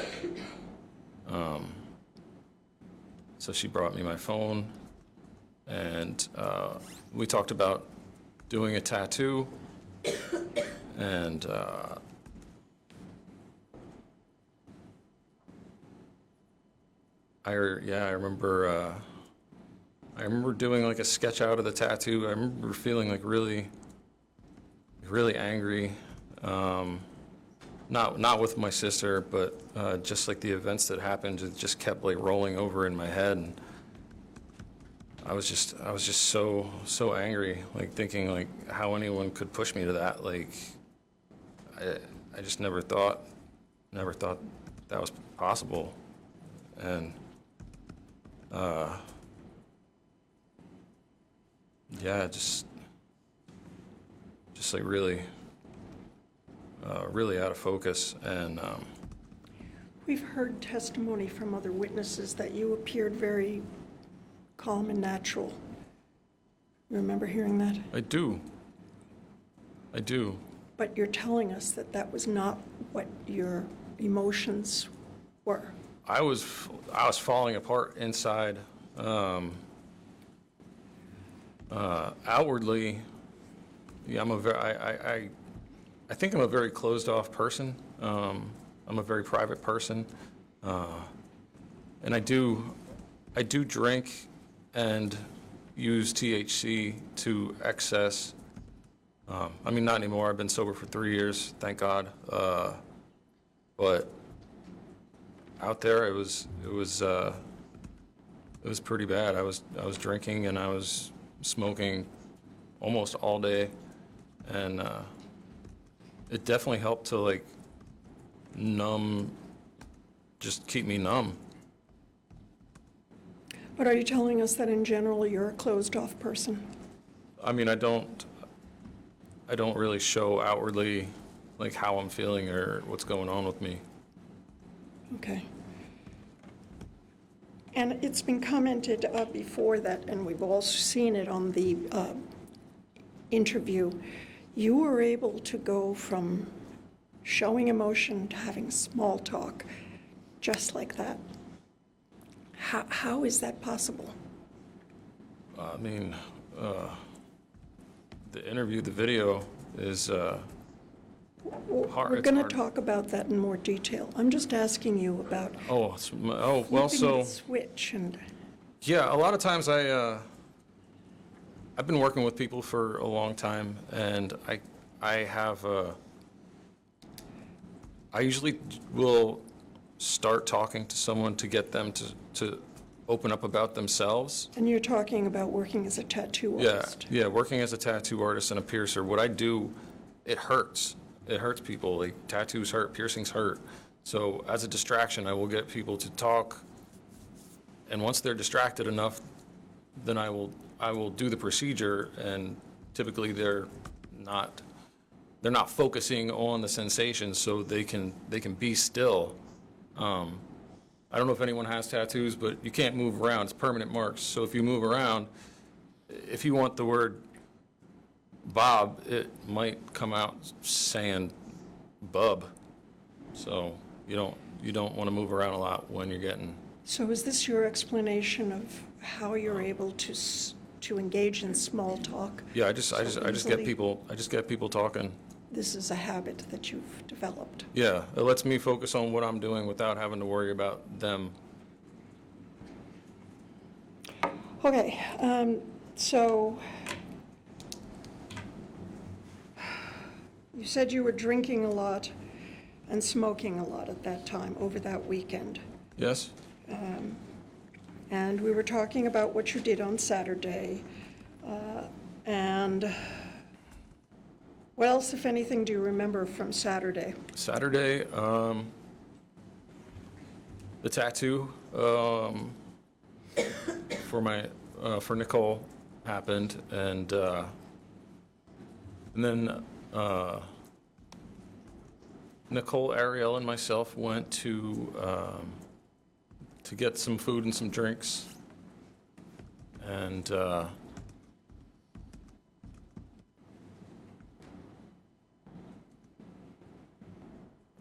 So she brought me my phone, and we talked about doing a tattoo, and I remember doing like a sketch out of the tattoo. I remember feeling like really angry. Not with my sister, but just like the events that happened, it just kept like rolling over in my head. And I was just so angry, like thinking like how anyone could push me to that. Like I just never thought that was possible. And yeah, just like really out of focus. And We've heard testimony from other witnesses that you appeared very calm and natural. You remember hearing that? I do. But you're telling us that that was not what your emotions were. I was falling apart inside. Outwardly, yeah, I think I'm a very closed off person. I'm a very private person. And I do drink and use THC to excess. I mean, not anymore. I've been sober for 3 years, thank God. But out there, it was pretty bad. I was drinking and I was smoking almost all day, and it definitely helped to like just keep me numb. But are you telling us that in general you're a closed off person? I mean, I don't really show outwardly like how I'm feeling or what's going on with me. Okay. And it's been commented before that, and we've all seen it on the interview, you were able to go from showing emotion to having small talk just like that. How is that possible? I mean, the interview, the video is hard. We're going to talk about that in more detail. I'm just asking you about Well, flipping so the switch and. yeah, a lot of times I've been working with people for a long time, and I usually will start talking to someone to get them to open up about themselves. And you're talking about working as a tattoo artist. Yeah, working as a tattoo artist and a piercer. What I do, it hurts. It hurts people. Like, tattoos hurt, piercings hurt. So as a distraction, I will get people to talk, and once they're distracted enough, then I will do the procedure, and typically they're not they're not focusing on the sensation, so they can be still. I don't know if anyone has tattoos, but you can't move around. It's permanent marks. So if you move around, if you want the word Bob, it might come out saying Bub. So you don't want to move around a lot when you're getting. So is this your explanation of how you're able to engage in small talk? Yeah, I just get people talking. This is a habit that you've developed. Yeah, it lets me focus on what I'm doing without having to worry about them. Okay, so you said you were drinking a lot and smoking a lot at that time, over that weekend. Yes? And we were talking about what you did on Saturday. And what else, if anything, do you remember from Saturday? Saturday, the tattoo for Nicole happened, and then Nicole, Ariel, and myself went to get some food and some drinks, and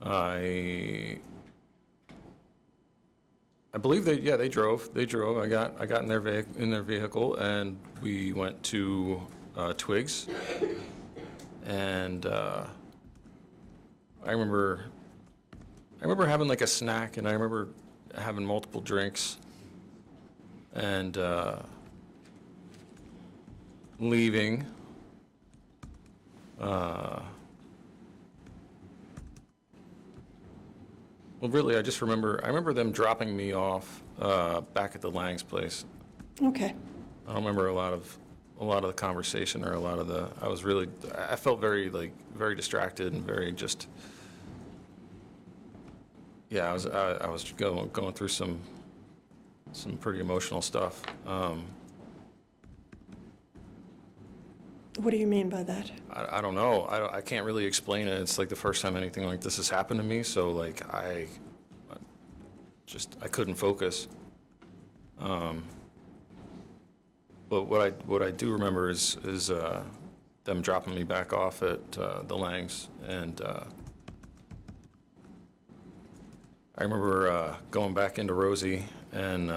I believe they drove. They drove. I got in their vehicle, and we went to Twigs, and I remember having like a snack, and I remember having multiple drinks, and leaving. Well, really, I remember them dropping me off back at the Lang's place. Okay. I don't remember a lot of the conversation or a lot of the. I felt very distracted and very just. Yeah, I was going through some pretty emotional stuff. What do you mean by that? I don't know. I can't really explain it. It's like the first time anything like this has happened to me. So like I couldn't focus. But what I do remember is them dropping me back off at the Langs, and I remember going back into Rosie and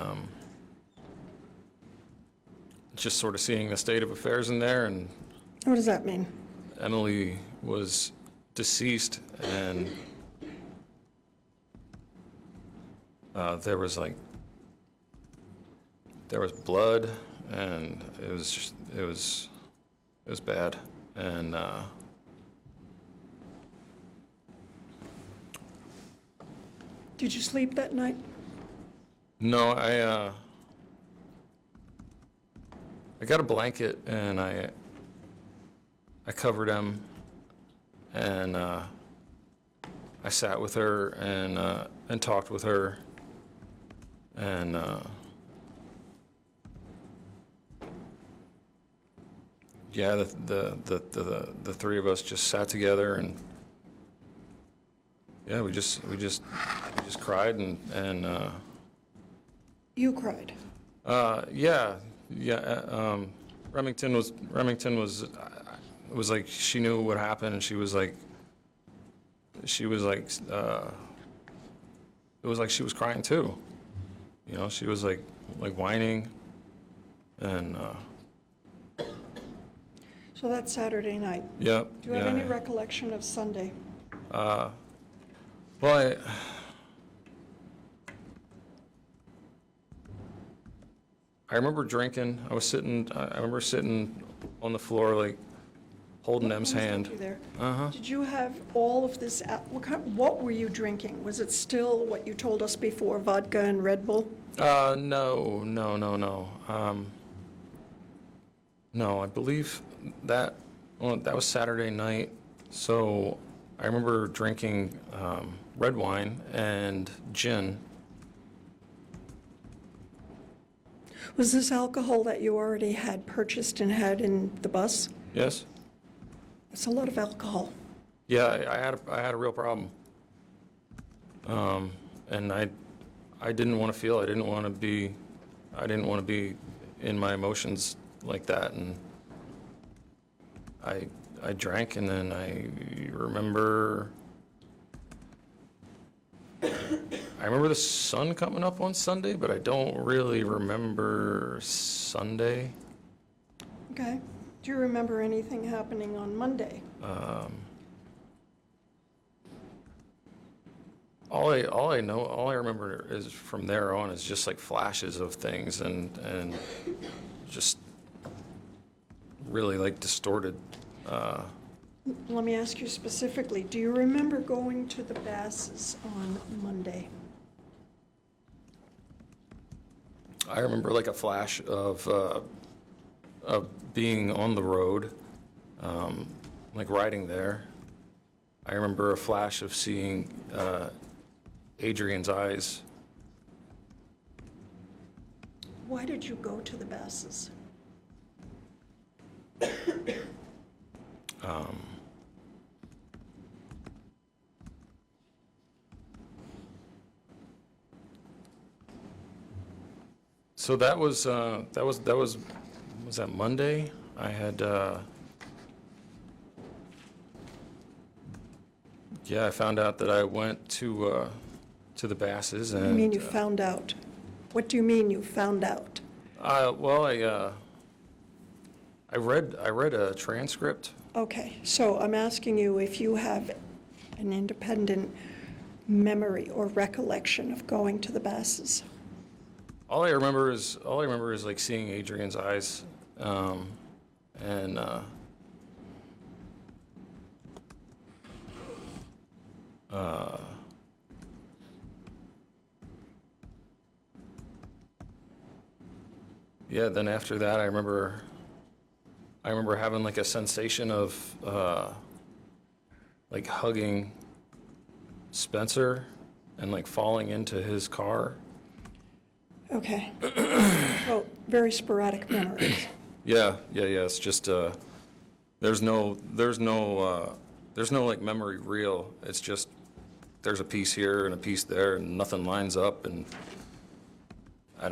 just sort of seeing the state of affairs in there. And What does that mean? Emily was deceased, and there was blood, and it was bad, and Did you sleep that night? no, I got a blanket, and I covered him, and I sat with her and talked with her, and yeah, the three of us just sat together, and yeah, we just cried, and You cried. yeah. Remington was it was like she knew what happened, and it was like she was crying too. You know, she was like whining, and So that's Saturday night. yep. Do you have any recollection of Sunday? Well, I remember drinking. I remember sitting on the floor, like, holding Em's Let me hand. stop you there. Uh-huh. Did you have all of this, what were you drinking? Was it still what you told us before, vodka and Red Bull? No. No, I believe that was Saturday night. So I remember drinking red wine and gin. Was this alcohol that you already had purchased and had in the bus? Yes? It's a lot of alcohol. Yeah, I had a real problem. And I didn't want to feel, I didn't want to be in my emotions like that. And I drank, and then I remember the sun coming up on Sunday, but I don't really remember Sunday. Okay. Do you remember anything happening on Monday? All I remember is from there on is just like flashes of things and just really like distorted. Let me ask you specifically, do you remember going to the Basses on Monday? I remember like a flash of being on the road, like riding there. I remember a flash of seeing Adrian's eyes. Why did you go to the Basses? So that was that Monday? I had I found out that I went to the Basses, and You mean you found out? What do you mean you found out? well, I read a transcript. Okay, so I'm asking you if you have an independent memory or recollection of going to the Basses. All I remember is like seeing Adrian's eyes, and yeah. Then after that, I remember having like a sensation of like hugging Spencer and like falling into his car. Okay. So, very sporadic memories. Yeah. It's just there's no like memory reel. It's just there's a piece here and a piece there, and nothing lines up, and I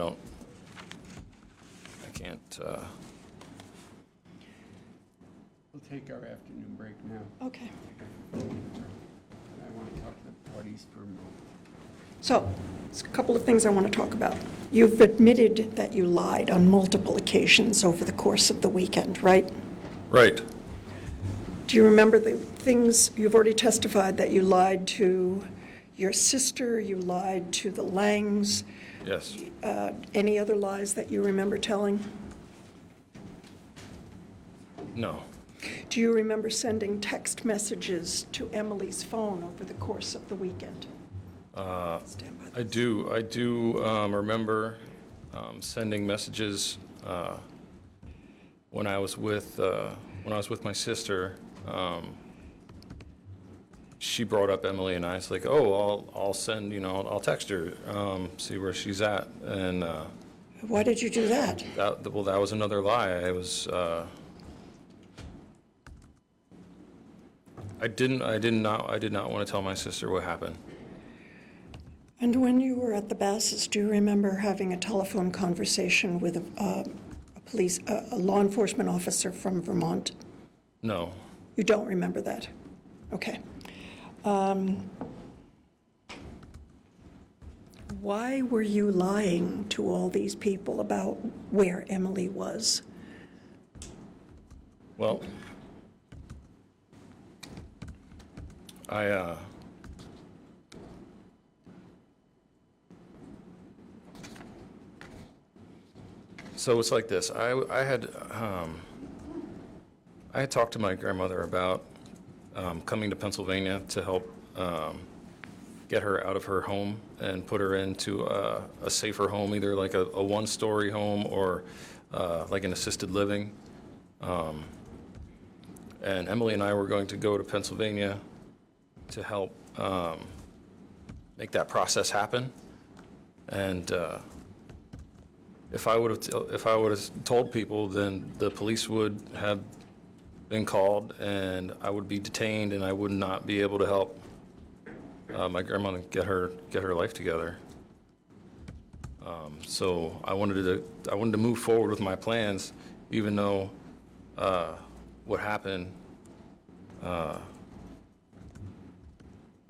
can't. We'll take our afternoon break now. Okay. And I want to talk to the parties for a moment. So, there's a couple of things I want to talk about. You've admitted that you lied on multiple occasions over the course of the weekend, right? Right. Do you remember the things, you've already testified that you lied to your sister, you lied to the Langs. Yes. Any other lies that you remember telling? No. Do you remember sending text messages to Emily's phone over the course of the weekend? Stand by I do remember sending messages when I was with my sister. She brought up Emily, and I was like, "Oh, I'll send, I'll text her, see where she's at." And Why did you do that? that was another lie. I did not want to tell my sister what happened. And when you were at the Basses, do you remember having a telephone conversation with a law enforcement officer from Vermont? No. You don't remember that? Okay. Why were you lying to all these people about where Emily was? Well, so it's like this. I had talked to my grandmother about coming to Pennsylvania to help get her out of her home and put her into a safer home, either like a one-story home or like an assisted living. And Emily and I were going to go to Pennsylvania to help make that process happen. And if I would have told people, then the police would have been called, and I would be detained, and I would not be able to help my grandmother get her life together. So I wanted to move forward with my plans, even though what happened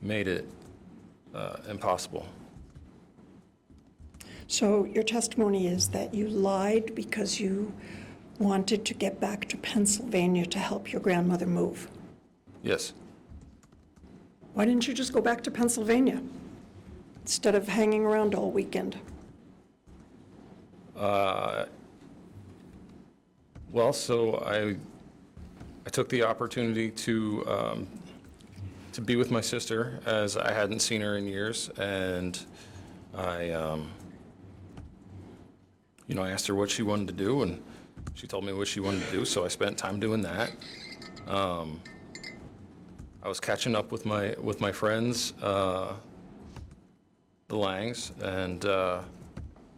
made it impossible. So your testimony is that you lied because you wanted to get back to Pennsylvania to help your grandmother move. Yes. Why didn't you just go back to Pennsylvania instead of hanging around all weekend? Well, so I took the opportunity to be with my sister, as I hadn't seen her in years, and I asked her what she wanted to do, and she told me what she wanted to do, so I spent time doing that. I was catching up with my friends, the Langs, and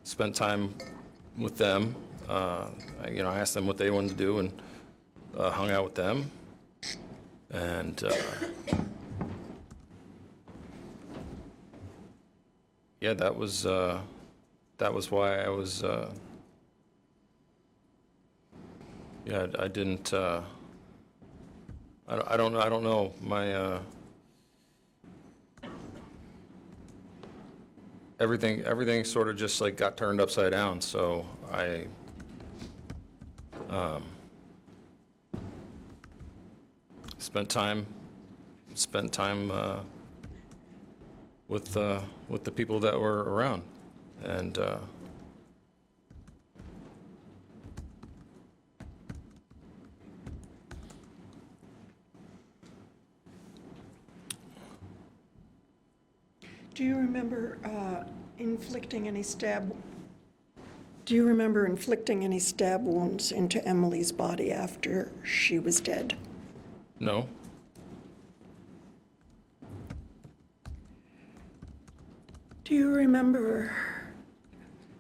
spent time with them. I asked them what they wanted to do, and hung out with them. And yeah, that was why I was. Yeah, I didn't. I don't know. My everything sort of just like got turned upside down. So I spent time with the people that were around, and Do you remember inflicting any stab? Do you remember inflicting any stab wounds into Emily's body after she was dead? no. Do you remember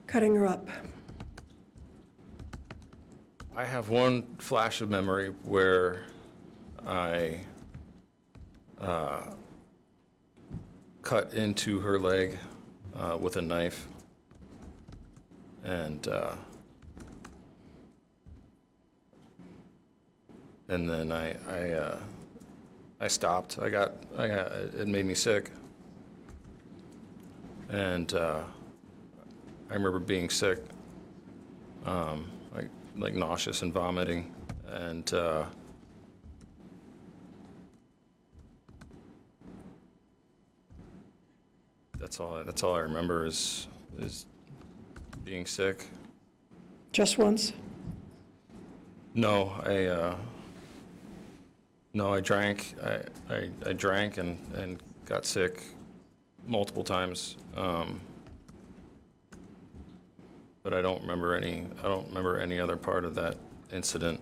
cutting her up? I have one flash of memory where I cut into her leg with a knife, and then I stopped. It made me sick, and I remember being sick, like nauseous and vomiting, and that's all I remember is being sick. Just once? No, I drank. I drank and got sick multiple times. But I don't remember any other part of that incident.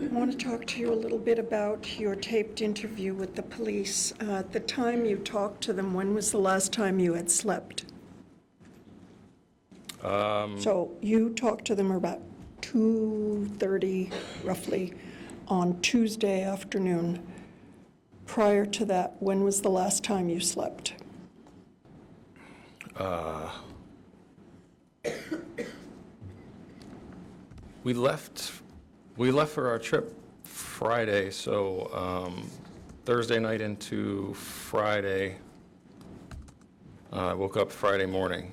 I want to talk to you a little bit about your taped interview with the police. At the time you talked to them, when was the last time you had slept? So you talked to them about 2:30, roughly, on Tuesday afternoon. Prior to that, when was the last time you slept? We left for our trip Friday, so Thursday night into Friday. I woke up Friday morning.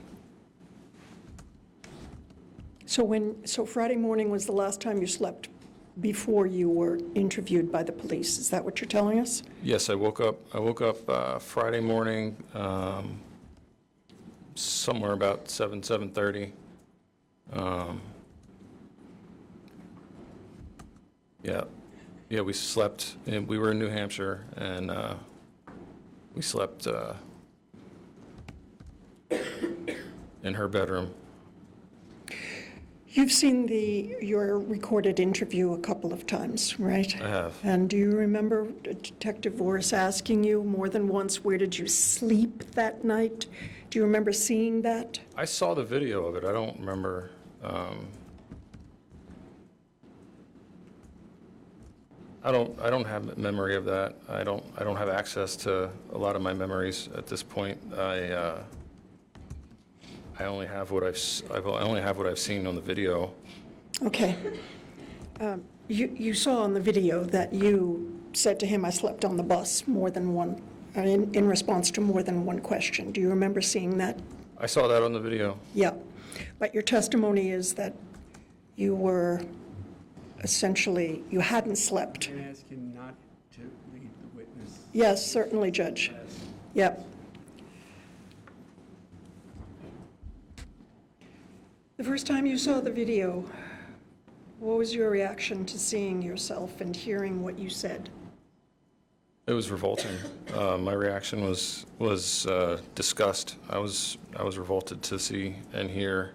So Friday morning was the last time you slept before you were interviewed by the police. Is that what you're telling us? Yes, I woke up Friday morning, somewhere about 7:30. Yeah, we slept. We were in New Hampshire, and we slept in her bedroom. You've seen your recorded interview a couple of times, right? I have. And do you remember Detective Voris asking you more than once, where did you sleep that night? Do you remember seeing that? I saw the video of it. I don't remember. I don't have memory of that. I don't have access to a lot of my memories at this point. I only have what I've seen on the video. Okay. You saw on the video that you said to him, I slept on the bus more than one, in response to more than one question. Do you remember seeing that? I saw that on the video. Yeah. But your testimony is that you were essentially, you hadn't slept. Can I ask you not to lead the witness? Yes, certainly, Judge. Yep. The first time you saw the video, what was your reaction to seeing yourself and hearing what you said? It was revolting. My reaction was disgust. I was revolted to see and hear.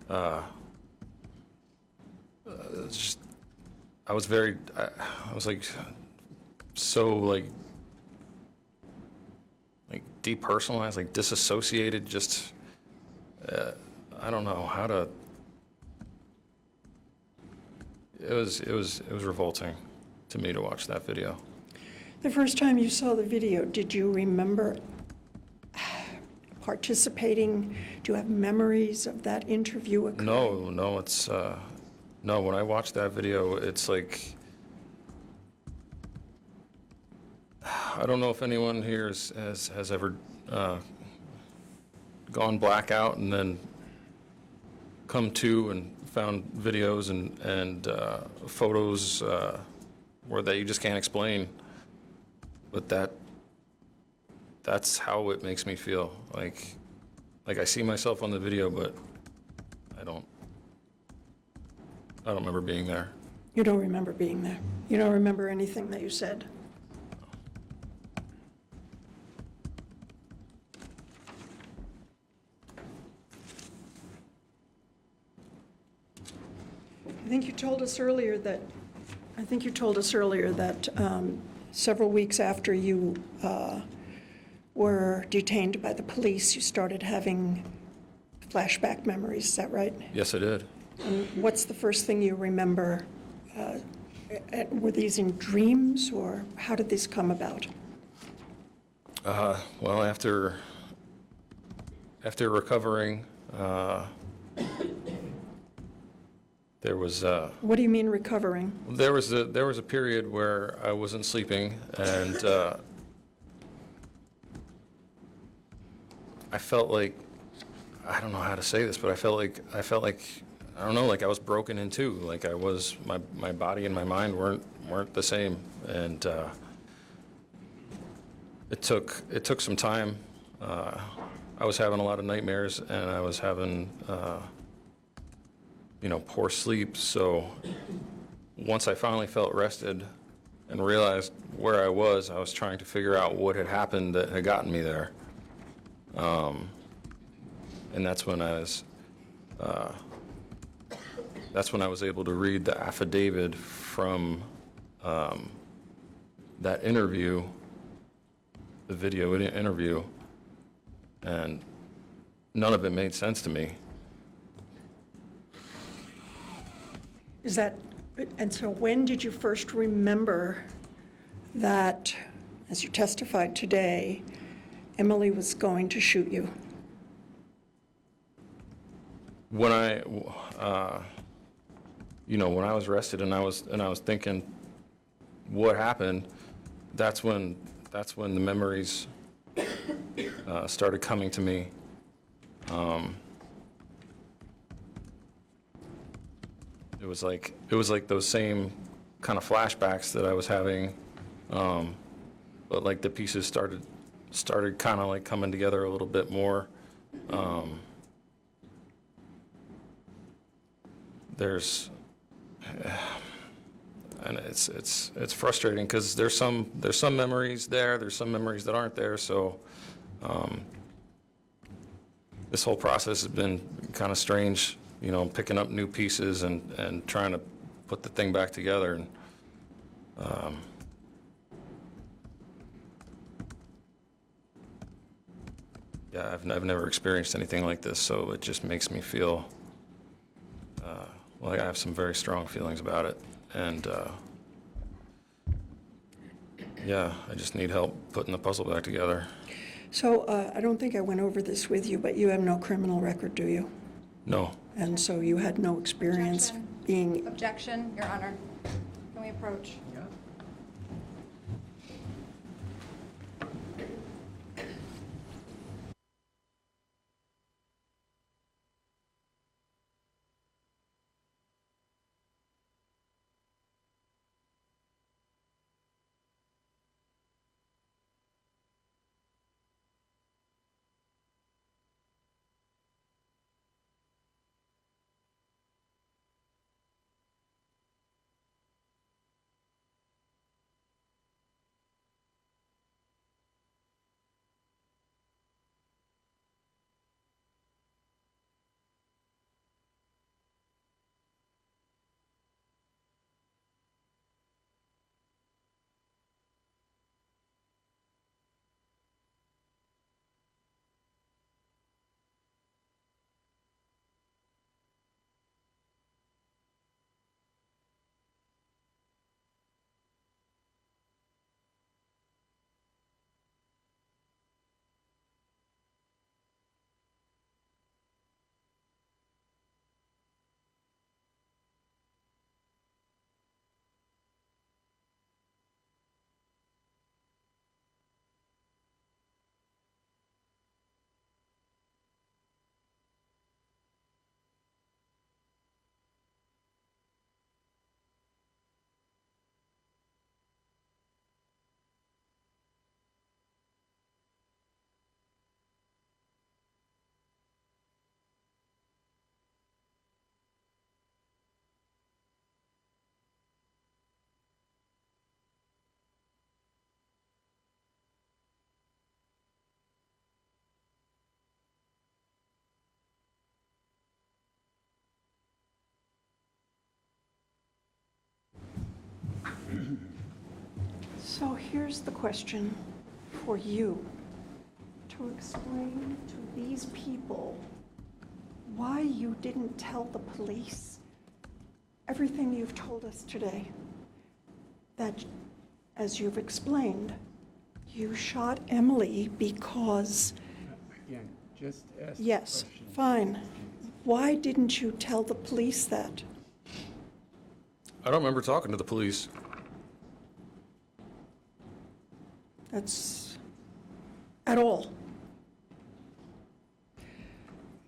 I was like so like depersonalized, like disassociated. Just I don't know how to. It was revolting to me to watch that video. The first time you saw the video, did you remember participating? Do you have memories of that interview occurring? No, it's no. When I watched that video, it's like I don't know if anyone here has ever gone blackout and then come to and found videos and photos where that you just can't explain. But that's how it makes me feel. Like I see myself on the video, but I don't remember being there. You don't remember being there. You don't remember anything that you said. I think you told us earlier that several weeks after you were detained by the police, you started having flashback memories. Is that right? Yes, I did. And what's the first thing you remember? Were these in dreams, or how did these come about? Well, after recovering, there was What do you mean recovering? there was a period where I wasn't sleeping, and I felt like, I don't know how to say this, but I felt like I don't know, like I was broken in two. Like I was, my body and my mind weren't the same, and it took some time. I was having a lot of nightmares, and I was having poor sleep. So once I finally felt rested and realized where I was trying to figure out what had happened that had gotten me there. And that's when I was able to read the affidavit from that interview, the video interview, and none of it made sense to me. And so when did you first remember that, as you testified today, Emily was going to shoot you? When I was arrested and I was thinking what happened, that's when the memories started coming to me. It was like those same kind of flashbacks that I was having, but like the pieces started kind of like coming together a little bit more. And it's frustrating because there's some memories there, there's some memories that aren't there. So this whole process has been kind of strange. picking up new pieces and trying to put the thing back together. And yeah, I've never experienced anything like this, so it just makes me feel like I have some very strong feelings about it. And yeah, I just need help putting the puzzle back together. So I don't think I went over this with you, but you have no criminal record, do you? No. And so you had no experience Objection. being, Objection, Your Honor. Can we approach? Yeah. so here's the question for you. To explain to these people why you didn't tell the police everything you've told us today. That, as you've explained, you shot Emily because... Again, just ask the Yes, question. fine. Why didn't you tell the police that? I don't remember talking to the police. That's at all.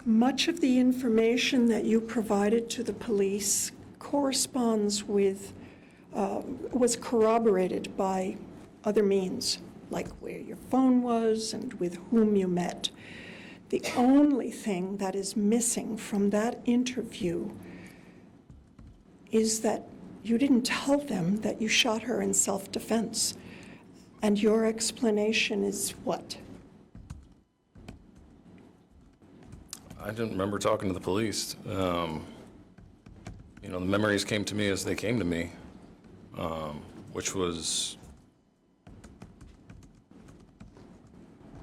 Much of the information that you provided to the police corresponds with, was corroborated by other means, like where your phone was and with whom you met. The only thing that is missing from that interview is that you didn't tell them that you shot her in self-defense. And your explanation is what? I didn't remember talking to the police. The memories came to me as they came to me, which was,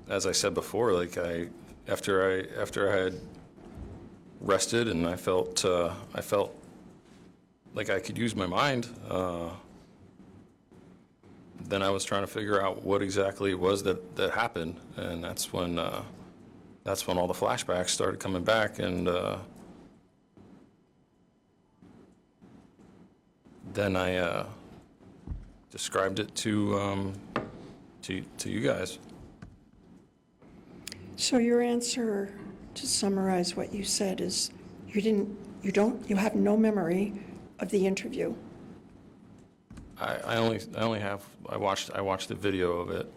as I said before, like after I had rested and I felt like I could use my mind. Then I was trying to figure out what exactly it was that happened, and that's when all the flashbacks started coming back, and then I described it to you guys. So your answer, to summarize what you said, is you have no memory of the interview. I watched the video of it.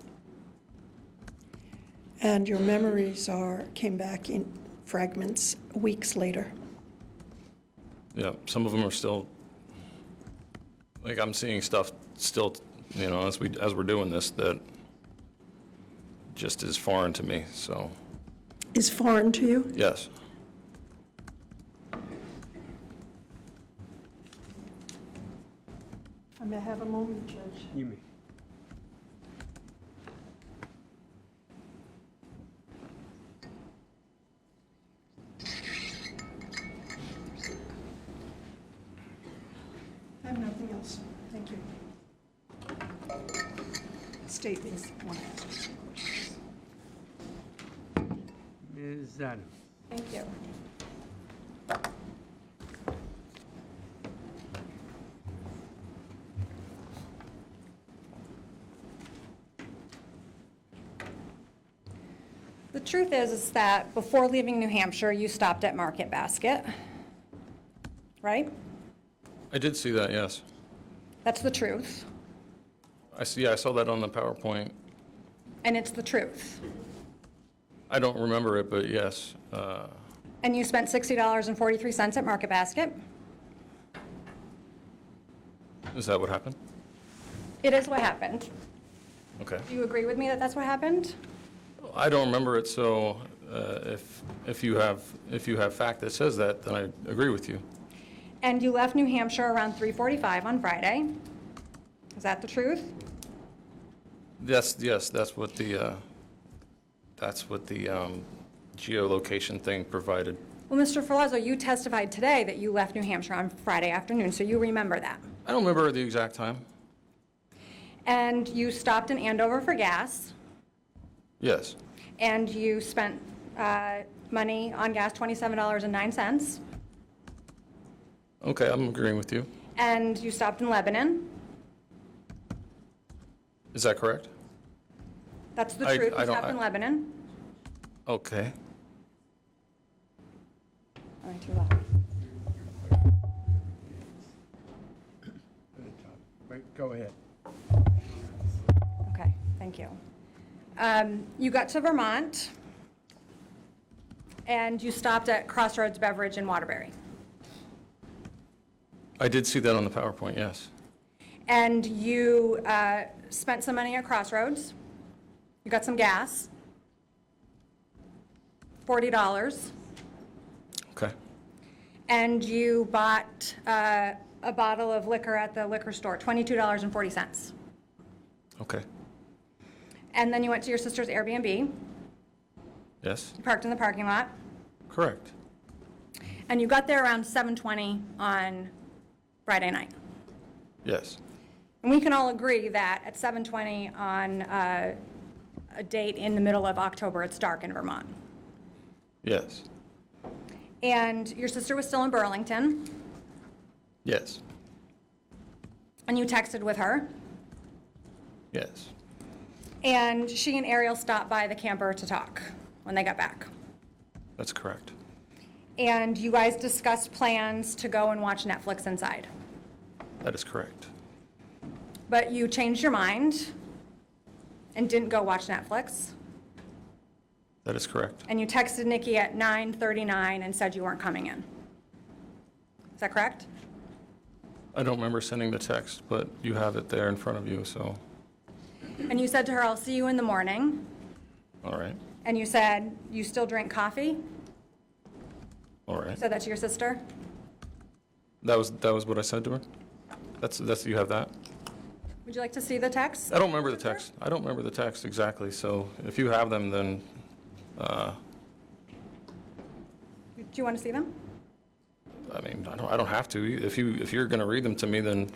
And your memories came back in fragments weeks later. Yeah, some of them are still, like, I'm seeing stuff still, as we're doing this, that just is foreign to me, so. Is foreign to you? Yes. I may have a moment, Judge. You may. I have nothing else. Thank you. State these one. Ms. Adams. Thank you. The truth is that before leaving New Hampshire, you stopped at Market Basket, right? I did see that, yes. That's the truth, I saw that on the PowerPoint. and it's the truth. I don't remember it, but yes. And you spent $60.43 at Market Basket. Is that what happened? It is what happened. Okay. Do you agree with me that that's what happened? I don't remember it, so if you have fact that says that, then I agree with you. And you left New Hampshire around 3:45 on Friday. Is that the truth? Yes, that's what the geolocation thing provided. Well, Mr. Ferlazzo, you testified today that you left New Hampshire on Friday afternoon, so you remember that. I don't remember the exact time. And you stopped in Andover for gas, Yes, and you spent money on gas, $27.09, okay, I'm agreeing with you. and you stopped in Lebanon. Is that correct? That's the I truth. You don't- stopped in Lebanon. Okay. All right, too loud. Wait, go ahead. Okay, thank you. You got to Vermont, and you stopped at Crossroads Beverage in Waterbury. I did see that on the PowerPoint, yes. And you spent some money at Crossroads. You got some gas, $40. Okay, And you bought a bottle of liquor at the liquor store, $22.40. okay, And then you went to your sister's Airbnb. yes, You parked in the parking lot. correct, And you got there around 7:20 on Friday night. yes, And we can all agree that at 7:20 on a date in the middle of October, it's dark in Vermont. yes, And your sister was still in Burlington, yes, and you texted with her. yes, And she and Ariel stopped by the camper to talk when they got back. that's correct. And you guys discussed plans to go and watch Netflix inside. That is correct. But you changed your mind and didn't go watch Netflix. That is correct. And you texted Nikki at 9:39 and said you weren't coming in. Is that correct? I don't remember sending the text, but you have it there in front of you, so, And you said to her, "I'll see you in the morning." all right, And you said, "You still drink coffee?" all right. Said that to your sister? That was what I said to her? You have that? Would you like to see the text? I don't remember the text. I don't remember the text exactly, so if you have them, then, Do you want to see them? I mean, I don't have to. If you're gonna read them to me, then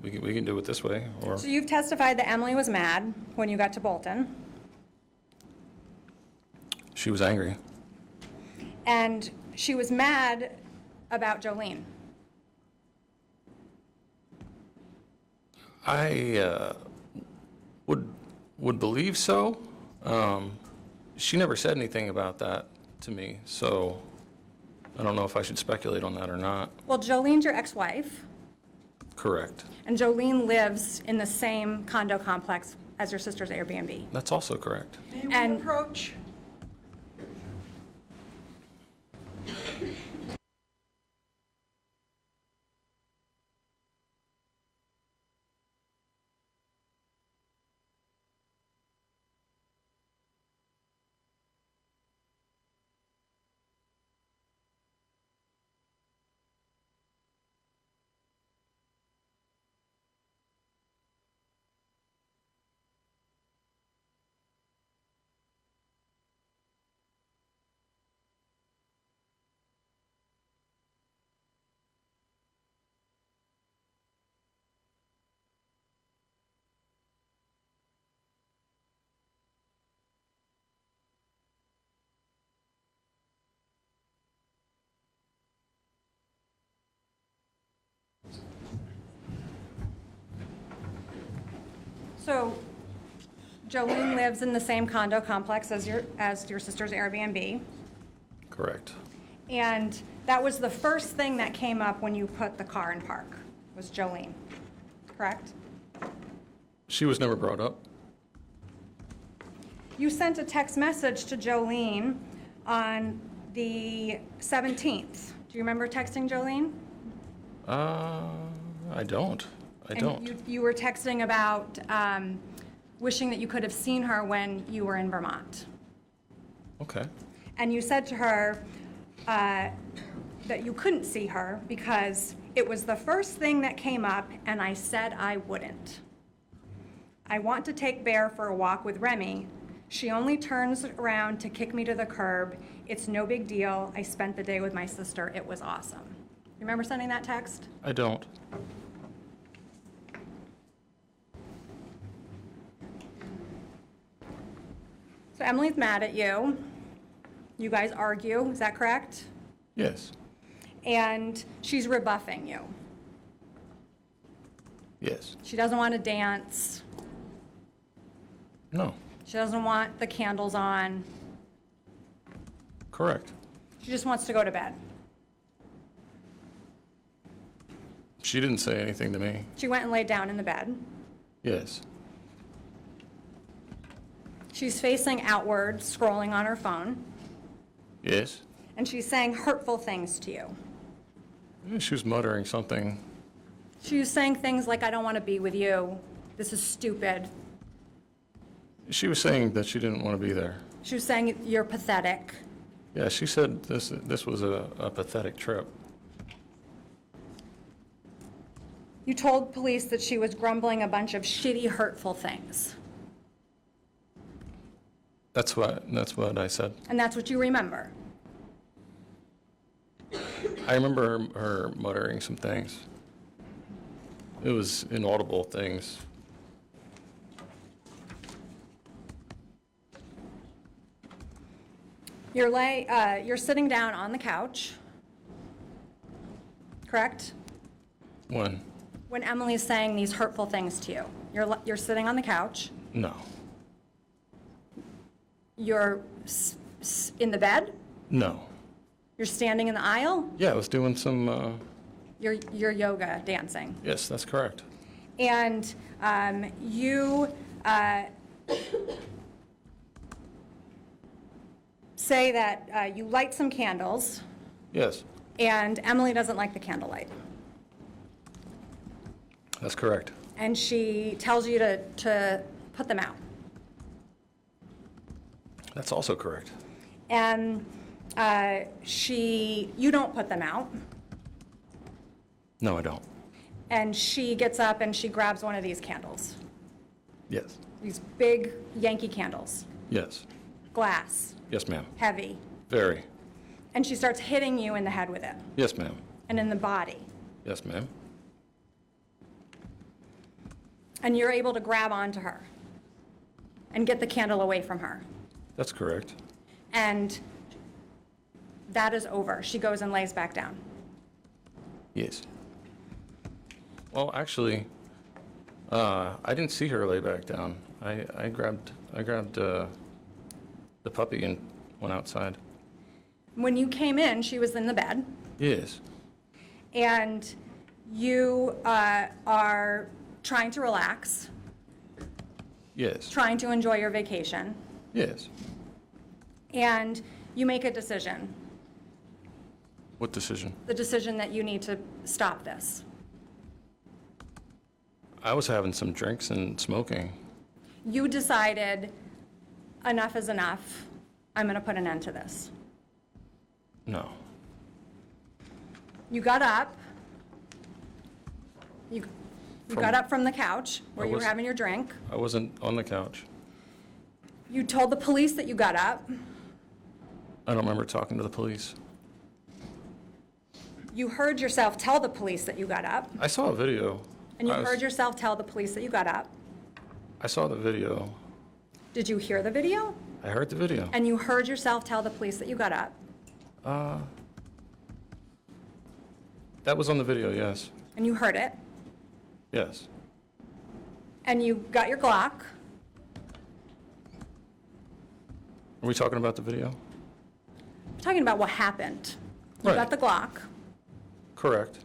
we can do it this way, or, So you've testified that Emily was mad when you got to Bolton, she was angry. and she was mad about Jolene. I would believe so. She never said anything about that to me, so I don't know if I should speculate on that or not. Well, Jolene's your ex-wife, Correct. and Jolene lives in the same condo complex as your sister's Airbnb. That's also correct. May we And- approach? So Jolene lives in the same condo complex as your sister's Airbnb, Correct. and that was the first thing that came up when you put the car in park, was Jolene, correct? She was never brought up. You sent a text message to Jolene on the 17th. Do you remember texting Jolene? I don't. I don't. And you were texting about wishing that you could have seen her when you were in Vermont. Okay. And you said to her that you couldn't see her because it was the first thing that came up, and I said I wouldn't. I want to take Bear for a walk with Remy. She only turns around to kick me to the curb. It's no big deal. I spent the day with my sister. It was awesome. You remember sending that text? I don't. So Emily's mad at you. You guys argue, is that correct? Yes. And she's rebuffing you. Yes. She doesn't want to dance. No. She doesn't want the candles on. Correct. She just wants to go to bed. She didn't say anything to me. She went and laid down in the bed. Yes. She's facing outward, scrolling on her phone, Yes. and she's saying hurtful things to you. She was muttering something. She was saying things like, I don't want to be with you. This is stupid. She was saying that she didn't want to be there. She was saying, you're pathetic. Yeah, she said this was a pathetic trip. You told police that she was grumbling a bunch of shitty, hurtful things. That's what I said. And that's what you remember. I remember her muttering some things. It was inaudible things. You're sitting down on the couch, correct? When Emily's saying these hurtful things to you. You're sitting on the couch. No. You're in the bed. No. You're standing in the aisle. Yeah, I was doing some. You're yoga dancing. Yes, that's correct. And you say that you light some candles, Yes, and Emily doesn't like the candlelight. that's correct. And she tells you to put them out. That's also correct. And you don't put them out. No, I don't. And she gets up and she grabs one of these candles, Yes. these big Yankee candles, Yes. glass, Yes, ma'am. heavy. Very. And she starts hitting you in the head with it Yes, ma'am. and in the body. Yes, ma'am. And you're able to grab onto her and get the candle away from her. That's correct. And that is over. She goes and lays back down. Yes. Well, actually, I didn't see her lay back down. I grabbed the puppy and went outside. When you came in, she was in the bed, Yes. and you are trying to relax, Yes. trying to enjoy your vacation, Yes. and you make a decision, What decision? the decision that you need to stop this. I was having some drinks and smoking. You decided, enough is enough. I'm going to put an end to this. No. You got up. You From- got up from the couch where I you were was- having your drink. I wasn't on the couch. You told the police that you got up. I don't remember talking to the police. You heard yourself tell the police that you got up. I saw a video. And you I was- heard yourself tell the police that you got up. I saw the video. Did you hear the video? I heard the video. And you heard yourself tell the police that you got up. That was on the video, yes. And you heard it. Yes. And you got your Glock. Are we talking about the video? I'm talking about what happened. You Right. got the Glock, Correct.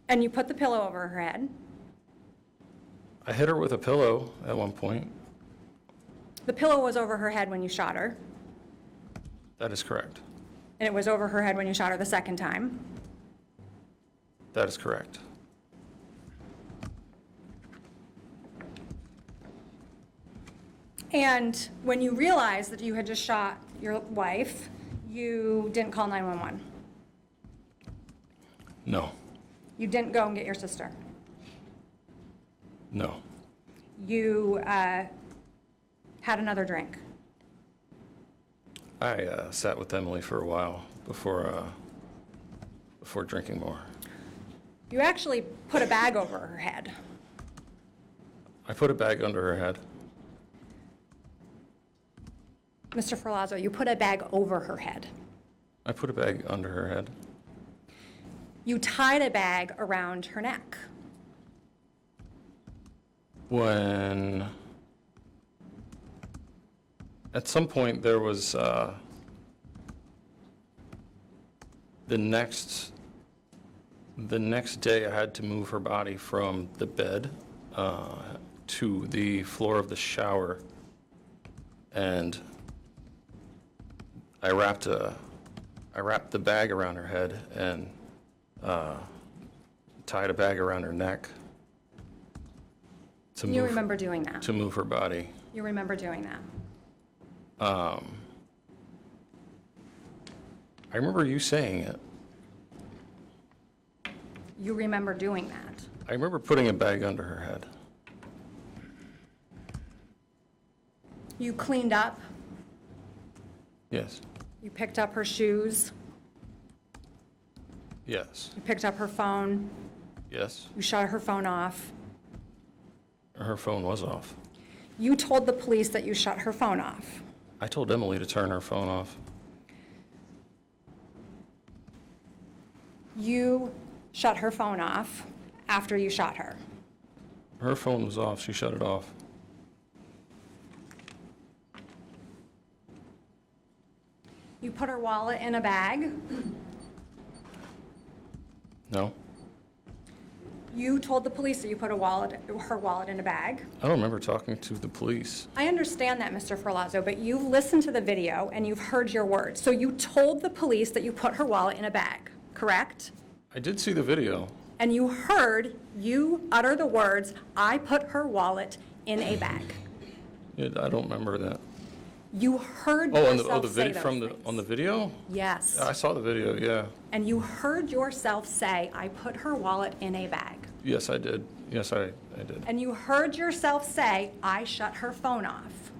and you put the pillow over her head. I hit her with a pillow at one point. The pillow was over her head when you shot her, That is correct. and it was over her head when you shot her the second time. That is correct. And when you realized that you had just shot your wife, you didn't call 911. No. You didn't go and get your sister. No. You had another drink. I sat with Emily for a while before drinking more. You actually put a bag over her head. I put a bag under her head. Mr. Ferlazzo, you put a bag over her head. I put a bag under her head. You tied a bag around her neck. When at some point there was the next day I had to move her body from the bed to the floor of the shower, and I wrapped the bag around her head and tied a bag around her neck to You move remember doing that. to move her body. You remember doing that. I remember you saying it. You remember doing that. I remember putting a bag under her head. You cleaned up. Yes. You picked up her shoes. Yes. You picked up her phone. Yes. You shut her phone off. Her phone was off. You told the police that you shut her phone off. I told Emily to turn her phone off. You shut her phone off after you shot her. Her phone was off. She shut it off. You put her wallet in a bag. No. You told the police that you put her wallet in a bag. I don't remember talking to the police. I understand that, Mr. Ferlazzo, but you've listened to the video and you've heard your words. So you told the police that you put her wallet in a bag, correct? I did see the video. And you heard you utter the words, "I put her wallet in a bag." I don't remember that. You heard Oh, yourself the say video those things. on the video? Yes. I saw the video. Yeah. And you heard yourself say, "I put her wallet in a bag." Yes, I did. Yes, I did. And you heard yourself say, "I shut her phone off."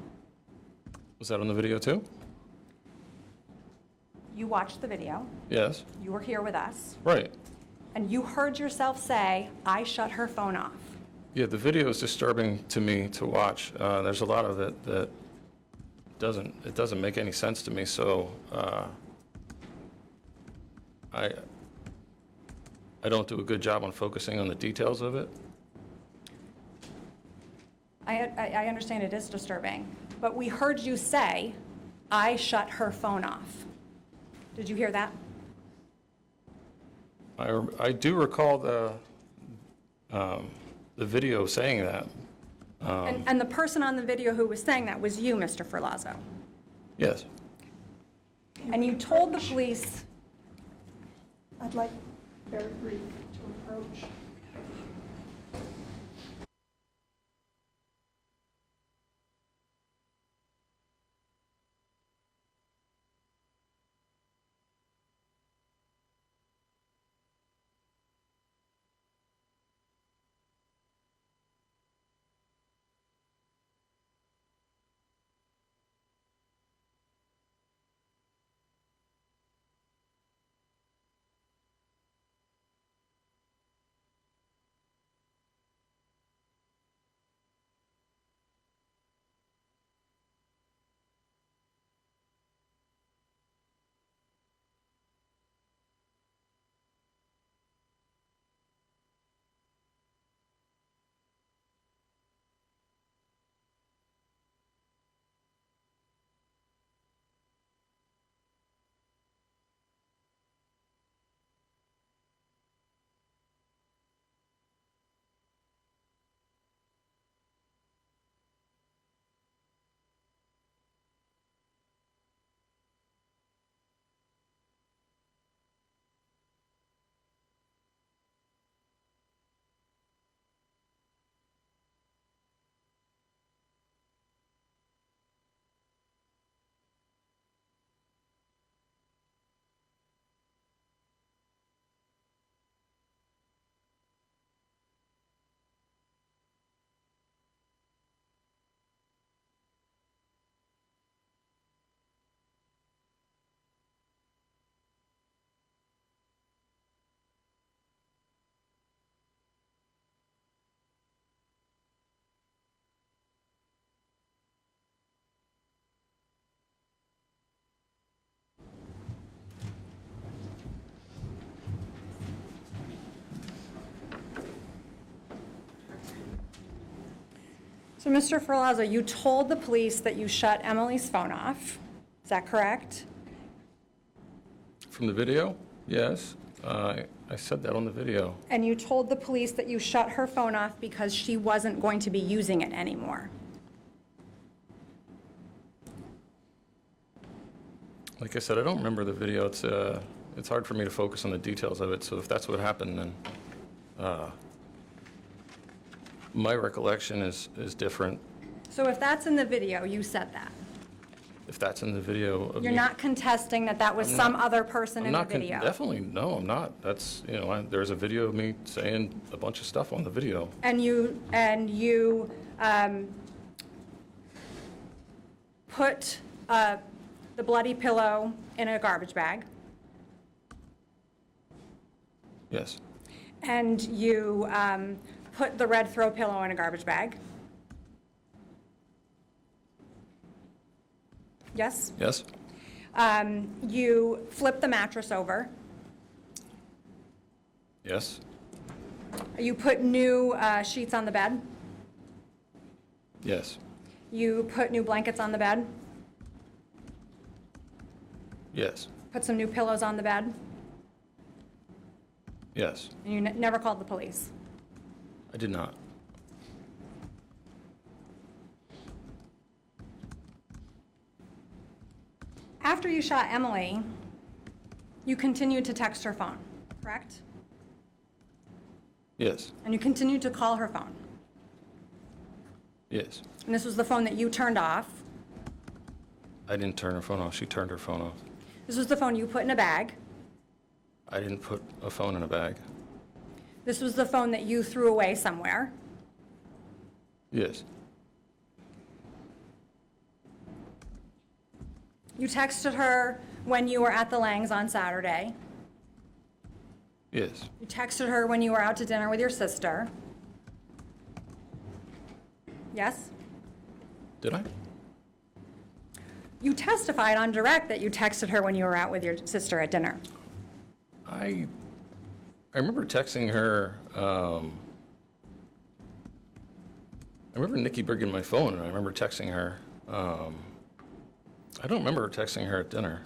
Was that on the video too? You watched the video. Yes. You were here with us. Right. And you heard yourself say, "I shut her phone off." Yeah, the video is disturbing to me to watch. There's a lot of it that doesn't make any sense to me. So I don't do a good job on focusing on the details of it. I understand it is disturbing, but we heard you say, "I shut her phone off." Did you hear that? I do recall the video saying that. And the person on the video who was saying that was you, Mr. Ferlazzo. Yes. And you told the police, I'd like very brief to approach. So, Mr. Ferlazzo, you told the police that you shut Emily's phone off. Is that correct? From the video? Yes. I said that on the video. And you told the police that you shut her phone off because she wasn't going to be using it anymore. Like I said, I don't remember the video. It's hard for me to focus on the details of it, so if that's what happened, then my recollection is different. So if that's in the video, you said that. If that's in the video of You're me- not contesting that that was some other person in the video? Definitely, no, I'm not. That's, there's a video of me saying a bunch of stuff on the video. And you put the bloody pillow in a garbage bag, Yes, and you put the red throw pillow in a garbage bag. Yes? yes, You flipped the mattress over. yes, You put new sheets on the bed. yes, You put new blankets on the bed. yes, Put some new pillows on the bed. yes. And you never called the police. I did not. After you shot Emily, you continued to text her phone, correct? Yes, And you continued to call her phone. yes. And this was the phone that you turned off. I didn't turn her phone off. She turned her phone off. This was the phone you put in a bag. I didn't put a phone in a bag. This was the phone that you threw away somewhere. Yes, You texted her when you were at the Langs on Saturday. yes, You texted her when you were out to dinner with your sister. Yes? did I? You testified on direct that you texted her when you were out with your sister at dinner. I remember texting her, I remember Nikki bringing my phone, and I remember texting her. I don't remember texting her at dinner.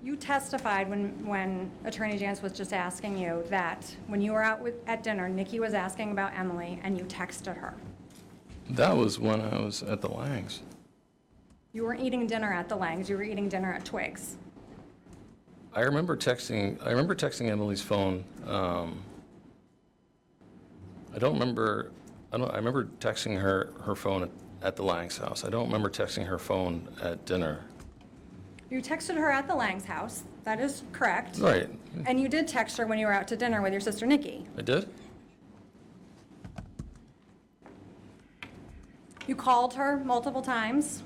You testified when Attorney Jantz was just asking you that when you were out at dinner, Nikki was asking about Emily, and you texted her. That was when I was at the Langs. You weren't eating dinner at the Langs, you were eating dinner at Twig's. I remember texting Emily's phone. I remember texting her phone at the Langs house. I don't remember texting her phone at dinner. You texted her at the Langs house, that is correct. Right, And you did text her when you were out to dinner with your sister Nikki. I did? You called her multiple times,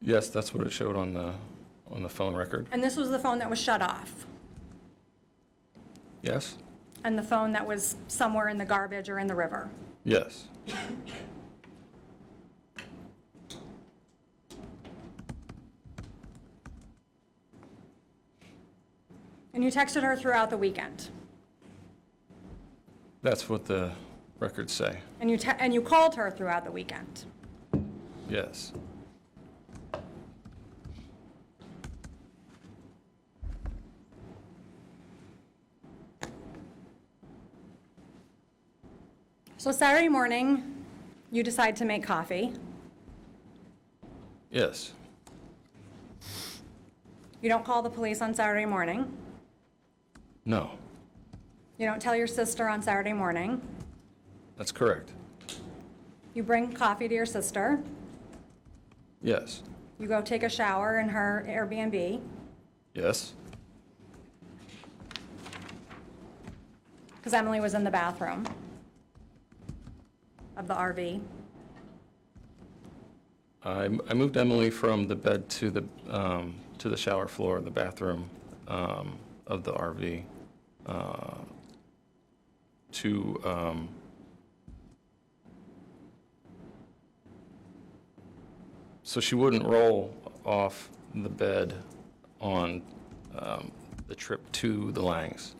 Yes, that's what it showed on the phone record. and this was the phone that was shut off, Yes, and the phone that was somewhere in the garbage or in the river. yes, And you texted her throughout the weekend. that's what the records say. And you called her throughout the weekend. Yes. So Saturday morning, you decide to make coffee. Yes. You don't call the police on Saturday morning. No, You don't tell your sister on Saturday morning. that's correct. You bring coffee to your sister. Yes. You go take a shower in her Airbnb. Yes. Because Emily was in the bathroom of the RV. I moved Emily from the bed to the shower floor, the bathroom of the RV, so she wouldn't roll off the bed on the trip to the Langs.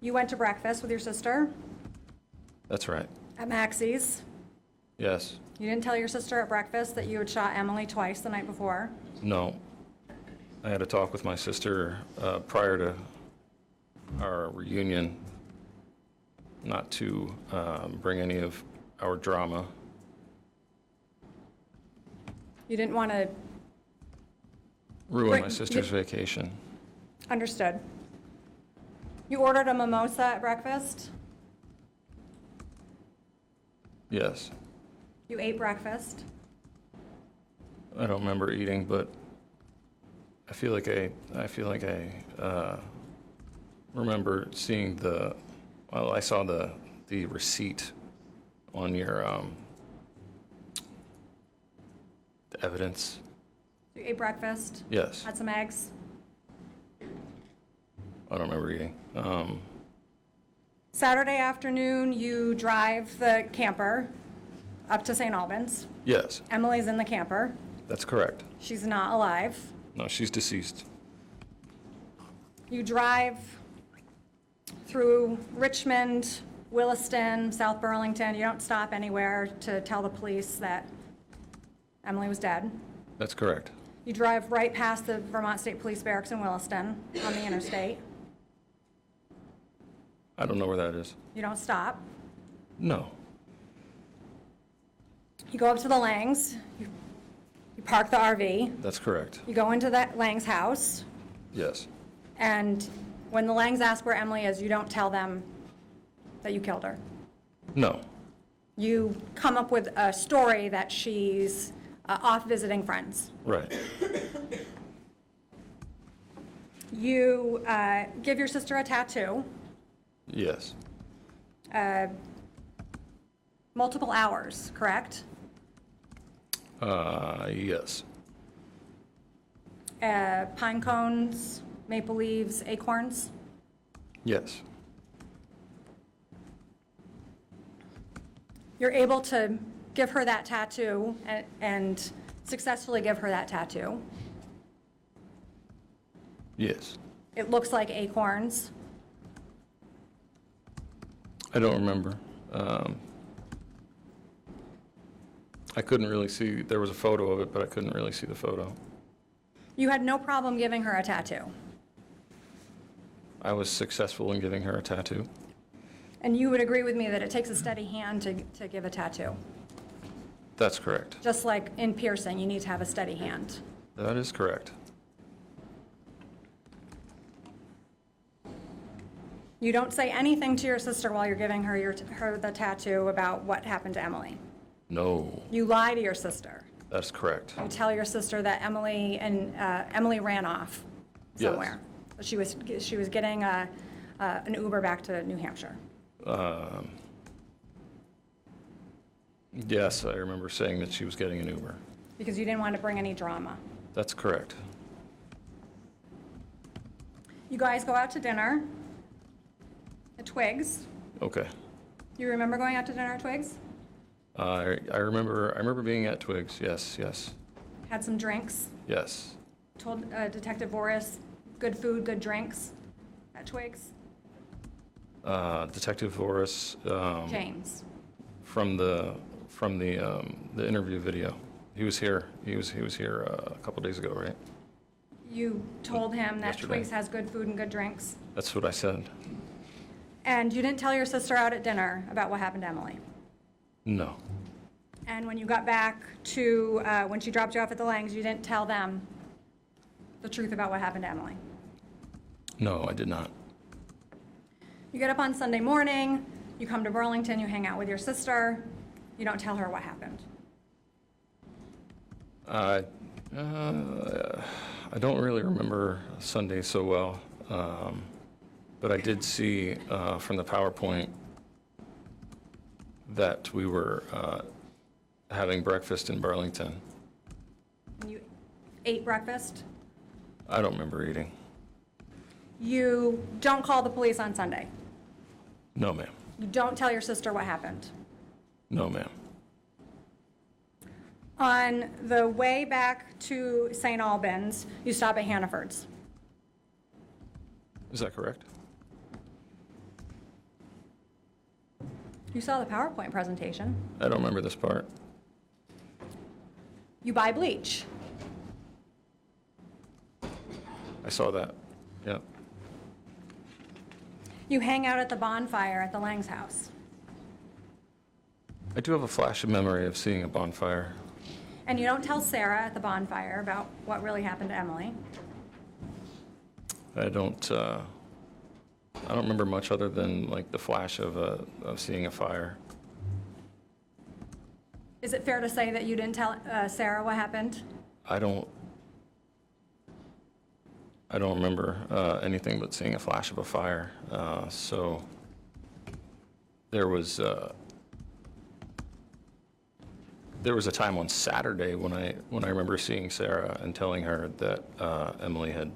You went to breakfast with your sister That's right. at Maxie's. Yes. You didn't tell your sister at breakfast that you had shot Emily twice the night before. No. I had a talk with my sister prior to our reunion not to bring any of our drama. You didn't want to. Ruin Right, my you- sister's vacation. Understood. You ordered a mimosa at breakfast. Yes. You ate breakfast. I don't remember eating, but I feel like I remember seeing I saw the receipt on your the evidence. You ate breakfast. Yes. Had some eggs. I don't remember eating. Saturday afternoon, you drive the camper up to St. Albans. Yes, Emily's in the camper. that's correct. She's not alive. No, she's deceased. You drive through Richmond, Williston, South Burlington. You don't stop anywhere to tell the police that Emily was dead. That's correct. You drive right past the Vermont State Police Barracks in Williston on the interstate. I don't know where that is. You don't stop. No. You go up to the Langs. You park the RV. That's correct. You go into that Lang's house. Yes. And when the Langs ask where Emily is, you don't tell them that you killed her. No. You come up with a story that she's off visiting friends. Right. You give your sister a tattoo, Yes. multiple hours, correct? Yes. Pine cones, maple leaves, acorns. Yes. You're able to give her that tattoo and successfully give her that tattoo. Yes. It looks like acorns. I don't remember. I couldn't really see, there was a photo of it, but I couldn't really see the photo. You had no problem giving her a tattoo. I was successful in giving her a tattoo. And you would agree with me that it takes a steady hand to give a tattoo. That's correct. Just like in piercing, you need to have a steady hand. That is correct. You don't say anything to your sister while you're giving her the tattoo about what happened to Emily. No, You lie to your sister. that's correct. You tell your sister that Emily ran off Yes. somewhere. She was getting an Uber back to New Hampshire. Yes, I remember saying that she was getting an Uber. Because you didn't want to bring any drama. That's correct. You guys go out to dinner at Twig's. Okay. You remember going out to dinner at Twig's? I remember being at Twigs. Yes, yes, Had some drinks. yes. Told Detective Voris, good food, good drinks at Twig's. Detective Voris, James. from the interview video. He was here. He was here a couple days ago, right? You told him that Yesterday. Twig's has good food and good drinks. That's what I said. And you didn't tell your sister out at dinner about what happened to Emily. No. And when you got back to, when she dropped you off at the Langs, you didn't tell them the truth about what happened to Emily. No, I did not. You get up on Sunday morning, you come to Burlington, you hang out with your sister, you don't tell her what happened. I don't really remember Sunday so well, but I did see from the PowerPoint that we were having breakfast in Burlington. And you ate breakfast. I don't remember eating. You don't call the police on Sunday. No, ma'am. You don't tell your sister what happened. No, ma'am. On the way back to St. Albans, you stop at Hannaford's. Is that correct? You saw the PowerPoint presentation. I don't remember this part. You buy bleach. I saw that. Yeah. You hang out at the bonfire at the Lang's house. I do have a flash of memory of seeing a bonfire. And you don't tell Sarah at the bonfire about what really happened to Emily. I don't remember much other than like the flash of seeing a fire. Is it fair to say that you didn't tell Sarah what happened? I don't remember anything but seeing a flash of a fire. So there was a time on Saturday when I remember seeing Sarah and telling her that Emily had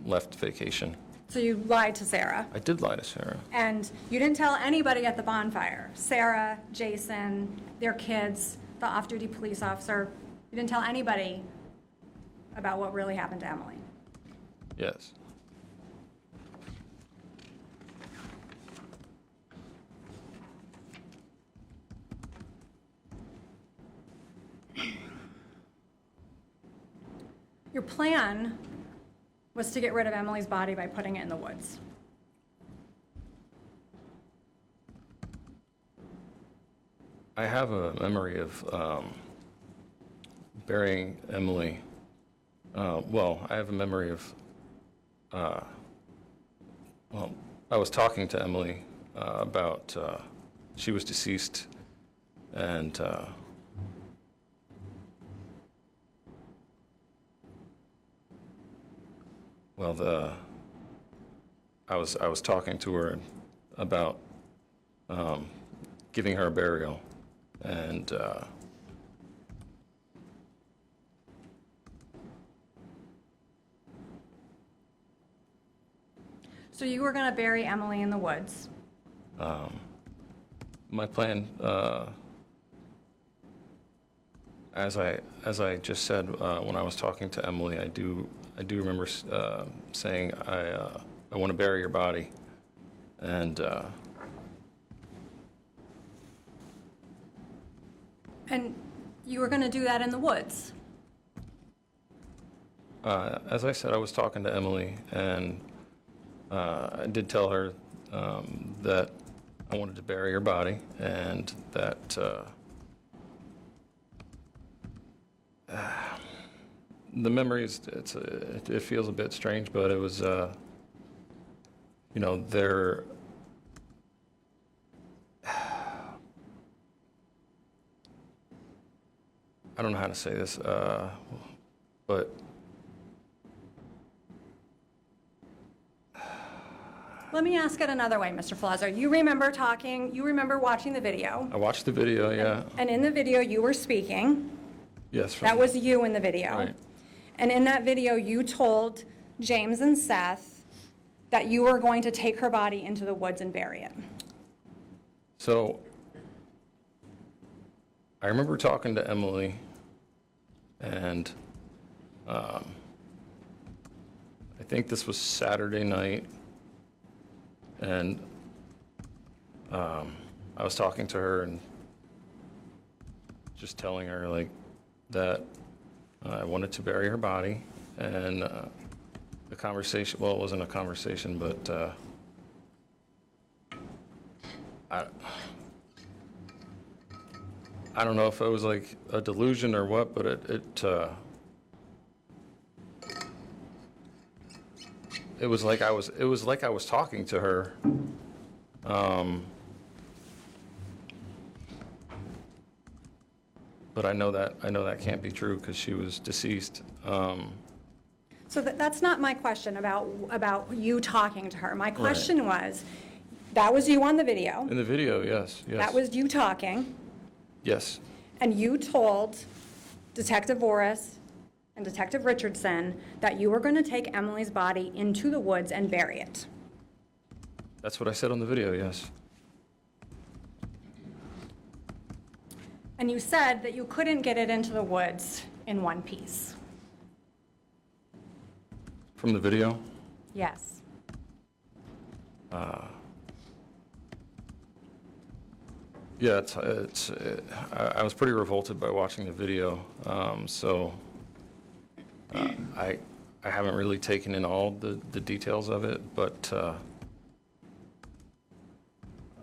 left vacation. So you lied to Sarah. I did lie to Sarah. And you didn't tell anybody at the bonfire, Sarah, Jason, their kids, the off-duty police officer. You didn't tell anybody about what really happened to Emily. Yes. Your plan was to get rid of Emily's body by putting it in the woods. I have a memory of burying Emily. I have a memory of, I was talking to Emily about, she was deceased, and I was talking to her about giving her a burial, and So you were going to bury Emily in the woods. my plan, as I just said when I was talking to Emily, I do remember saying I want to bury your body, and you were going to do that in the woods. as I said, I was talking to Emily, and I did tell her that I wanted to bury her body, and that the memories, it feels a bit strange, but it was, there. I don't know how to say this, but Let me ask it another way, Mr. Ferlazzo. You remember watching the video, I watched the video, yeah. and in the video you were speaking. Yes. That was you in the video. Right. And in that video, you told James and Seth that you were going to take her body into the woods and bury it. So, I remember talking to Emily, and I think this was Saturday night, and I was talking to her and just telling her, like, that I wanted to bury her body, and the conversation, well, it wasn't a conversation, but I don't know if it was like a delusion or what, but it was like I was talking to her. But I know that can't be true because she was deceased. So that's not my question about you talking to her. My question was, that was you on the video. In the video, yes. That was you talking. Yes. And you told Detective Voris and Detective Richardson that you were going to take Emily's body into the woods and bury it. That's what I said on the video, yes. And you said that you couldn't get it into the woods in one piece. From the video? Yes. Yeah, I was pretty revolted by watching the video, so I haven't really taken in all the details of it, but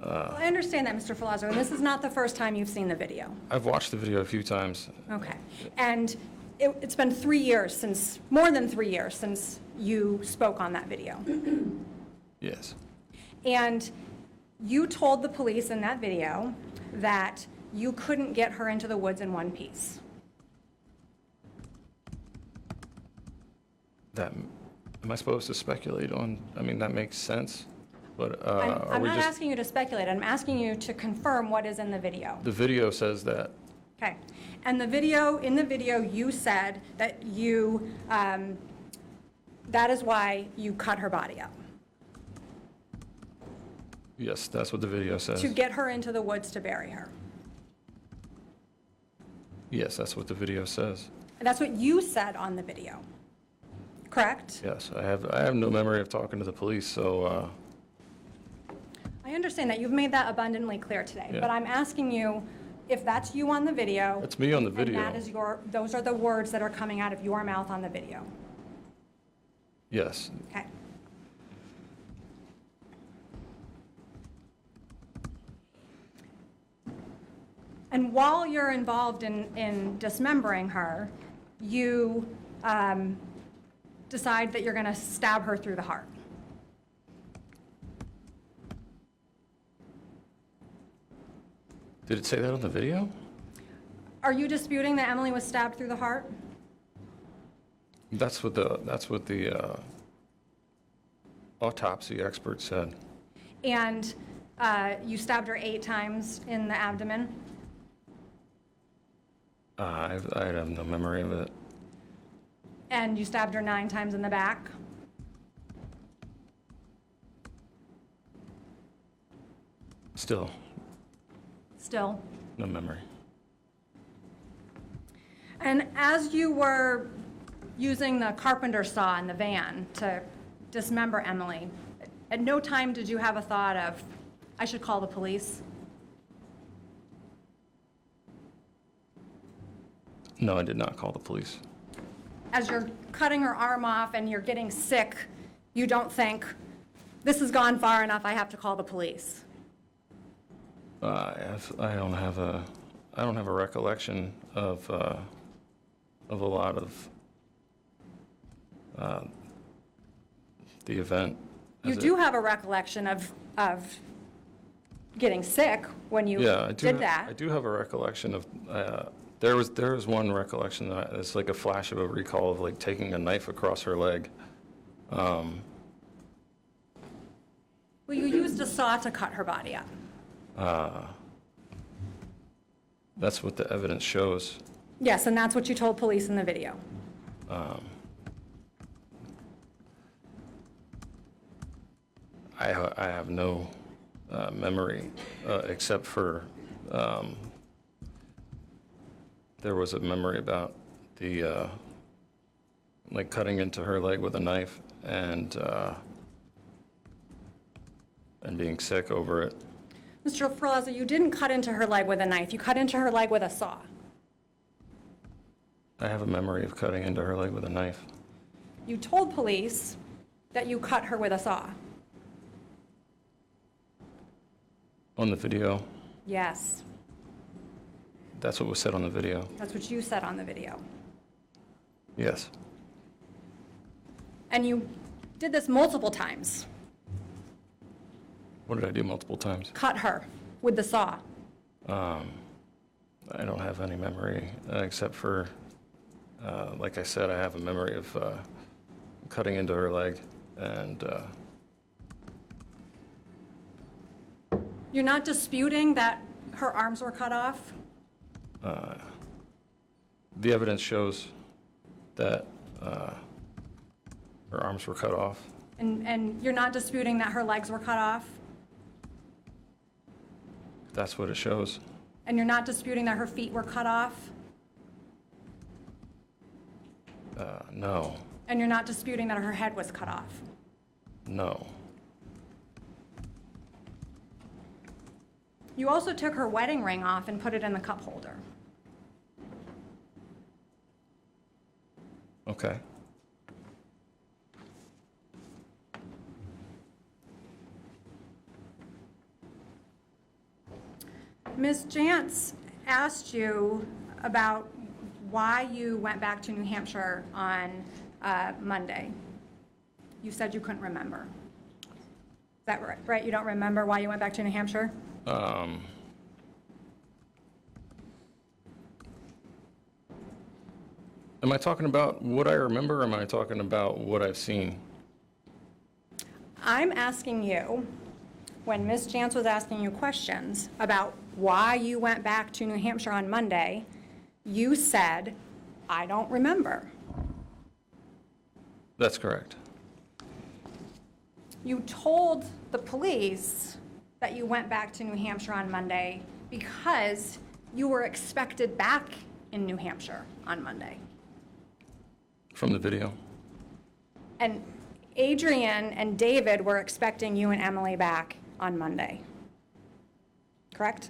Well, I understand that, Mr. Ferlazzo, and this is not the first time you've seen the video. I've watched the video a few times. Okay. And it's been 3 years since, more than 3 years since you spoke on that video. Yes. And you told the police in that video that you couldn't get her into the woods in one piece. Am I supposed to speculate on? I mean, that makes sense, but are I'm we not just? asking you to speculate. I'm asking you to confirm what is in the video. The video says that. Okay. And in the video, you said that that is why you cut her body up, Yes, that's what the video says. to get her into the woods to bury her. Yes, that's what the video says. And that's what you said on the video, correct? Yes, I have no memory of talking to the police, so I understand that. You've made that abundantly clear today. Yeah. But I'm asking you if that's you on the video. That's me on the video. And that is those are the words that are coming out of your mouth on the video. yes. Okay. And while you're involved in dismembering her, you decide that you're going to stab her through the heart. Did it say that on the video? Are you disputing that Emily was stabbed through the heart? That's what the autopsy expert said. And you stabbed her 8 times in the abdomen? I have no memory of it. And you stabbed her 9 times in the back? Still, Still. no memory. And as you were using the carpenter saw in the van to dismember Emily, at no time did you have a thought of, I should call the police? No, I did not call the police. As you're cutting her arm off and you're getting sick, you don't think, this has gone far enough, I have to call the police? I don't have a recollection of a lot of the event. You do have a recollection of getting sick when you Yeah, did that. I do have a recollection of, there was one recollection that it's like a flash of a recall of like taking a knife across her leg. Well, you used a saw to cut her body up. That's what the evidence shows. Yes, and that's what you told police in the video. I have no memory except for there was a memory about the like cutting into her leg with a knife and being sick over it. Mr. Ferlazzo, you didn't cut into her leg with a knife. You cut into her leg with a saw. I have a memory of cutting into her leg with a knife. You told police that you cut her with a saw. On the video, Yes, that's what was said on the video. that's what you said on the video. Yes. And you did this multiple times. What did I do multiple times? Cut her with the saw. I don't have any memory except for, like I said, I have a memory of cutting into her leg and You're not disputing that her arms were cut off? the evidence shows that her arms were cut off. And you're not disputing that her legs were cut off? That's what it shows. And you're not disputing that her feet were cut off? No, And you're not disputing that her head was cut off? no. You also took her wedding ring off and put it in the cup holder. Okay. Ms. Jantz asked you about why you went back to New Hampshire on Monday. You said you couldn't remember. Is that right? You don't remember why you went back to New Hampshire? Am I talking about what I remember, or am I talking about what I've seen? I'm asking you, when Ms. Jantz was asking you questions about why you went back to New Hampshire on Monday, you said, I don't remember. That's correct. You told the police that you went back to New Hampshire on Monday because you were expected back in New Hampshire on Monday. From the video? And Adrian and David were expecting you and Emily back on Monday. Correct?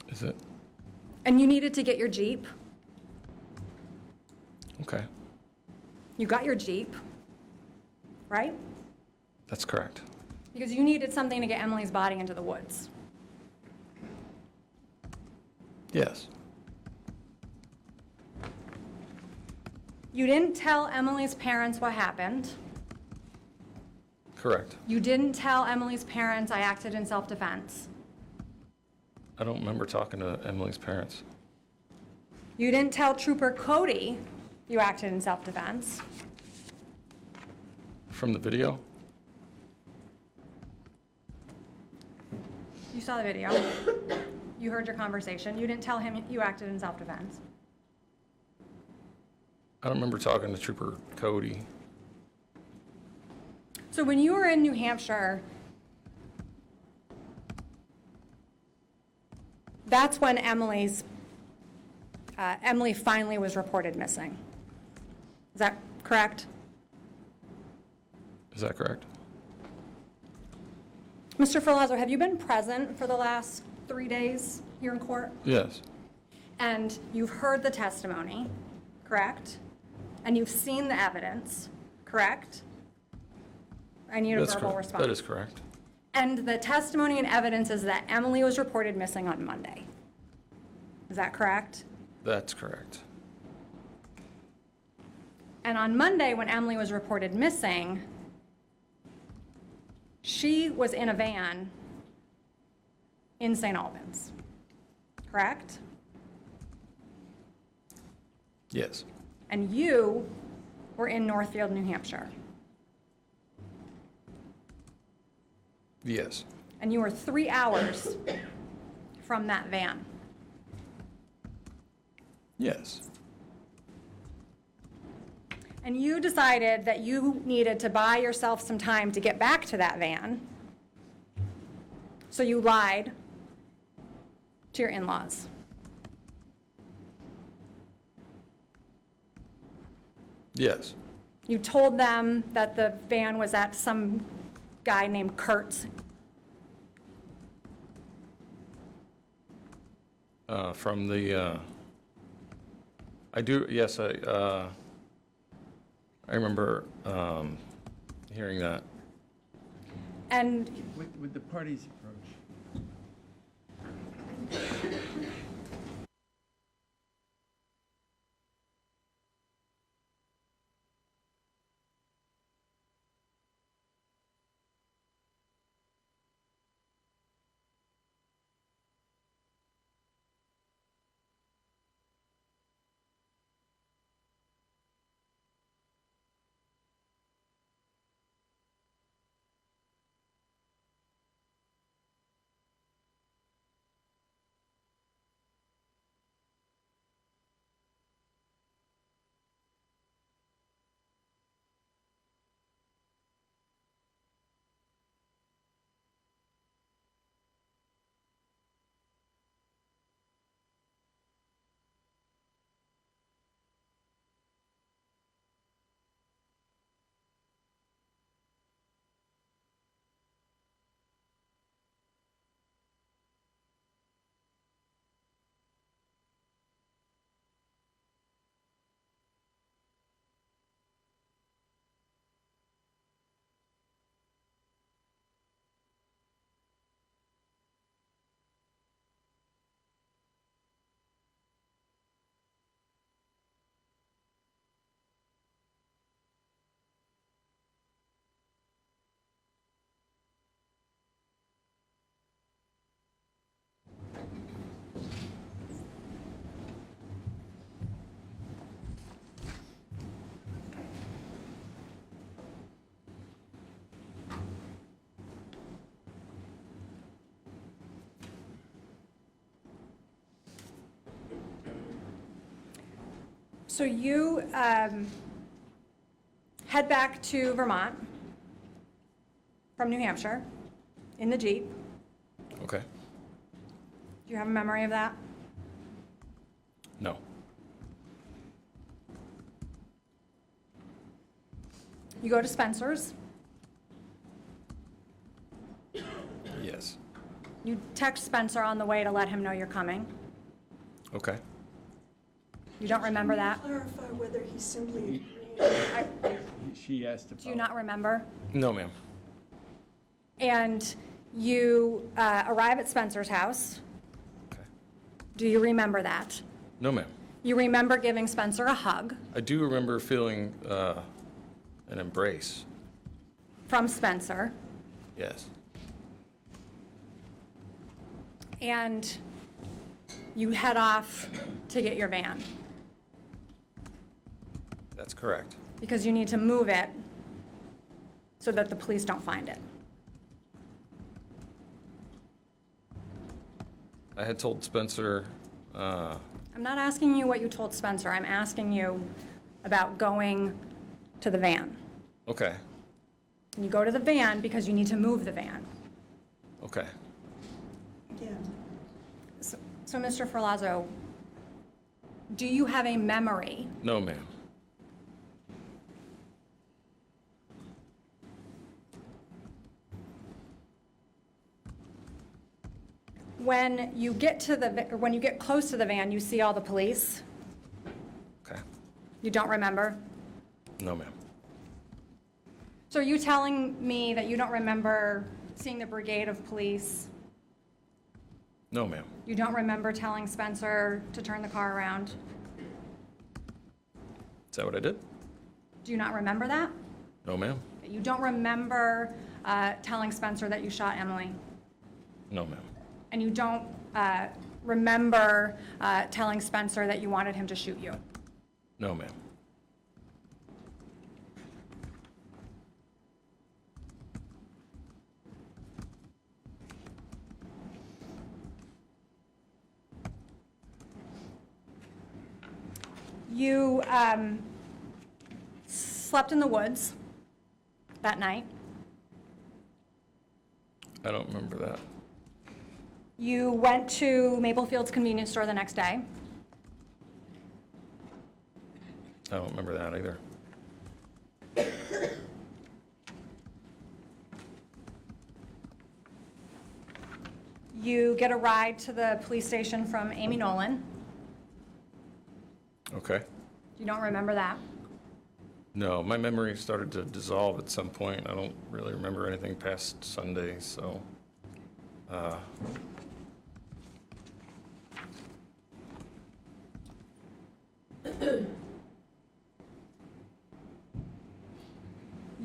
Is it? And you needed to get your Jeep. Okay. You got your Jeep, right? That's correct. Because you needed something to get Emily's body into the woods. Yes. You didn't tell Emily's parents what happened. Correct. You didn't tell Emily's parents I acted in self-defense. I don't remember talking to Emily's parents. You didn't tell Trooper Cody you acted in self-defense. From the video? You saw the video. You heard your conversation. You didn't tell him you acted in self-defense. I don't remember talking to Trooper Cody. So when you were in New Hampshire, that's when Emily finally was reported missing. Is that correct? Is that correct? Mr. Ferlazzo, have you been present for the last 3 days here in court? Yes. And you've heard the testimony, correct? And you've seen the evidence, correct? I need a That's verbal correct. response. That is correct. And the testimony and evidence is that Emily was reported missing on Monday. Is that correct? That's correct. And on Monday, when Emily was reported missing, she was in a van in St. Albans, correct? Yes. And you were in Northfield, New Hampshire. Yes. And you were 3 hours from that van. Yes. And you decided that you needed to buy yourself some time to get back to that van. So you lied to your in-laws. Yes. You told them that the van was at some guy named Kurt's. From the, I do, yes, I remember hearing that. And With the party's approach, So you head back to Vermont from New Hampshire in the Jeep. Okay. Do you have a memory of that? No. You go to Spencer's. Yes. You text Spencer on the way to let him know you're coming. Okay. You don't remember that? Clarify whether he simply She asked about. Do you not remember? No, ma'am. And you arrive at Spencer's house. Okay. Do you remember that? No, ma'am. You remember giving Spencer a hug I do remember feeling an embrace. from Spencer. Yes. And you head off to get your van That's correct. because you need to move it so that the police don't find it. I had told Spencer, I'm not asking you what you told Spencer. I'm asking you about going to the van. okay, And you go to the van because you need to move the van. okay. again. So Mr. Ferlazzo, do you have a memory No, ma'am. when you get close to the van, you see all the police? Okay. You don't remember? No, ma'am. So are you telling me that you don't remember seeing the brigade of police? No, ma'am. You don't remember telling Spencer to turn the car around? Is that what I did? Do you not remember that? No, ma'am. You don't remember telling Spencer that you shot Emily? No, ma'am. And you don't remember telling Spencer that you wanted him to shoot you? No, ma'am. You slept in the woods that night. I don't remember that. You went to Maplefield's convenience store the next day. I don't remember that either. You get a ride to the police station from Amy Nolan. Okay. You don't remember that? No, my memory started to dissolve at some point. I don't really remember anything past Sunday, so.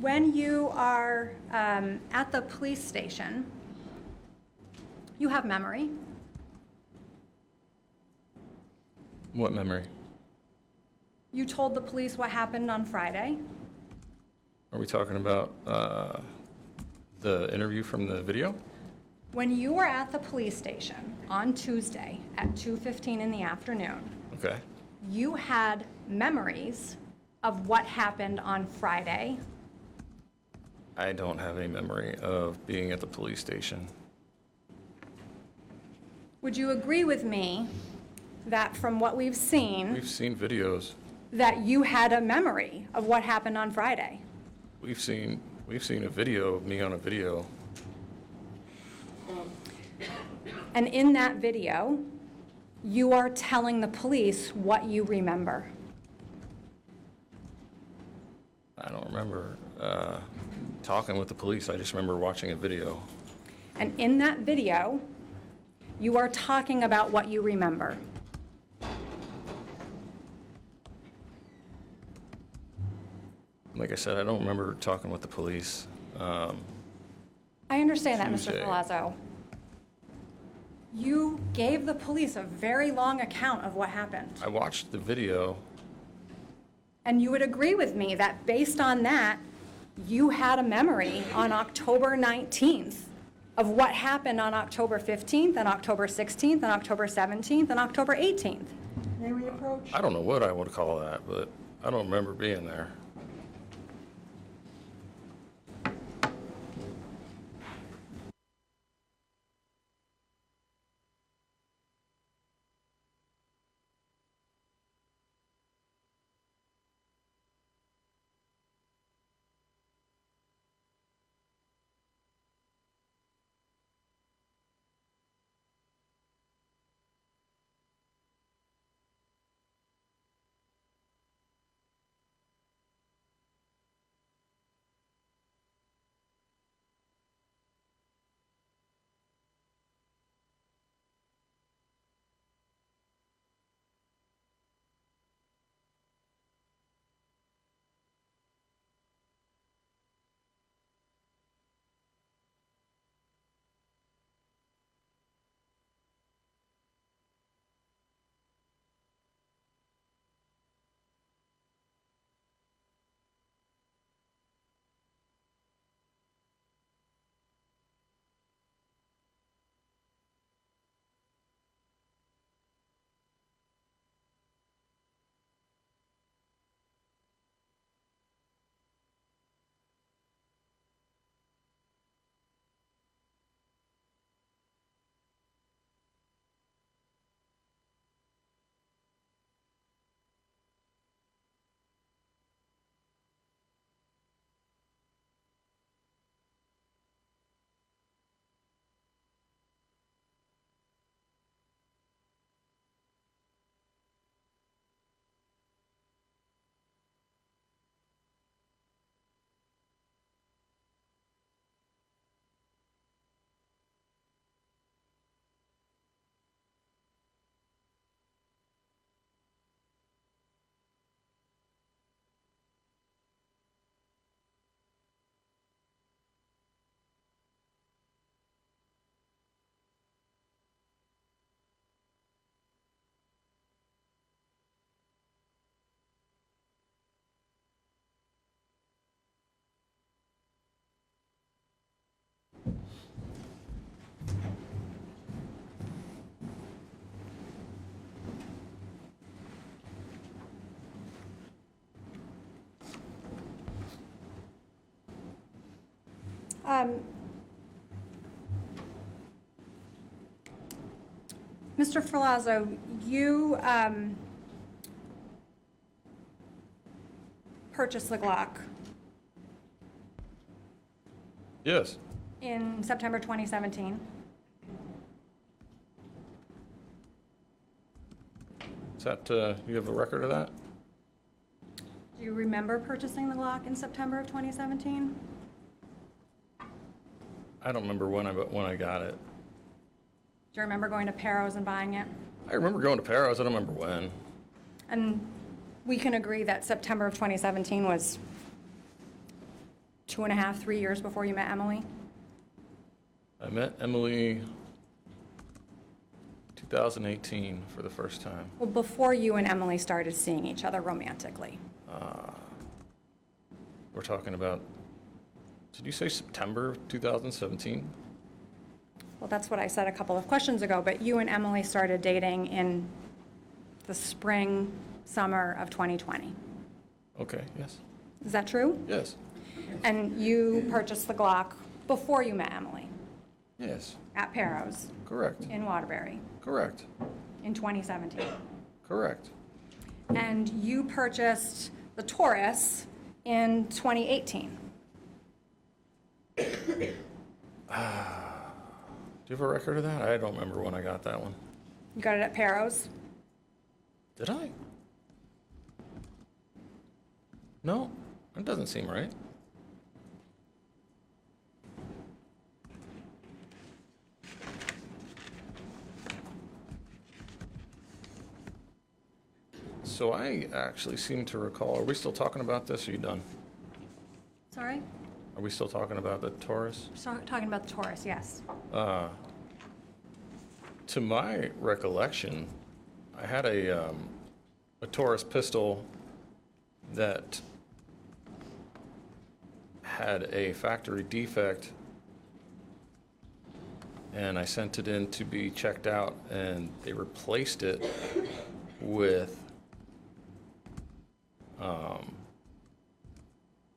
When you are at the police station, you have memory. What memory? You told the police what happened on Friday. Are we talking about the interview from the video? When you were at the police station on Tuesday at 2:15 in the afternoon, Okay. you had memories of what happened on Friday. I don't have any memory of being at the police station. Would you agree with me that from what we've seen, We've seen videos. that you had a memory of what happened on Friday? We've seen a video of me on a video. And in that video, you are telling the police what you remember. I don't remember talking with the police. I just remember watching a video. And in that video, you are talking about what you remember. Like I said, I don't remember talking with the police. I understand that, Mr. Tuesday. Ferlazzo. You gave the police a very long account of what happened. I watched the video. And you would agree with me that based on that, you had a memory on October 19th of what happened on October 15th and October 16th and October 17th and October 18th. may we approach? I don't know what I would call that, but I don't remember being there. Mr. Ferlazzo, you purchased the Glock Yes. in September 2017. Is that, you have a record of that? Do you remember purchasing the Glock in September of 2017? I don't remember when I got it. Do you remember going to Perro's and buying it? I remember going to Paris. I don't remember when. And we can agree that September of 2017 was 2.5, 3 years before you met Emily? I met Emily 2018 for the first time. Well, before you and Emily started seeing each other romantically. We're talking about, did you say September of 2017? Well, that's what I said a couple of questions ago, but you and Emily started dating in the spring, summer of 2020. Okay, yes. Is that true? Yes. And you purchased the Glock before you met Emily Yes. at Perro's Correct. in Waterbury Correct. in 2017. Correct. And you purchased the Taurus in 2018. Do you have a record of that? I don't remember when I got that one. You got it at Perro's? Did I? No, that doesn't seem right. So I actually seem to recall, are we still talking about this, or are you done? Sorry? Are we still talking about the Taurus? Talking about the Taurus, yes. To my recollection, I had a Taurus pistol that had a factory defect, and I sent it in to be checked out, and they replaced it with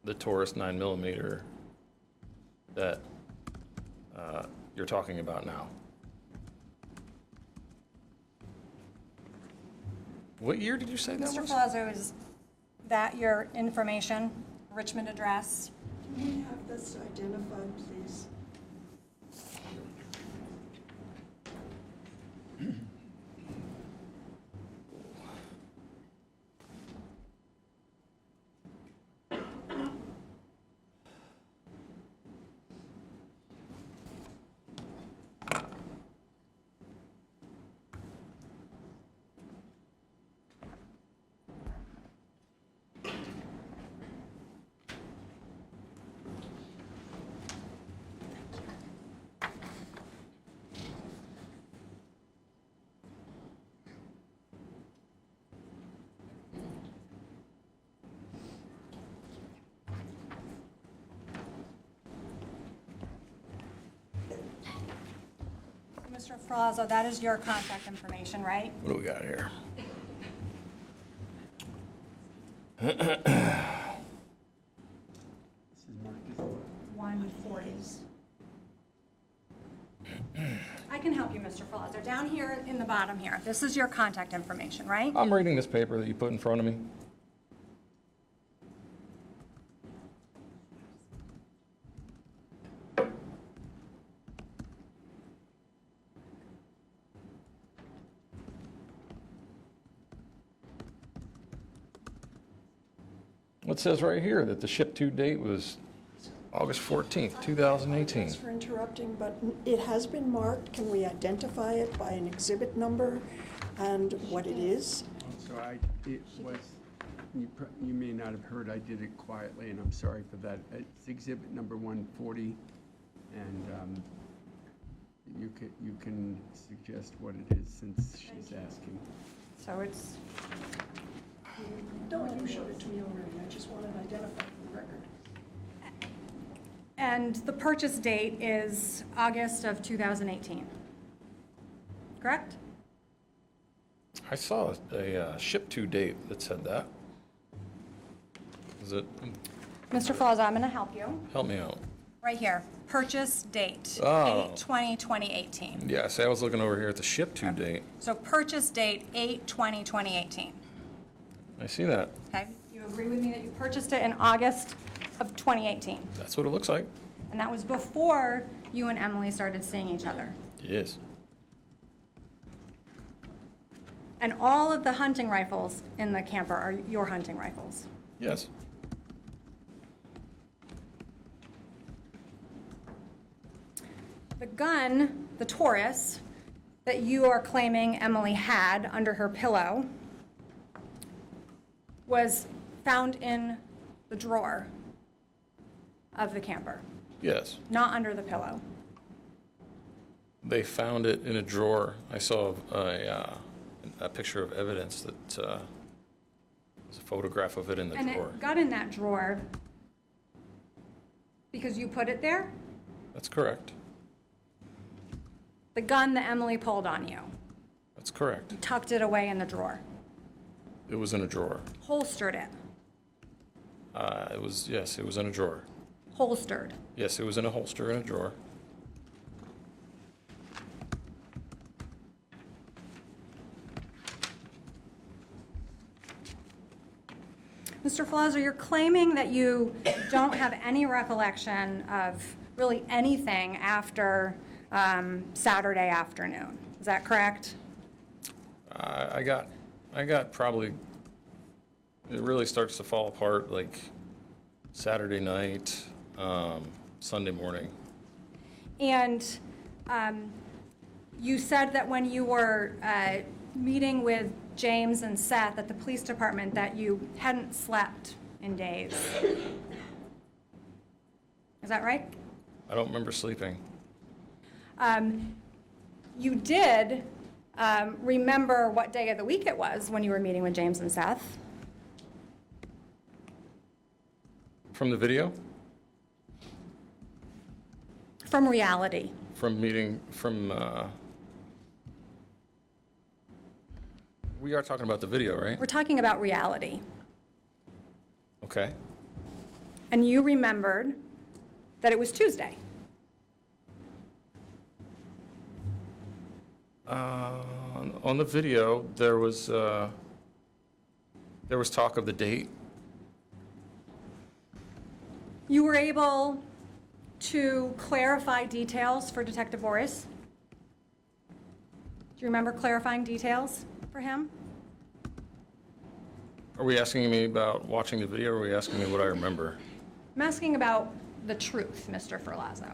the Taurus 9mm that you're talking about now. What year did you say that Mr. was? Ferlazzo, is that your information, Richmond address? Can we have this identified, please? Mr. Ferlazzo, that is your contact information, right? What do we got here? This is marked as 140s. I can help you, Mr. Ferlazzo. Down here in the bottom here, this is your contact information, right? I'm reading this paper that you put in front of me. It says right here that the ship-to date was August 14th, 2018. Thanks for interrupting, but it has been marked. Can we identify it by an exhibit number and what it is? So it was, you may not have heard, I did it quietly, and I'm sorry for that. It's exhibit number 140, and you can suggest what it is since she's asking. So it's, No, you showed it to me already. I just wanted to identify for the record. and the purchase date is August of 2018. Correct? I saw a ship-to date that said that. Is it? Mr. Ferlazzo, I'm going to help you. Help me out. Right here, purchase date, Oh. 8/20/2018. Yeah, see, I was looking over here at the ship-to date. So purchase date, 8/20/2018. I see that. Okay? You agree with me that you purchased it in August of 2018? That's what it looks like. And that was before you and Emily started seeing each other. Yes. And all of the hunting rifles in the camper are your hunting rifles. Yes. The gun, the Taurus, that you are claiming Emily had under her pillow was found in the drawer of the camper, Yes. not under the pillow. They found it in a drawer. I saw a picture of evidence that was a photograph of it in the And drawer. it got in that drawer because you put it there? That's correct. The gun that Emily pulled on you, That's correct. you tucked it away in the drawer, It was in a drawer. holstered it, Yes, it was in a drawer. holstered. Yes, it was in a holster in a drawer. Mr. Ferlazzo, you're claiming that you don't have any recollection of really anything after Saturday afternoon. Is that correct? I got probably, it really starts to fall apart like Saturday night, Sunday morning. And you said that when you were meeting with James and Seth at the police department that you hadn't slept in days. Is that right? I don't remember sleeping. You did remember what day of the week it was when you were meeting with James and Seth. From the video? From reality. From meeting, from, We are talking about the video, right? We're talking about reality. Okay. And you remembered that it was Tuesday. On the video, there was talk of the date. You were able to clarify details for Detective Boris? Do you remember clarifying details for him? Are we asking me about watching the video, or are we asking me what I remember? I'm asking about the truth, Mr. Ferlazzo.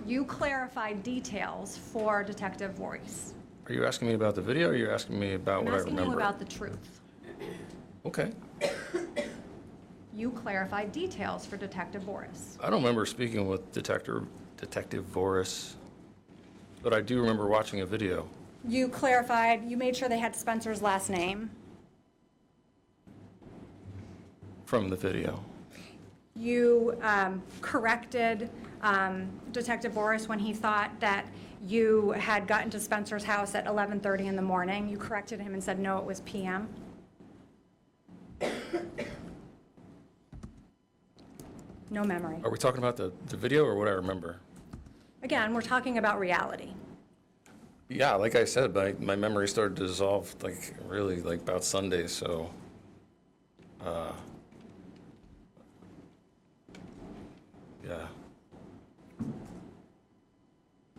You clarified details for Detective Boris. Are you asking me about the video, or are you asking me about what I I'm asking remember? you about the truth. Okay. You clarified details for Detective Boris. I don't remember speaking with Detective Boris, but I do remember watching a video. You clarified, you made sure they had Spencer's last name. From the video. You corrected Detective Boris when he thought that you had gotten to Spencer's house at 11:30 in the morning. You corrected him and said, no, it was PM. No memory. Are we talking about the video or what I remember? Again, we're talking about reality. Yeah, like I said, my memory started to dissolve, like, really, like, about Sunday, so, yeah.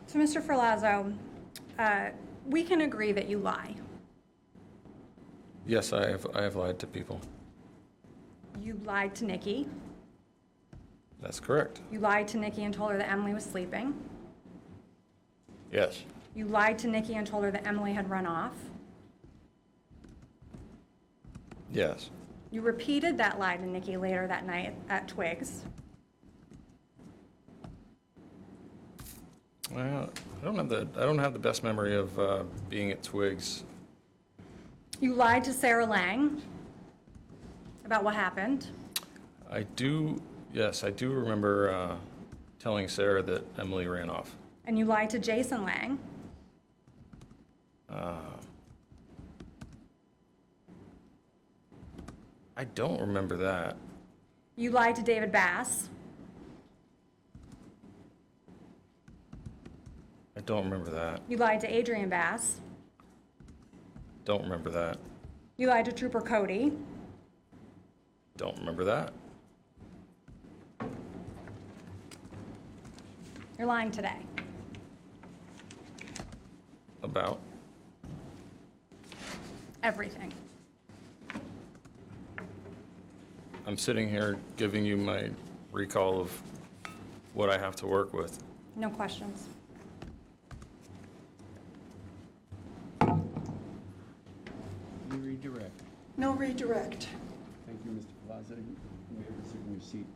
So, Mr. Ferlazzo, we can agree that you lie. Yes, I have lied to people. You lied to Nikki. That's correct. You lied to Nikki and told her that Emily was sleeping. Yes. You lied to Nikki and told her that Emily had run off. Yes. You repeated that lie to Nikki later that night at Twiggs. Well, I don't have the best memory of being at Twiggs. You lied to Sarah Lang about what happened. Yes, I do remember telling Sarah that Emily ran off. And you lied to Jason Lang. I don't remember that. You lied to David Bass. I don't remember that. You lied to Adrian Bass. Don't remember that. You lied to Trooper Cody. Don't remember that. You're lying today. About? Everything. I'm sitting here giving you my recall of what I have to work with. No questions. You redirect. No redirect. Thank you, Mr. Plaza. You may resume your seat.